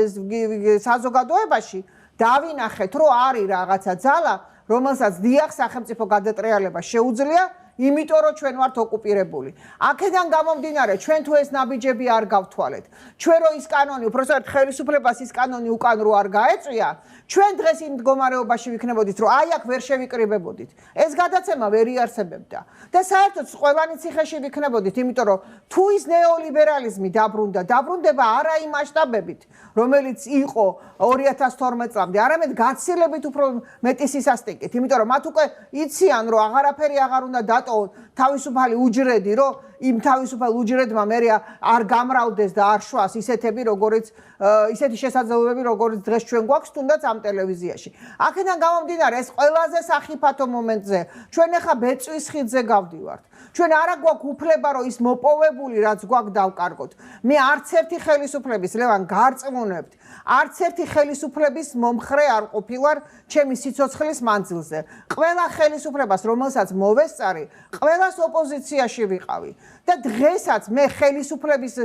საზოგადოებაში. დავინახეთ, რომ არის რაღაცა ძალა, რომელსაც დიახ სახელმწიფო გადატრიალება შეუძლია, იმიტომ რომ ჩვენ ვართ ოკუპირებული. აქედან გამომდინარე, ჩვენ თუ ეს ნაბიჯები არ გავთვალეთ, ჩვენ რო ის კანონი, უბრალოდ ხელისუფლებას ის კანონი უკან რო არ გაეწვია, ჩვენ დღეს იმ მდგომარეობაში ვიქნებოდით, რომ აი აქ ვერ შევიკრიბებოდით. ეს გადაცემა ვერ იარსებებდა. და საერთოდ ყველანი ციხეში ვიქნებოდით, იმიტომ რომ თუ ის ნეოლიბერალიზმი დაბრუნდება არა იმ მასშტაბებით, რომელიც იყო 2012 წლამდე, არამედ გაცილებით უფრო მეტი სისასტიკით, იმიტომ რომ მათ უკვე იციან, რომ აღარაფერი აღარ უნდა დატოვონ თავისუფალი უჯრედი, რომ იმ თავისუფალ უჯრედმა მე არ გამრავლდეს და არ შვას ისეთი შესაძლებლობები, როგორც დღეს ჩვენ გვაქვს თუნდაც ამ ტელევიზიაში. აქედან გამომდინარე, ეს ყველაზე სახიფათო მომენტზე, ჩვენ ახლა ბეწვის ხიდზე გავდივართ. ჩვენ არა გვაქვს უფლება, რომ ის მოპოვებული რაც გვაქვს დავკარგოთ. მე არც ერთი ხელისუფლების ლევან გარწმუნებთ, არც ერთი ხელისუფლების მომხრე არ ყოფილვარ ჩემი სიცოცხლის მანძილზე. ყველა ხელისუფლებას, რომელსაც მოვესწარი, ყველას ოპოზიციაში ვიყავი. და დღესაც მე ხელისუფლების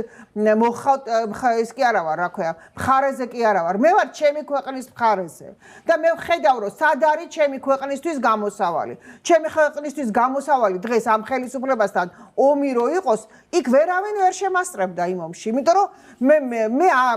ეს კი არა ვარ, რა ქვია, მხარეზე კი არა ვარ. მე ვარ ჩემი ქვეყნის მხარეზე. და მე ვხედავ, რომ სად არის ჩემი ქვეყნისთვის გამოსავალი. ჩემი ქვეყნისთვის გამოსავალი დღეს ამ ხელისუფლებასთან ომი რო იყოს, იქ ვერავინ ვერ შემასწრებდა იმ ომში. იმიტომ რომ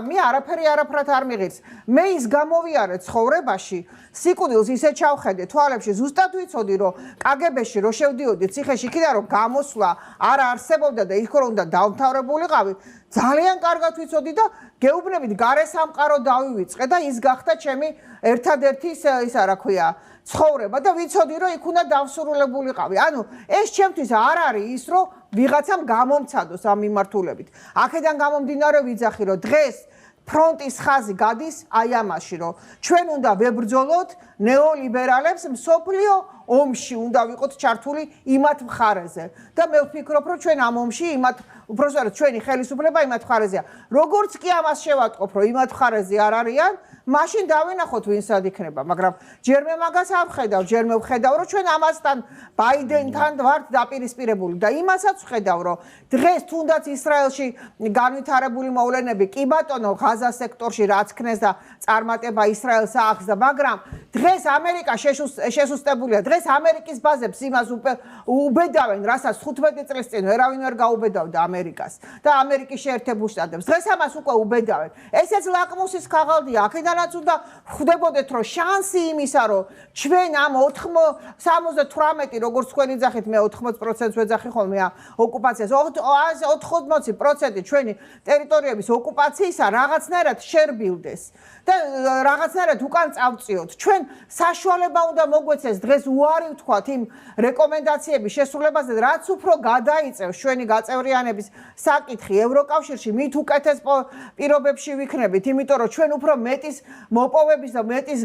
მე არაფერი არაფრად არ მიღიც. მე ის გამოვიარე ცხოვრებაში, სიკვდილს ისე ჩავხედე თვალებში, ზუსტად ვიცოდი, რომ კგბ-ში რო შევდიოდი ციხეში, იქიდან რომ გამოსვლა არ არსებობდა და იქ რო უნდა დავმთავრებულიყავი, ძალიან კარგად ვიცოდი და გეუბნებით გარესამყარო დავივიწყე და ის გახდა ჩემი ერთადერთი ისა რა ქვია ცხოვრება და ვიცოდი რომ იქ უნდა დავსრულებულიყავი. ანუ ეს ჩემთვის არ არის ის რომ ვიღაცამ გამომცადოს ამ მიმართულებით. აქედან გამომდინარე ვიძახი რომ დღეს ფრონტის ხაზი გადის აი ამაში, რომ ჩვენ უნდა ვებრძოლოთ ნეოლიბერალებს მსოფლიო ომში, უნდა ვიყოთ ჩართული იმათ მხარეზე. და მე ვფიქრობ, რომ ჩვენ ამ ომში უბრალოდ ჩვენი ხელისუფლება იმათ მხარეზეა. როგორც კი ამას შევატყობ, რომ იმათ მხარეზე არ არიან, მაშინ დავინახოთ ვინსად იქნება, მაგრამ ჯერ მე მაგას არ ვხედავ, ჯერ მე ვხედავ, რომ ჩვენ ამასთან ბაიდენთან ვართ დაპირისპირებული და იმასაც ვხედავ, რომ დღეს თუნდაც ისრაელში განვითარებული მოვლენები, კი ბატონო, ღაზას სექტორში რაც ქნეს და წარმატება ისრაელს აქვს და მაგრამ დღეს ამერიკა შესუსტებულია, დღეს ამერიკის ბაზებს იმას უბედავენ, რასაც 15 წლის წინ ვერავინ ვერ გაუბედავდა ამერიკას და ამერიკის შეერთებულ შტატებს. დღეს ამას უკვე უბედავენ. ესეც ლაკმუსის ქაღალდია. აქედანაც უნდა ხვდებოდეთ, რომ შანსი იმისა, რომ ჩვენ ამ 78 როგორც თქვენი ძახით, მე 80%-ს ვეძახი ხოლმე ოკუპაციას. 80% ჩვენი ტერიტორიების ოკუპაციისა რაღაცნაირად შერბილდეს. და რაღაცნაირად უკან წავწიოთ. ჩვენ საშუალება უნდა მოგვეცეს დღეს უარი ვთქვათ იმ რეკომენდაციების შესრულებაზე, რაც უფრო გადაიწევს ჩვენი გაწევრიანების საკითხი ევროკავშირში, მით უკეთეს პირობებში ვიქნებით, იმიტომ რომ ჩვენ უფრო მეტის მოპოვების და მეტის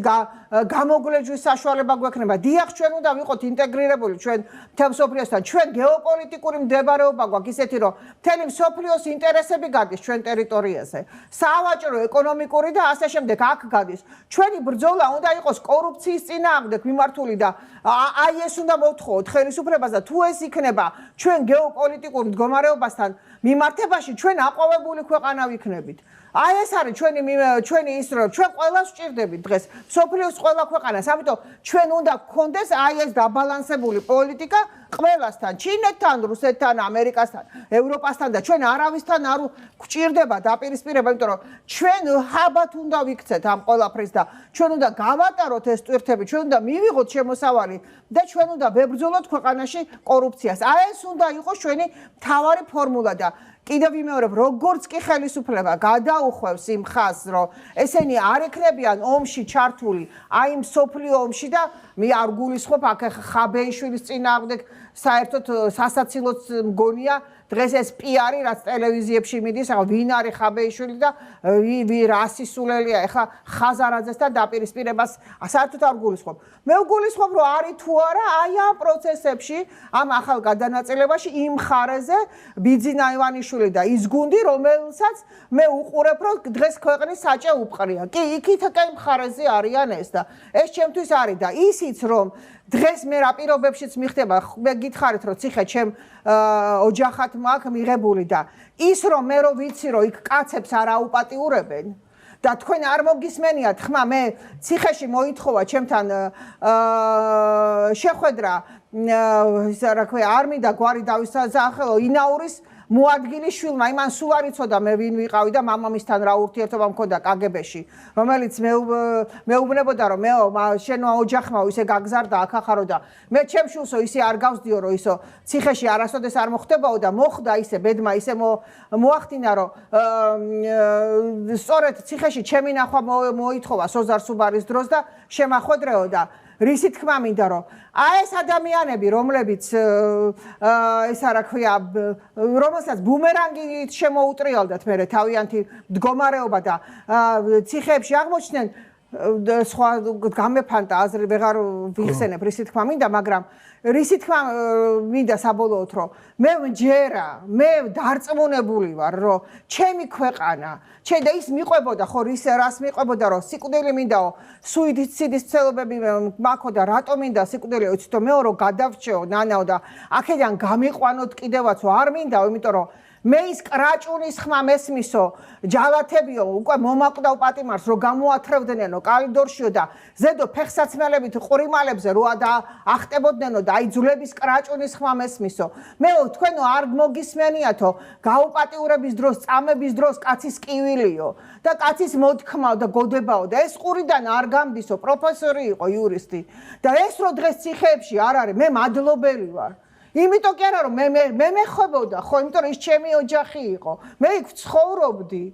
გამოგლეჯვის საშუალება გვექნება. დიახ, ჩვენ უნდა ვიყოთ ინტეგრირებული ჩვენ მთელ მსოფლიოსთან. ჩვენ გეოპოლიტიკური მდებარეობა გვაქვს ისეთი, რომ მთელი მსოფლიოს ინტერესები გადის ჩვენ ტერიტორიაზე. სავაჭრო, ეკონომიკური და ასე შემდეგ აქ გადის. ჩვენი ბრძოლა უნდა იყოს კორუფციის წინააღმდეგ მიმართული და აი ეს უნდა მოვთხოვოთ ხელისუფლებას და თუ ეს იქნება ჩვენ გეოპოლიტიკურ მდგომარეობასთან მიმართებაში, ჩვენ აყვავებული ქვეყანა ვიქნებით. აი ეს არის ჩვენი ის რომ ჩვენ ყველას ვჭირდებით დღეს მსოფლიოს ყველა ქვეყანას, ამიტომ ჩვენ უნდა გქონდეს აი ეს დაბალანსებული პოლიტიკა ყველასთან, ჩინეთთან, რუსეთთან, ამერიკასთან, ევროპასთან და ჩვენ არავისთან არ გვჭირდება დაპირისპირება, იმიტომ რომ ჩვენ ჰაბათ უნდა ვიქცეთ ამ ყველაფრის და ჩვენ უნდა გავატაროთ ეს ტვირთები, ჩვენ უნდა მივიღოთ შემოსავალი და ჩვენ უნდა ვებრძოლოთ ქვეყანაში კორუფციას. აი ეს უნდა იყოს ჩვენი მთავარი ფორმულა და კიდევ ვიმეორებ, როგორც კი ხელისუფლება გადაუხვევს იმ ხაზს, რომ ესენი არ ექნებიან ომში ჩართული, აი მსოფლიო ომში და მე არ გულისხმობ აქ ხაბეიშვილის წინააღმდეგ საერთოდ სასაცილოც მგონია დღეს ეს პიარი რაც ტელევიზიებში მიდის, ახლა ვინ არის ხაბეიშვილი და რა სისულელია, ახლა ხაზარაძესთან დაპირისპირებას საერთოდ არ გულისხმობ. მე ვგულისხმობ, რომ არის თუ არა აი ამ პროცესებში, ამ ახალ გადანაწილებაში იმ ხარეზე ბიძინა ივანიშვილი და ის გუნდი, რომელსაც მე უყურებ, რომ დღეს ქვეყნის საჭე უპყრია. კი, იქით კი ხარეზე არიან ეს და ეს ჩემთვის არის და ისიც რომ დღეს მე რა პირობებშიც მიხდება, მე გითხარით, რომ ციხე ჩემ ოჯახად მაქვს მიღებული და ის რომ მე რო ვიცი, რომ იქ კაცებს არ აუპატიურებენ და თქვენ არ მოგისმენიათ, ხმა მე ციხეში მოითხოვა ჩემთან შეხვედრა, ისა რა ქვია, არ მინდა გვარი დავისახელო ინაურის მოადგილის შვილმა, იმან სულ არ იცოდა მე ვინ ვიყავი და მამამისთან რა ურთიერთობა მქონდა კგბ-ში, რომელიც მეუბნებოდა რომ შენო ოჯახმა ისე გაგზარდა აქ ახარო და მე ჩემ შვილსო ისე არ გავსდიო რომ ისო ციხეში არასოდეს არ მოხდებაო და მოხდა ისე ბედმა ისე მოახდინა რომ სწორედ ციხეში ჩემი ნახვა მოითხოვა სოზარ სუბარის დროს და შემახვედრეო და რისი თქმა მინდა რომ აი ეს ადამიანები რომლებიც ესა რა ქვია რომელსაც ბუმერანგით შემოუტრიალდათ მე თავიანთი მდგომარეობა და ციხეებში აღმოჩნდნენ სხვა გამეფანტა აზრი ვეღარ ვიხსენებ რისი თქმა მინდა მაგრამ რისი თქმა მინდა საბოლოოდ რომ მე მჯერა მე დარწმუნებული ვარ რომ ჩემი ქვეყანა და ის მიყვებოდა ხო რას მიყვებოდა რომ სიკვდილი მინდაო სუიციდის ცდილობები მაქვს და რატომ მინდა სიკვდილი იცით მე რომ გადავრჩეო ნანაო და აქედან გამიყვანოთ კიდევაც არ მინდაო იმიტომ რომ მე ის კრაჭუნის ხმა მესმისო ჯალათებიო უკვე მომაკვდავ პატიმარს რომ გამოათრევდნენო კალიდორშიო და ზედო ფეხსაცმელებით ყურიმალებზე როა და ახტებოდნენო და აი ძვლების კრაჭუნის ხმა მესმისო მე თქვენო არ მოგისმენიათო გაუპატიურების დროს წამების დროს კაცის კივილიო და კაცის მოთქმაო და გოდებაო და ეს ყურიდან არ გამდისო პროფესორი იყო იურისტი და ეს რო დღეს ციხეებში არ არის მე მადლობელი ვარ იმიტომ კი არა რომ მე მეხვებოდა ხო იმიტომ რომ ის ჩემი ოჯახი იყო მე იქ ცხოვრობდი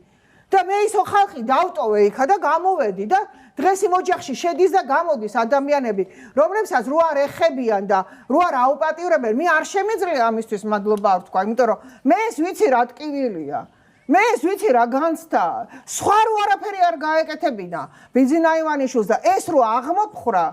და მე ისო ხალხი დავტოვე იქა და გამოვედი და დღეს იმ ოჯახში შედის და გამოდის ადამიანები რომლებსაც რო არ ეხებიან და რო არ აუპატიურებენ მე არ შემიძლია ამისთვის მადლობა არ ვთქვა იმიტომ რომ მე ეს ვიცი რა ტკივილია მე ეს ვიცი რა განცდა სხვა რო არაფერი არ გაეკეთებინა ბიძინა ივანიშვილს და ეს რო აღმოფხრა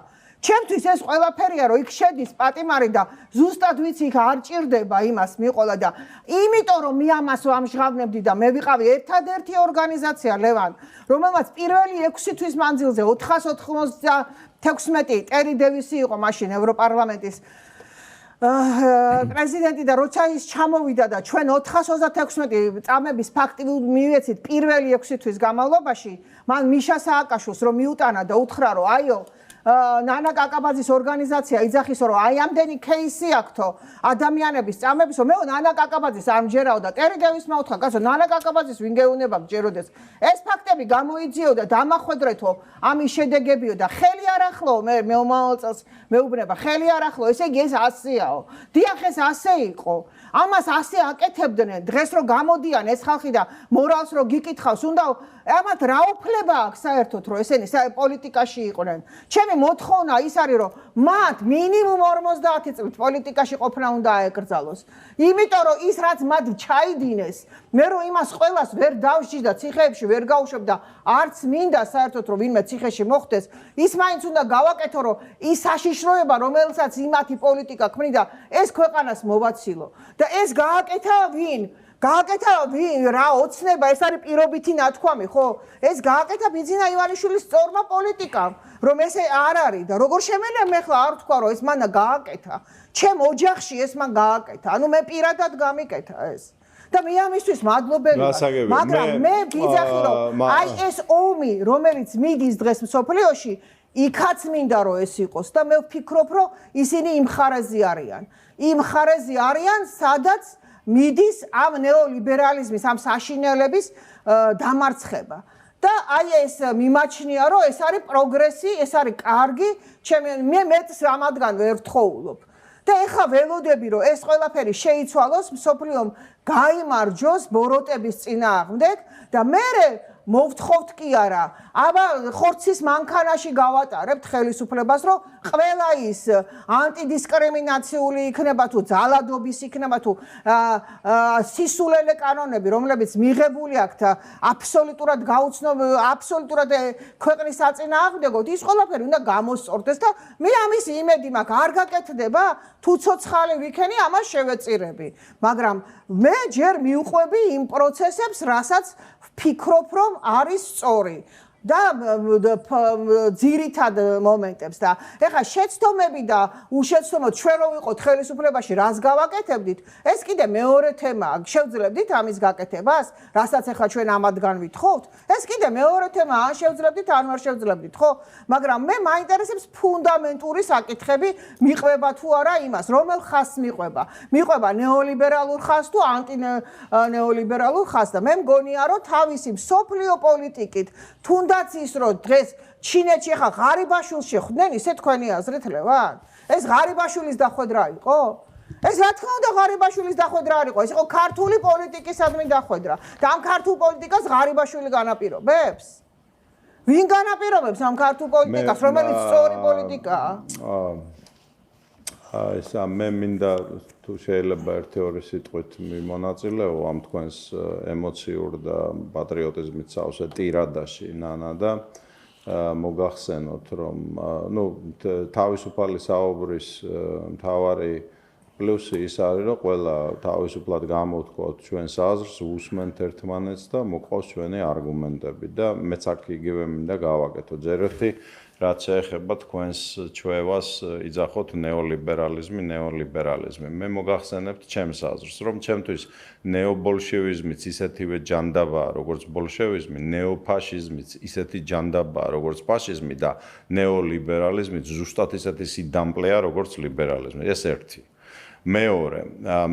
ჩემთვის ეს ყველაფერია, რომ იქ შედის პატიმარი და ზუსტად ვიცი იქ არ ჭირდება იმას მიყოლა და იმიტომ რომ მე ამას ვამჟღავნებდი და მე ვიყავი ერთადერთი ორგანიზაცია ლევან, რომელმაც პირველი 6 თვის მანძილზე 496 ტერი დევისი იყო მაშინ ევროპარლამენტის პრეზიდენტი და როცა ის ჩამოვიდა და ჩვენ 436 წამების ფაქტიურად მივეცით პირველი 6 თვის განმავლობაში, მან მიშა სააკაშვილს რომ მიუტანა და უთხრა რომ აიო ნანა კაკაბაძის ორგანიზაცია იძახისო რომ აი ამდენი кейსი აქვს ადამიანების წამებისო მე ნანა კაკაბაძის არ მჯერაო და ტერი დევისმა უთხრა კაცო ნანა კაკაბაძის ვინ გეუნება მჯეროდეს ეს ფაქტები გამოიძიო და დამახვედრეთო ამის შედეგებიო და ხელი არ ახლო მე მომავალ წელს მეუბნება ხელი არ ახლო ესე იგი ეს ასეაო დიახ ეს ასე იყო ამას ასე აკეთებდნენ დღეს რომ გამოდიან ეს ხალხი და მორალს რომ გიკითხავს უნდა ამათ რა უფლება აქვს საერთოდ რომ ესენი პოლიტიკაში იყვნენ ჩემი მოთხოვნა ის არის რომ მათ მინიმუმ 50 წლით პოლიტიკაში ყოფნა უნდა აეკრძალოს იმიტომ რომ ის რაც მათ ჩაიდინეს მე რომ იმას ყველას ვერ დავში და ციხეებში ვერ გავუშვებ და არც მინდა საერთოდ რომ ვინმე ციხეში მოხვდეს ის მაინც უნდა გავაკეთო რომ ის საშიშროება რომელსაც იმათი პოლიტიკა ქმნიდა ეს ქვეყანას მოვაცილო და ეს გააკეთა ვინ გააკეთა რა ოცნება ეს არის პირობითი ნათქვამი ხო ეს გააკეთა ბიძინა ივანიშვილის სწორმა პოლიტიკამ რომ ესე არ არის და როგორ შემენა მე ხლა არ თქვა რომ ეს მანდა გააკეთა ჩემ ოჯახში ეს მან გააკეთა ანუ მე პირადად გამიკეთა ეს და მე ამისთვის მადლობელი ვარ მაგრამ მე გიძახი რომ აი ეს ომი რომელიც მიდის დღეს მსოფლიოში იქაც მინდა რომ ეს იყოს და მე ვფიქრობ რომ ისინი იმ ხარეზე არიან სადაც მიდის ამ ნეოლიბერალიზმის ამ საშინელების დამარცხება და აი ეს მიმაჩნია რომ ეს არის პროგრესი ეს არის კარგი მე მეც რამადგან ვერ ვთხოვულობ და ეხა ველოდები რომ ეს ყველაფერი შეიცვალოს მსოფლიომ გაიმარჯოს ბოროტების წინააღმდეგ და მე მოვთხოვთ კი არა აბა ხორცის მანქანაში გავატარებთ ხელისუფლებას რომ ყველა ის ანტიდისკრიმინაციული იქნება თუ ძალადობის იქნება თუ სისულელე კანონები რომლებიც მიღებული აქვთ აბსოლუტურად გაუცნობ აბსოლუტურად ქვეყნის საწინააღმდეგოდ ის ყველაფერი უნდა გამოსწორდეს და მე ამის იმედი მაქვს არ გაკეთდება თუ ცოცხალი ვიქენი ამას შევეწირები მაგრამ მე ჯერ მივყვები იმ პროცესებს რასაც ვფიქრობ რომ არის სწორი და ძირითად მომენტებს და ეხლა შეცდომები და უშეცდომოდ ჩვენ რო ვიყოთ ხელისუფლებაში რას გავაკეთებდით ეს კიდე მეორე თემაა შევძლებდით ამის გაკეთებას რასაც ეხლა ჩვენ ამადგან ვითხოვთ ეს კიდე მეორე თემაა ან შევძლებდით ან არ შევძლებდით ხო მაგრამ მე მაინტერესებს ფუნდამენტური საკითხები მიყვება თუ არა იმას რომელ ხაზს მიყვება ნეოლიბერალურ ხაზს თუ ანტინეოლიბერალურ ხაზს და მე მგონია რომ თავისი მსოფლიო პოლიტიკით თუნდაც ის რომ დღეს ჩინეთში ხა ღარიბაშვილს შეხვდნენ ისე თქვენი აზრით ლევან ეს ღარიბაშვილის დახვედრა იყო ეს რა თქმა უნდა ღარიბაშვილის დახვედრა არ იყო ეს იყო ქართული პოლიტიკისადმი დახვედრა და ამ ქართულ პოლიტიკას ღარიბაშვილი განაპირობებს ვინ განაპირობებს ამ ქართულ პოლიტიკას რომელიც სწორი პოლიტიკაა ესა მე მინდა თუ შეიძლება 1-2 სიტყვით მიმონაწილეო ამ თქვენს ემოციურ და პატრიოტიზმით სავსე ტირადაში ნანა და მოგახსენოთ რომ ნუ თავისუფალი საუბრის მთავარი პლუსი ის არის რომ ყველა თავისუფლად გამოვთქვათ ჩვენს აზრს უსმენთ ერთმანეთს და მოყავს ჩვენი არგუმენტები და მეც აქ იგივე მინდა გავაკეთო ჯერ ერთი რაც შეეხება თქვენს ჩვევას იძახოთ ნეოლიბერალიზმი. მე მოგახსენებთ ჩემს აზრს, რომ ჩემთვის ნეობოლშევიზმიც ისეთივე ჯანდაბაა, როგორც ბოლშევიზმი, ნეოფაშიზმიც ისეთი ჯანდაბაა, როგორც ფაშიზმი და ნეოლიბერალიზმიც ზუსტად ისეთი სიდამპლეა, როგორც ლიბერალიზმი. ეს ერთი. მეორე,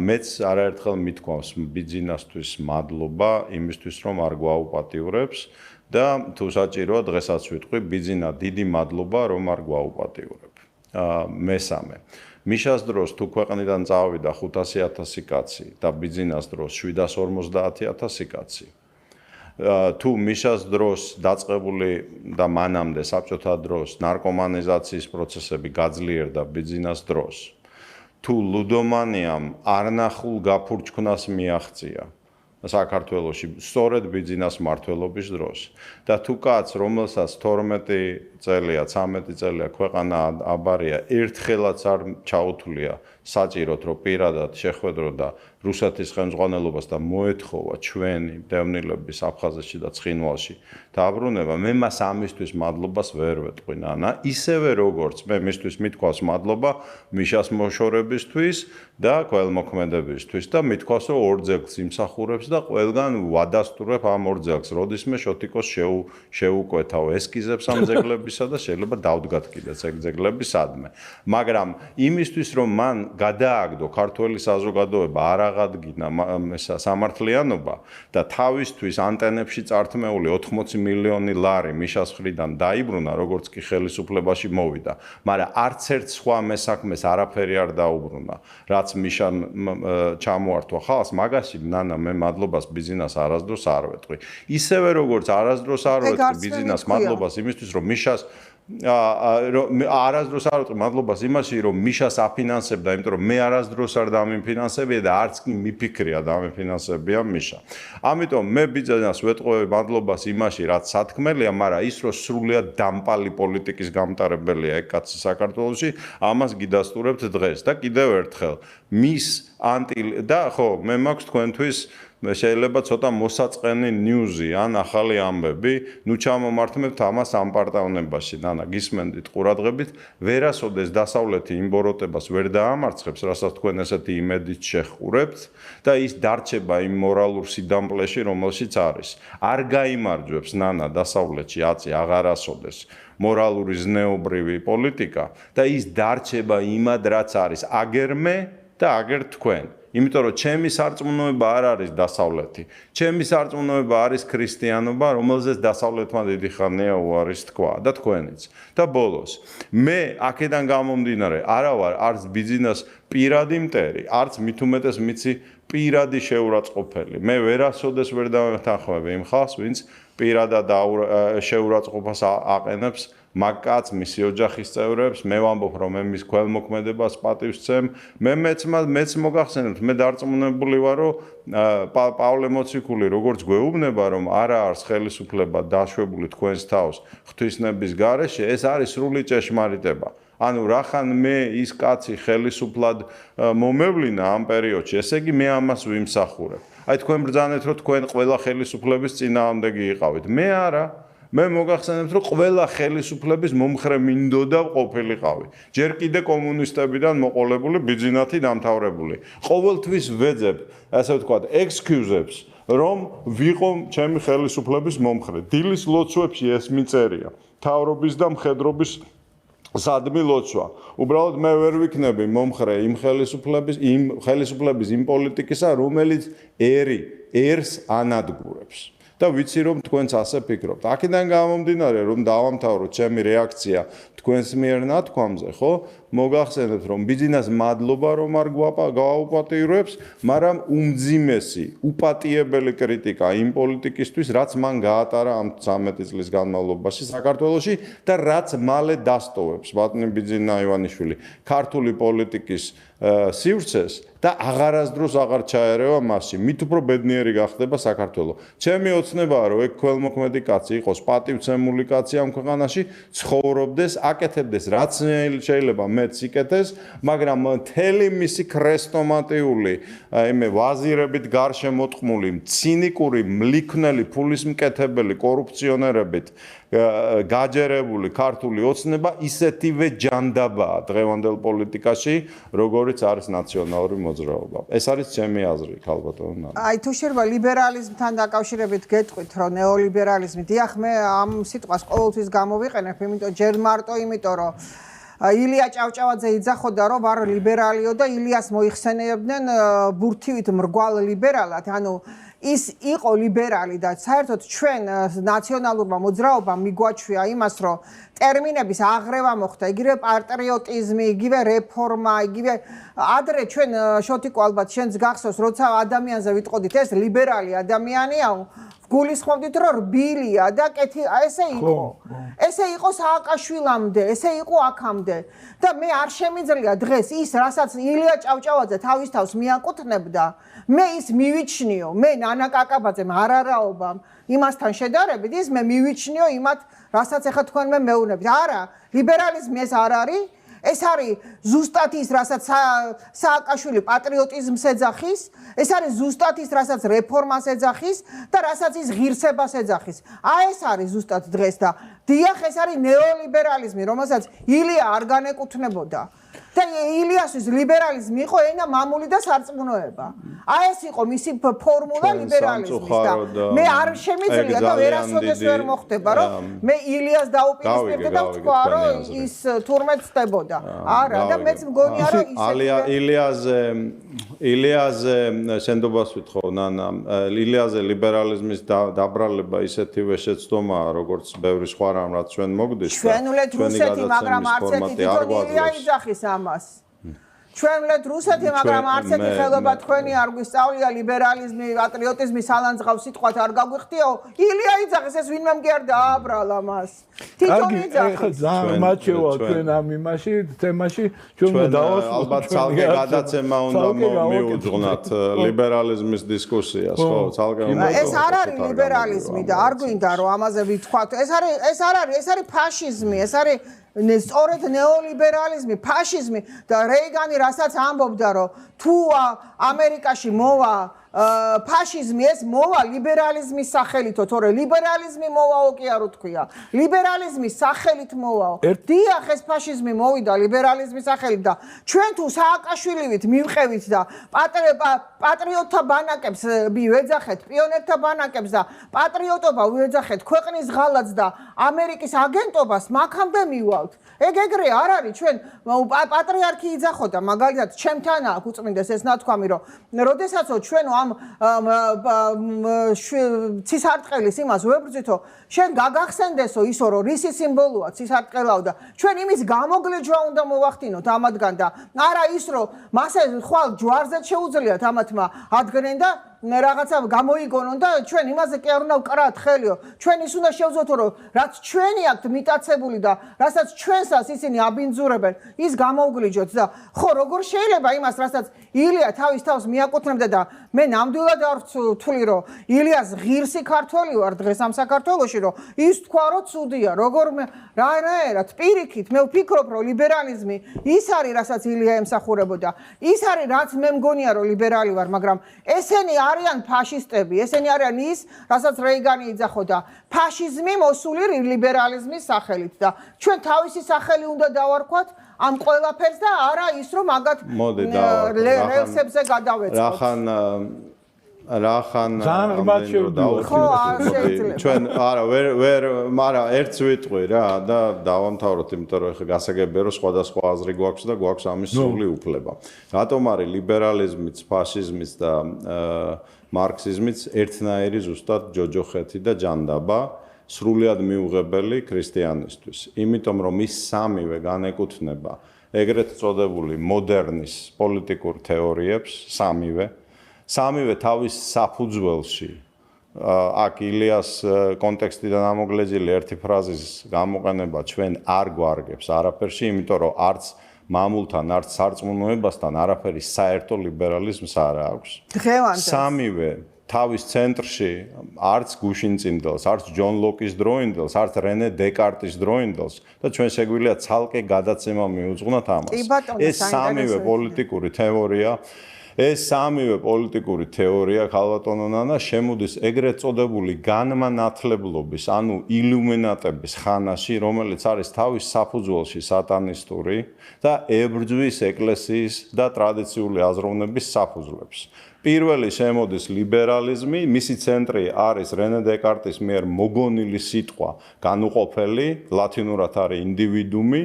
მეც არაერთხელ მithქვავს ბიძინასთვის მადლობა იმისთვის, რომ არ გვაუპატიურებს. და თუ საჭიროა დღესაც ვიტყვი ბიძინა დიდი მადლობა რომ არ გვაუპატიურებ. მესამე. მიშას დროს თუ ქვეყნიდან წავიდა 500,000 კაცი და ბიძინას დროს 750,000 კაცი. თუ მიშას დროს დაწყებული და მანამდე საბჭოთა დროს ნარკომანიზაციის პროცესები გაძლიერდა ბიძინას დროს. თუ ლუდომანიამ არნახულ გაფურჩქნას მიაღწია საქართველოში სწორედ ბიძინას მმართველობის დროს და თუ კაც რომელსაც 12 წელია 13 წელია ქვეყანა აბარია ერთხელაც არ ჩაუთვლია საჭიროთ რომ პირადად შეხვედრო და რუსეთის ხელმძღვანელობას და მოეთხოვა ჩვენი დევნილების აფხაზეთში და ცხინვალში დაბრუნება მე მას ამისთვის მადლობას ვერ ვეტყვი ნანა ისევე როგორც მე მისთვის მithქვავს მადლობა მიშას მოშორებისთვის და ქველმოქმედებისთვის და მithქვავს რომ ორ ძეგლს იმსახურებს და ყველგან ვადასტურებ ამ ორ ძეგლს როდისმე შოთიკოს შეუკვეთავ ესკიზებს ამ ძეგლებისა და შეიძლება დავდგათ კიდე ძეგლები სადმე მაგრამ იმისთვის რომ მან გადააგდო ქართველი საზოგადოება არ აღადგინა სამართლიანობა და თავისთვის ანტენებში წართმეული 80 მილიონი ლარი მიშას მხრიდან დაიბრუნა როგორც კი ხელისუფლებაში მოვიდა მაგრამ არც ერთ სხვა მესაქმეს არაფერი არ დაუბრუნა რაც მიშან ჩამოართვა ხალხს მაგაში ნანა მე მადლობას ბიძინას არასდროს არ ვეტყვი ისევე როგორც არასდროს არ ვეტყვი ბიძინას მადლობას იმისთვის რომ მიშას არასდროს არ ვეტყვი მადლობას იმაში რომ მიშას აფინანსებდა იმიტომ რომ მე არასდროს არ დამიფინანსებია და არც კი მიფიქრია დამიფინანსებია მიშა ამიტომ მე ბიძინას ვეტყვი მადლობას იმაში რაც სათქმელია მაგრამ ის რომ სრულიად დამპალი პოლიტიკის გამტარებელია ეგ კაცი საქართველოში ამას გიდასტურებთ დღეს და კიდევ ერთხელ მის და ხო მე მაქვს თქვენთვის შეიძლება ცოტა მოსაწყენი ნიუზი ან ახალი ამბები, ნუ ჩამომართმევთ ამას ამ პარტავნებაში, ნანა, გისმენდით ყურადღებით, ვერასოდეს დასავლეთი იმბოროტებას ვერ დაამარცხებს, რასაც თქვენ ესეთი იმედით შეხურებთ და ის დარჩება იმ მორალურ სიდამპლეში, რომელშიც არის. არ გაიმარჯვებს ნანა დასავლეთში აწი აღარასოდეს მორალური ზნეობრივი პოლიტიკა და ის დარჩება იმად, რაც არის აგერ მე და აგერ თქვენ. იმიტომ რომ ჩემი სარწმუნოება არ არის დასავლეთი. ჩემი სარწმუნოება არის ქრისტიანობა, რომელზეც დასავლეთმა დიდი ხანია უარის თქვა და თქვენიც. და ბოლოს, მე აქედან გამომდინარე, არა ვარ არც ბიძინას პირადი მტერი, არც მით უმეტეს მიცი პირადი შეურაცხყოფელი. მე ვერასოდეს ვერ დავეთანხმები იმ ხალხს, ვინც პირადად შეურაცხყოფას აყენებს მაგკაც მისი ოჯახის წევრებს მე ვამბობ რომ მე მის ქველმოქმედებას პატივს ვცემ მეც მოგახსენებთ მე დარწმუნებული ვარ რომ პავლე მოციქული როგორც გვეუბნება რომ არა არის ხელისუფლება დაშვებული თქვენს თავს ღვთისნების გარეშე ეს არის სრული ჭეშმარიტება ანუ რახან მე ის კაცი ხელისუფლად მომევლინა ამ პერიოდში ესე იგი მე ამას ვიმსახურებ აი თქვენ ბრძანეთ რომ თქვენ ყველა ხელისუფლების წინააღმდეგი იყავით მე არა მე მოგახსენებთ რომ ყველა ხელისუფლების მომხრე მინდოდა ყოფილიყავი. ჯერ კიდე კომუნისტებიდან მოყოლებული ბიძინათი დამთავრებული. ყოველთვის ვეძებ, ასე ვთქვათ, ექსკიუზებს, რომ ვიყო ჩემი ხელისუფლების მომხრე. დილის ლოცვებში ეს მიწერია. თავრობის და მხედრობის სადმი ლოცვა. უბრალოდ მე ვერ ვიქნები მომხრე იმ ხელისუფლების იმ პოლიტიკისა, რომელიც ერს ანადგურებს. და ვიცი რომ თქვენც ასე ფიქრობთ. აქედან გამომდინარე რომ დავამთავროთ ჩემი რეაქცია თქვენს მიერ ნათქვამზე, ხო? მოგახსენებთ რომ ბიძინას მადლობა რომ არ გააუპატიურებს, მაგრამ უმძიმესი, უპატიებელი კრიტიკა იმ პოლიტიკისთვის, რაც მან გაატარა ამ 13 წლის განმავლობაში საქართველოში და რაც მალე დასტოვებს ბატონი ბიძინა ივანიშვილი ქართული პოლიტიკის სივრცეს და აღარასდროს აღარ ჩაერევა მასში. მით უფრო ბედნიერი გახდება საქართველო. ჩემი ოცნებაა რომ ეგ ქველმოქმედი კაცი იყოს პატივცემული კაცი ამ ქვეყანაში, ცხოვრობდეს, აკეთებდეს რაც შეიძლება მეც იკეთეს, მაგრამ მთელი მისი ქრესტომატიული, ვაზირებით გარშემოტყმული, ცინიკური, მლიქნელი, ფულის მკეთებელი, კორუფციონერებით გაჯერებული ქართული ოცნება ისეთივე ჯანდაბაა დღევანდელ პოლიტიკაში, როგორც არის ნაციონალური მოძრაობა. ეს არის ჩემი აზრი, ქალბატონო. აი თუ შეიძლება ლიბერალიზმთან დაკავშირებით გეტყვით, რომ ნეოლიბერალიზმი, დიახ, მე ამ სიტყვას ყოველთვის გამოვიყენებ, იმიტომ ჯერ მარტო იმიტომ, რომ ილია ჭავჭავაძე იძახოდა, რომ ვარ ლიბერალიო და ილიას მოიხსენებდნენ ბურთივით მრგვალ ლიბერალად, ანუ ის იყო ლიბერალი და საერთოდ ჩვენ ნაციონალურმა მოძრაობამ მიგვაჩვია იმას, რომ ტერმინების აღრევა მოხდა, იგივე პატრიოტიზმი, იგივე რეფორმა, იგივე ადრე ჩვენ შოთიკო ალბათ შენს გახსოვს, როცა ადამიანზე ვიტყოდით ეს ლიბერალი ადამიანია, გულისხმობდით რომ რბილია და ესე იყო. ესე იყო სააკაშვილამდე, ესე იყო აქამდე. და მე არ შემიძლია დღეს ის, რასაც ილია ჭავჭავაძე თავის თავს მიაკუთვნებდა, მე ის მივიჩნიო, მე ნანა კაკაბაძემ არარაობამ იმასთან შედარებით, ის მე მივიჩნიო იმათ, რასაც ახლა თქვენ მე მეუბნებით. არა, ლიბერალიზმი ეს არ არის. ეს არის ზუსტად ის, რასაც სააკაშვილი პატრიოტიზმს ეძახის, ეს არის ზუსტად ის, რასაც რეფორმას ეძახის და რასაც ის ღირსებას ეძახის. ეს არის ზუსტად დღეს და დიახ, ეს არის ნეოლიბერალიზმი, რომელსაც ილია არ განეკუთვნებოდა. და ილიასთვის ლიბერალიზმი იყო ენა მამული და სარწმუნოება. ეს იყო მისი ფორმულა ლიბერალიზმის და მე არ შემიძლია და ვერასოდეს ვერ მოხდება, რომ მე ილიას დაუპირისპირდე და ვთქვა, რომ ის თურმე ცდებოდა. არა, და მეც მგონია, რომ ილიაზე შენდობას ვითხოვ, ნანა, ილიაზე ლიბერალიზმის დაბრალება ისეთივე შეცდომაა, როგორც ბევრი სხვა რამ, რაც ჩვენ მოგდის. ჩვენ ვლეთ რუსეთი, მაგრამ არც ერთი თვითონ ილია იძახის ამას. ჩვენ ვლეთ რუსეთი, მაგრამ არც ერთი ხელობა თქვენი არ გვისწავლია ლიბერალიზმი, პატრიოტიზმი სალანძღავ სიტყვათ არ გაგვიხდიო. ილია იძახის ეს ვინმე მგერ დააბრალა მას. თვითონ იძახის. ძალიან მაჩევა ჩვენ ამ იმაში, თემაში, ჩვენ დავასრულოთ. ალბათ ცალკე გადაცემა უნდა მიუძღვნათ ლიბერალიზმის დისკუსიას, ხო, ცალკე უნდა. ეს არ არის ლიბერალიზმი და არ გვინდა რომ ამაზე ვითქვათ. ეს არის ფაშიზმი, ეს არის სწორედ ნეოლიბერალიზმი, ფაშიზმი და რეიგანი რასაც ამბობდა, რომ თუ ამერიკაში მოვა ფაშიზმი, ეს მოვა ლიბერალიზმის სახელითო, თორე ლიბერალიზმი მოვაო კი არ უთქვია. ლიბერალიზმის სახელით მოვაო. დიახ, ეს ფაშიზმი მოვიდა ლიბერალიზმის სახელით და ჩვენ თუ სააკაშვილივით მივყევით და პატრიოტთა ბანაკებს ვეძახეთ, პიონერთა ბანაკებს და პატრიოტობა ვეძახეთ, ქვეყნის ღალატს და ამერიკის აგენტობას მაქამდე მივალთ. ეგრე არ არის, ჩვენ პატრიარქი იძახოდა, მაგალითად, ჩემთან აქვს უწმინდეს ეს ნათქვამი, რომ როდესაც ჩვენ ამ ცისარტყელის იმას ვებრძვითო, შენ გაგახსენდესო ისო, რომ რისი სიმბოლოა ცისარტყელაო და ჩვენ იმის გამოგლეჯვა უნდა მოვახდინოთ ამათგან და არა ის, რომ მასე ხვალ ჯვარზე შეუძლიათ ამათმა ადგენენ და რაღაცა გამოიგონონ და ჩვენ იმაზე კი არ უნდა ვკრათ ხელიო. ჩვენ ის უნდა შევძოთ, რომ რაც ჩვენი აქვთ მიტაცებული და რასაც ჩვენსას ისინი აბინძურებენ, ის გამოვგლიჯოთ და ხო, როგორ შეიძლება იმას, რასაც ილია თავის თავს მიაკუთვნებდა და მე ნამდვილად არ ვთვლი, რომ ილიას ღირსი ქართველი ვარ დღეს ამ საქართველოში, რომ ის თქვა, რომ ცუდია, როგორ რაერად პირიქით, მე ვფიქრობ, რომ ლიბერალიზმი ის არის, რასაც ილია ემსახურებოდა. ის არის, რაც მე მგონია, რომ ლიბერალი ვარ, მაგრამ ესენი არიან ფაშისტები, ესენი არიან ის, რასაც რეიგანი იძახოდა. ფაშიზმი მოსული ლიბერალიზმის სახელით და ჩვენ თავისი სახელი უნდა დავარქვათ ამ ყველაფერს და არა ის, რომ მაგათ რელსებზე გადავეწყოთ. რახან ხო, შეიძლება. ჩვენ არა მაგრამ ერთს ვიტყვი რა და დავამთავროთ, იმიტომ რომ ეხლა გასაგებია რომ სხვადასხვა აზრი გვაქვს და გვაქვს ამის სრული უფლება. რატომ არის ლიბერალიზმიც, ფაშიზმიც და მარქსიზმიც ერთნაირი ზუსტად ჯოჯოხეთი და ჯანდაბა, სრულიად მიუღებელი ქრისტიანისთვის. იმიტომ რომ ის სამივე განეკუთვნება ეგრეთ წოდებული მოდერნის პოლიტიკურ თეორიებს, სამივე თავის საფუძველში აქ ილიას კონტექსტიდან ამოგლეძილი ერთი ფრაზის გამოყენება ჩვენ არ გვარგებს არაფერში, იმიტომ რომ არც მამულთან, არც სარწმუნოებასთან არაფერი საერთო ლიბერალიზმს არ აქვს. სამივე თავის ცენტრში არც გუშინწინდელს, არც ჯონ ლოკის დროინდელს, არც რენე დეკარტის დროინდელს და ჩვენ შეგვიძლია ცალკე გადაცემა მიუძღვნათ ამას. ეს სამივე პოლიტიკური თეორია ეს სამივე პოლიტიკური თეორია ქალბატონო ნანა შემოდის ეგრეთ წოდებული განმანათლებლობის, ანუ ილუმინატების ხანაში, რომელიც არის თავის საფუძველში სატანისტური და ებრძვის ეკლესიის და ტრადიციული აზროვნების საფუძვლებს. პირველი შემოდის ლიბერალიზმი, მისი ცენტრი არის რენე დეკარტის მიერ მოგონილი სიტყვა, განუყოფელი, ლათინურად არის ინდივიდუმი.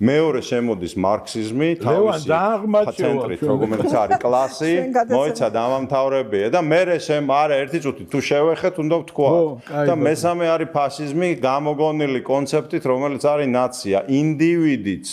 მეორე შემოდის მარქსიზმი, თავისი ცენტრით, რომელიც არის კლასი, მოიცა დამამთავრებია და მერე არა ერთი წუთი თუ შევეხეთ, უნდა ვთქვა. და მესამე არის ფაშიზმი, გამოგონილი კონცეფტით, რომელიც არის ნაცია, ინდივიდიც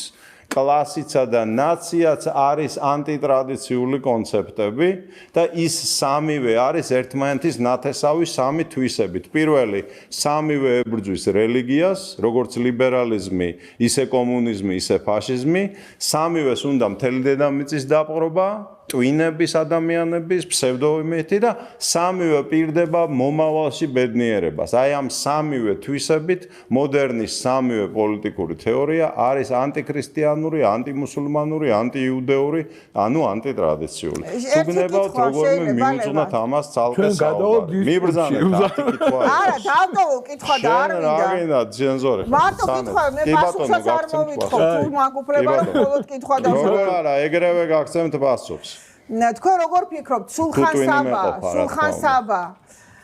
კლასიცა და ნაციაც არის ანტიტრადიციული კონცეპტები და ის სამივე არის ერთმანეთის ნათესავი სამი თვისებით. პირველი, სამივე ებრძვის რელიგიას, როგორც ლიბერალიზმი, ისე კომუნიზმი, ისე ფაშიზმი, სამივეს უნდა მთელი დედამიწის დაპყრობა, ტვინების ადამიანების, ფსევდოიმეთი და სამივე პირდება მომავალში ბედნიერებას. აი ამ სამივე თვისებით მოდერნის სამივე პოლიტიკური თეორია არის ანტიქრისტიანური, ანტიმუსულმანური, ანტიიუდეური, ანუ ანტიტრადიციული. თუ გნებავთ როგორმე მიუძღვნათ ამას ცალკე საუბარი. მიბრძანეთ ათი კითხვა. არა, დავდოვო კითხვა და არ რა გინდა ძენზორი. მარტო კითხვა, მე პასუხსაც არ მომითხო. თუ მაგუფლება მხოლოდ კითხვა და როგორ არა, ეგრევე გაგცემთ პასუხს. თქვენ როგორ ფიქრობთ, სულხან საბა,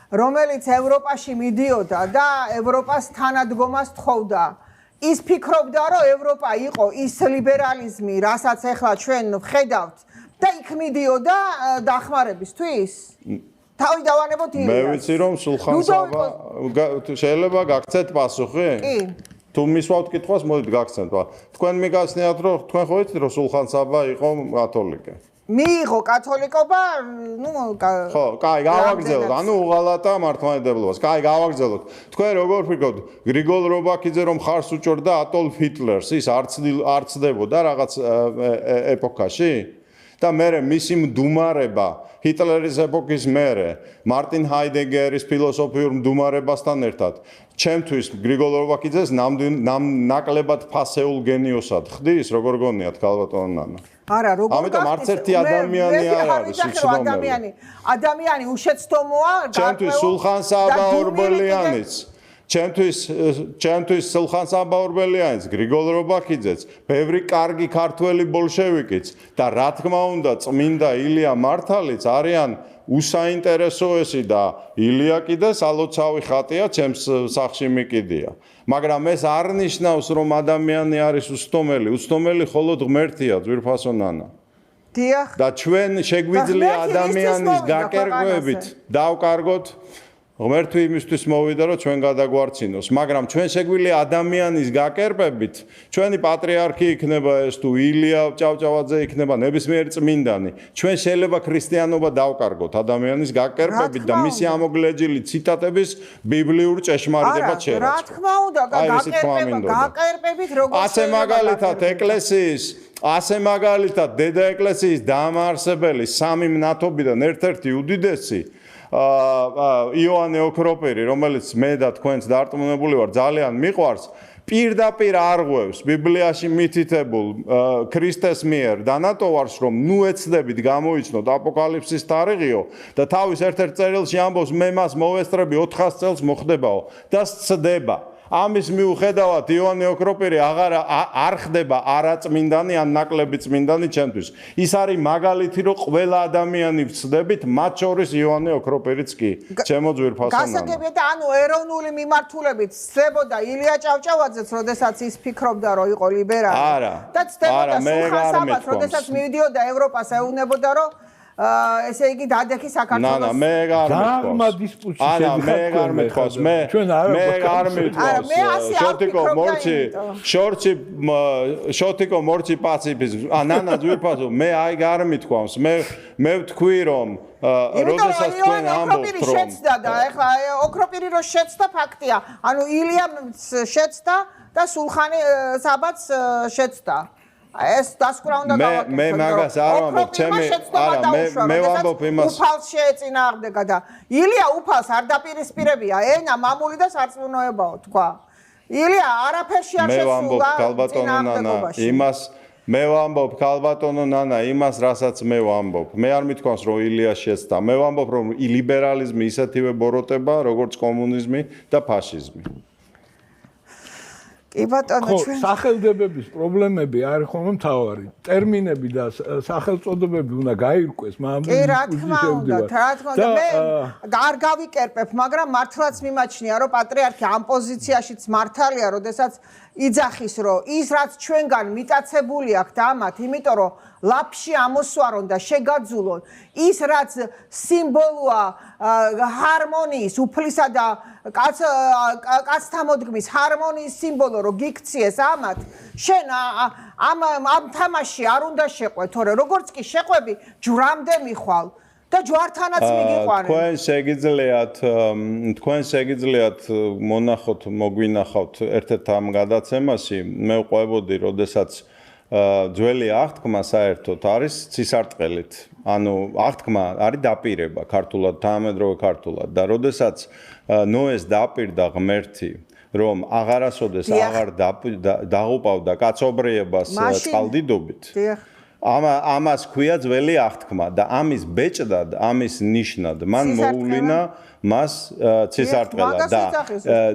რომელიც ევროპაში მიდიოდა და ევროპას თანადგომას თხოვდა, ის ფიქრობდა, რომ ევროპა იყო ის ლიბერალიზმი, რასაც ახლა ჩვენ ვხედავთ და იქ მიდიოდა დახმარებისთვის? თავი დავანებოთ ილიას. მე ვიცი რომ სულხან საბა შეიძლება გაგცეთ პასუხი? კი. თუ მისვავთ კითხვას, მოდით გაგცემთ. თქვენ მიგაცნიათ რომ თქვენ ხო იცით რომ სულხან საბა იყო კათოლიკე? მიიღო კათოლიკობა, ხო, კაი, გავაგრძელოთ. ანუ უღალატა მართლმადიდებლობას. კაი, გავაგრძელოთ. თქვენ როგორ ფიქრობთ, გრიგოლ რობაქიძე რომ ხარს უჭერდა ატოლფ ჰიტლერს, ის არცდებოდა რაღაც ეპოქაში? და მერე მისი მდუმარება ჰიტლერის ეპოქის მერე მარტინ ჰაიდეგერის ფილოსოფიურ მდუმარებასთან ერთად ჩემთვის გრიგოლ რობაქიძეს ნაკლებად ფასეულ გენიოსად ხდის, როგორ გონიათ ქალბატონო ნანა? არა, როგორ ამიტომ არც ერთი ადამიანი არ არის უცნობი. ადამიანი უშეცდომოა, ჩემთვის სულხან საბა ორბელიანიც ჩემთვის სულხან საბა ორბელიანიც, გრიგოლ რობაქიძეც, ბევრი კარგი ქართველი ბოლშევიკიც და რა თქმა უნდა წმინდა ილია მართალიც არიან უსაინტერესოესი და ილია კიდე სალოცავი ხატია ჩემს სახში მიკიდია. მაგრამ ეს არ ნიშნავს რომ ადამიანი არის უსტომელი, უსტომელი მხოლოდ ღმერთია, ძვირფასო ნანა. დიახ. და ჩვენ შეგვიძლია ადამიანის გაკერგვებით დავკარგოთ ღმერთი იმისთვის მოვიდა რომ ჩვენ გადაგვარცინოს, მაგრამ ჩვენ შეგვიძლია ადამიანის გაკერპებით, ჩვენი პატრიარქი იქნება ეს თუ ილია ჭავჭავაძე იქნება ნებისმიერი წმინდანი, ჩვენ შეიძლება ქრისტიანობა დავკარგოთ ადამიანის გაკერპებით და მისი ამოგლეჯილი ციტატების ბიბლიურ ჭეშმარიტებას შერაცხოთ. რა თქმა უნდა, გაკერპებით როგორ ასე მაგალითად ეკლესიის ასე მაგალითად დედა ეკლესიის დამაარსებელი სამი მნათობიდან ერთ-ერთი უდიდესი იოანე ოქროპირი, რომელიც მე და თქვენც დარწმუნებული ვარ, ძალიან მიყვარს, პირდაპირ არღვევს ბიბლიაში მითითებულ ქრისტეს მიერ დანატოვარს, რომ ნუ ეცდებით გამოიცნოთ აპოკალიფსის თარიღიო და თავის ერთ-ერთ წერილში ამბობს, მე მას მოვესწრები 400 წელს მოხდებაო და სცდება. ამის მიუხედავად იოანე ოქროპირი არ ხდება არაწმინდანი ან ნაკლები წმინდანი ჩემთვის. ის არის მაგალითი, რომ ყველა ადამიანი ვცდებით, მათ შორის იოანე ოქროპირიც კი. ჩემო ძვირფასო ნანა. გასაგებია და ანუ ეროვნული მიმართულებით ცდებოდა ილია ჭავჭავაძეც, როდესაც ის ფიქრობდა, რომ იყო ლიბერალი. და ცდებოდა სულხან საბას, როდესაც მივიდიოდა ევროპას, ეუბნებოდა, რომ ესე იგი დადექი საქართველოს. ნანა, მე არ მithავს. ანა, მე არ მithავს. მე არ მithავს. შორტიკო მორჩი პაციფიზმ. ნანა ძვირფასო, მე არ მithავს. მე ვთქვი რომ როდესაც თქვენ ამბობთ რომ შეცდა და ეხლა ოქროპირი რო შეცდა ფაქტია. ანუ ილიამ შეცდა და სულხანი საბაც შეცდა. ეს დასკვრა უნდა გავაკეთოთ. მე მაგას არ ვამბობ, მე ვამბობ იმას. უფალს შეეწინააღმდეგა და ილია უფალს არ დაპირისპირებია, ენა, მამული და სარწმუნოებაო, თქვა. ილია არაფერში არ შესულა წინააღმდეგობაში. მე ვამბობ ქალბატონო ნანა იმას, რასაც მე ვამბობ. მე არ მithქვამს რომ ილია შეცდა. მე ვამბობ რომ ლიბერალიზმი ისეთივე ბოროტება, როგორც კომუნიზმი და ფაშიზმი. კი ბატონო, ჩვენ სახელდებების პრობლემები არის ხოლმე მთავარი. ტერმინები და სახელწოდებები უნდა გაირკვეს, მაგრამ კი, რა თქმა უნდა, მე არ გავიკერპებ, მაგრამ მართლაც მიმაჩნია, რომ პატრიარქი ამ პოზიციაშიც მართალია, როდესაც იძახის რომ ის რაც ჩვენგან მიტაცებული აქვს ამათ იმიტომ რომ ლაფში ამოსვარონ და შეგაძულონ ის რაც სიმბოლოა ჰარმონიის უფლისა და კაცთა მოდგმის ჰარმონიის სიმბოლო რომ გიქციეს ამათ შენ ამ თამაში არ უნდა შეყვე თორე როგორც კი შეყვები ჯვრამდე მიხვალ და ჯვართანაც მიგიყვანენ. თქვენ შეგიძლიათ მონახოთ, მოგვინახავთ ერთ-ერთ ამ გადაცემაში, მე ვყვებოდი, როდესაც ძველი აღთქმა საერთოდ არის ცისარტყელით. ანუ აღთქმა არის დაპირება ქართულად, თანამედროვე ქართულად და როდესაც ნოეს დაპირდა ღმერთი რომ აღარასოდეს აღარ დაღუპავდა კაცობრიობას წყალდიდობით. ამას ქვია ძველი აღთქმა და ამის ბეჭდად, ამის ნიშნად მან მოუვლინა მას ცისარტყელა და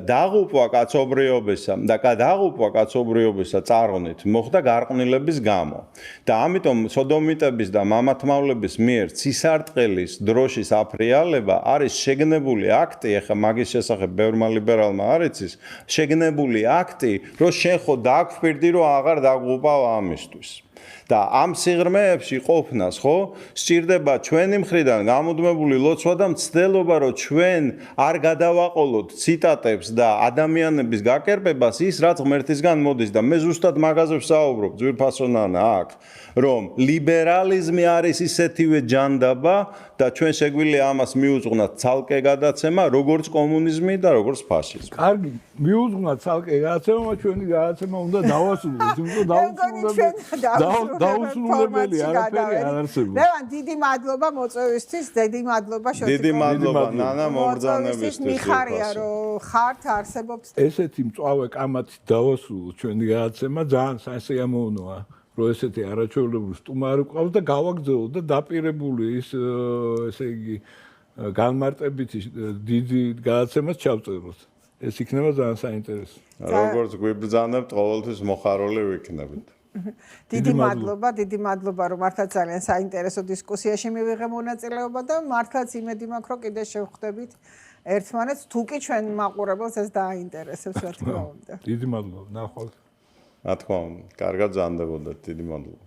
დაღუპვა კაცობრიობისა და დაღუპვა კაცობრიობისა წარღვნით მოხდა გარყვნილების გამო. და ამიტომ სოდომიტების და მამათმავლების მიერ ცისარტყელის დროშის აფრიალება არის შეგნებული აქტი, ეხლა მაგის შესახებ ბევრმა ლიბერალმა არ იცის, შეგნებული აქტი, რომ შენ ხო დაგვფირდი, რომ აღარ დაგუპავ ამისთვის. და ამ სიღრმეებში ყოფნას ხო სჭირდება ჩვენი მხრიდან გამუდმებული ლოცვა და მცდელობა რომ ჩვენ არ გადავაყოლოთ ციტატებს და ადამიანების გაკერპებას ის რაც ღმერთისგან მოდის და მე ზუსტად მაგაზე ვსაუბრობ ძვირფასონანა აქ რომ ლიბერალიზმი არის ისეთივე ჯანდაბა და ჩვენ შეგვიძლია ამას მიუძღვნათ ცალკე გადაცემა როგორც კომუნიზმი და როგორც ფაშიზმი. კარგი, მიუძღვნათ ცალკე გადაცემა, ჩვენი გადაცემა უნდა დავასრულოთ, იმიტომ დაუსრულებელი არაფერი არ არსებობს. ლევან, დიდი მადლობა მოწვევისთვის, დიდი მადლობა შოთი. დიდი მადლობა ნანა მომბრძანებისთვის. მიხარია რომ ხართ არსებობს. ესეთი მწვავე კამათით დავასრულოთ ჩვენი გადაცემა, ძალიან სასიამოვნოა. რომ ესეთი არაჩვეულებრივი სტუმარი ყავს და გავაგზავნოთ და დაპირებული ის ესე იგი განმარტებითი დიდი გადაცემას ჩავწეროთ. ეს იქნება ძალიან საინტერესო. როგორც გვიბრძანებთ, ყოველთვის მოხარული ვიქნებით. დიდი მადლობა, რომ მართლა ძალიან საინტერესო დისკუსიაში მივიღე მონაწილეობა და მართლაც იმედი მაქვს, რომ კიდე შევხვდებით ერთმანეთს, თუ კი ჩვენ მაყურებელს ეს დააინტერესებს, რა თქმა უნდა. დიდი მადლობა, ნახვამდის. რა თქმა უნდა, კარგად ზანდებოდეთ, დიდი მადლობა.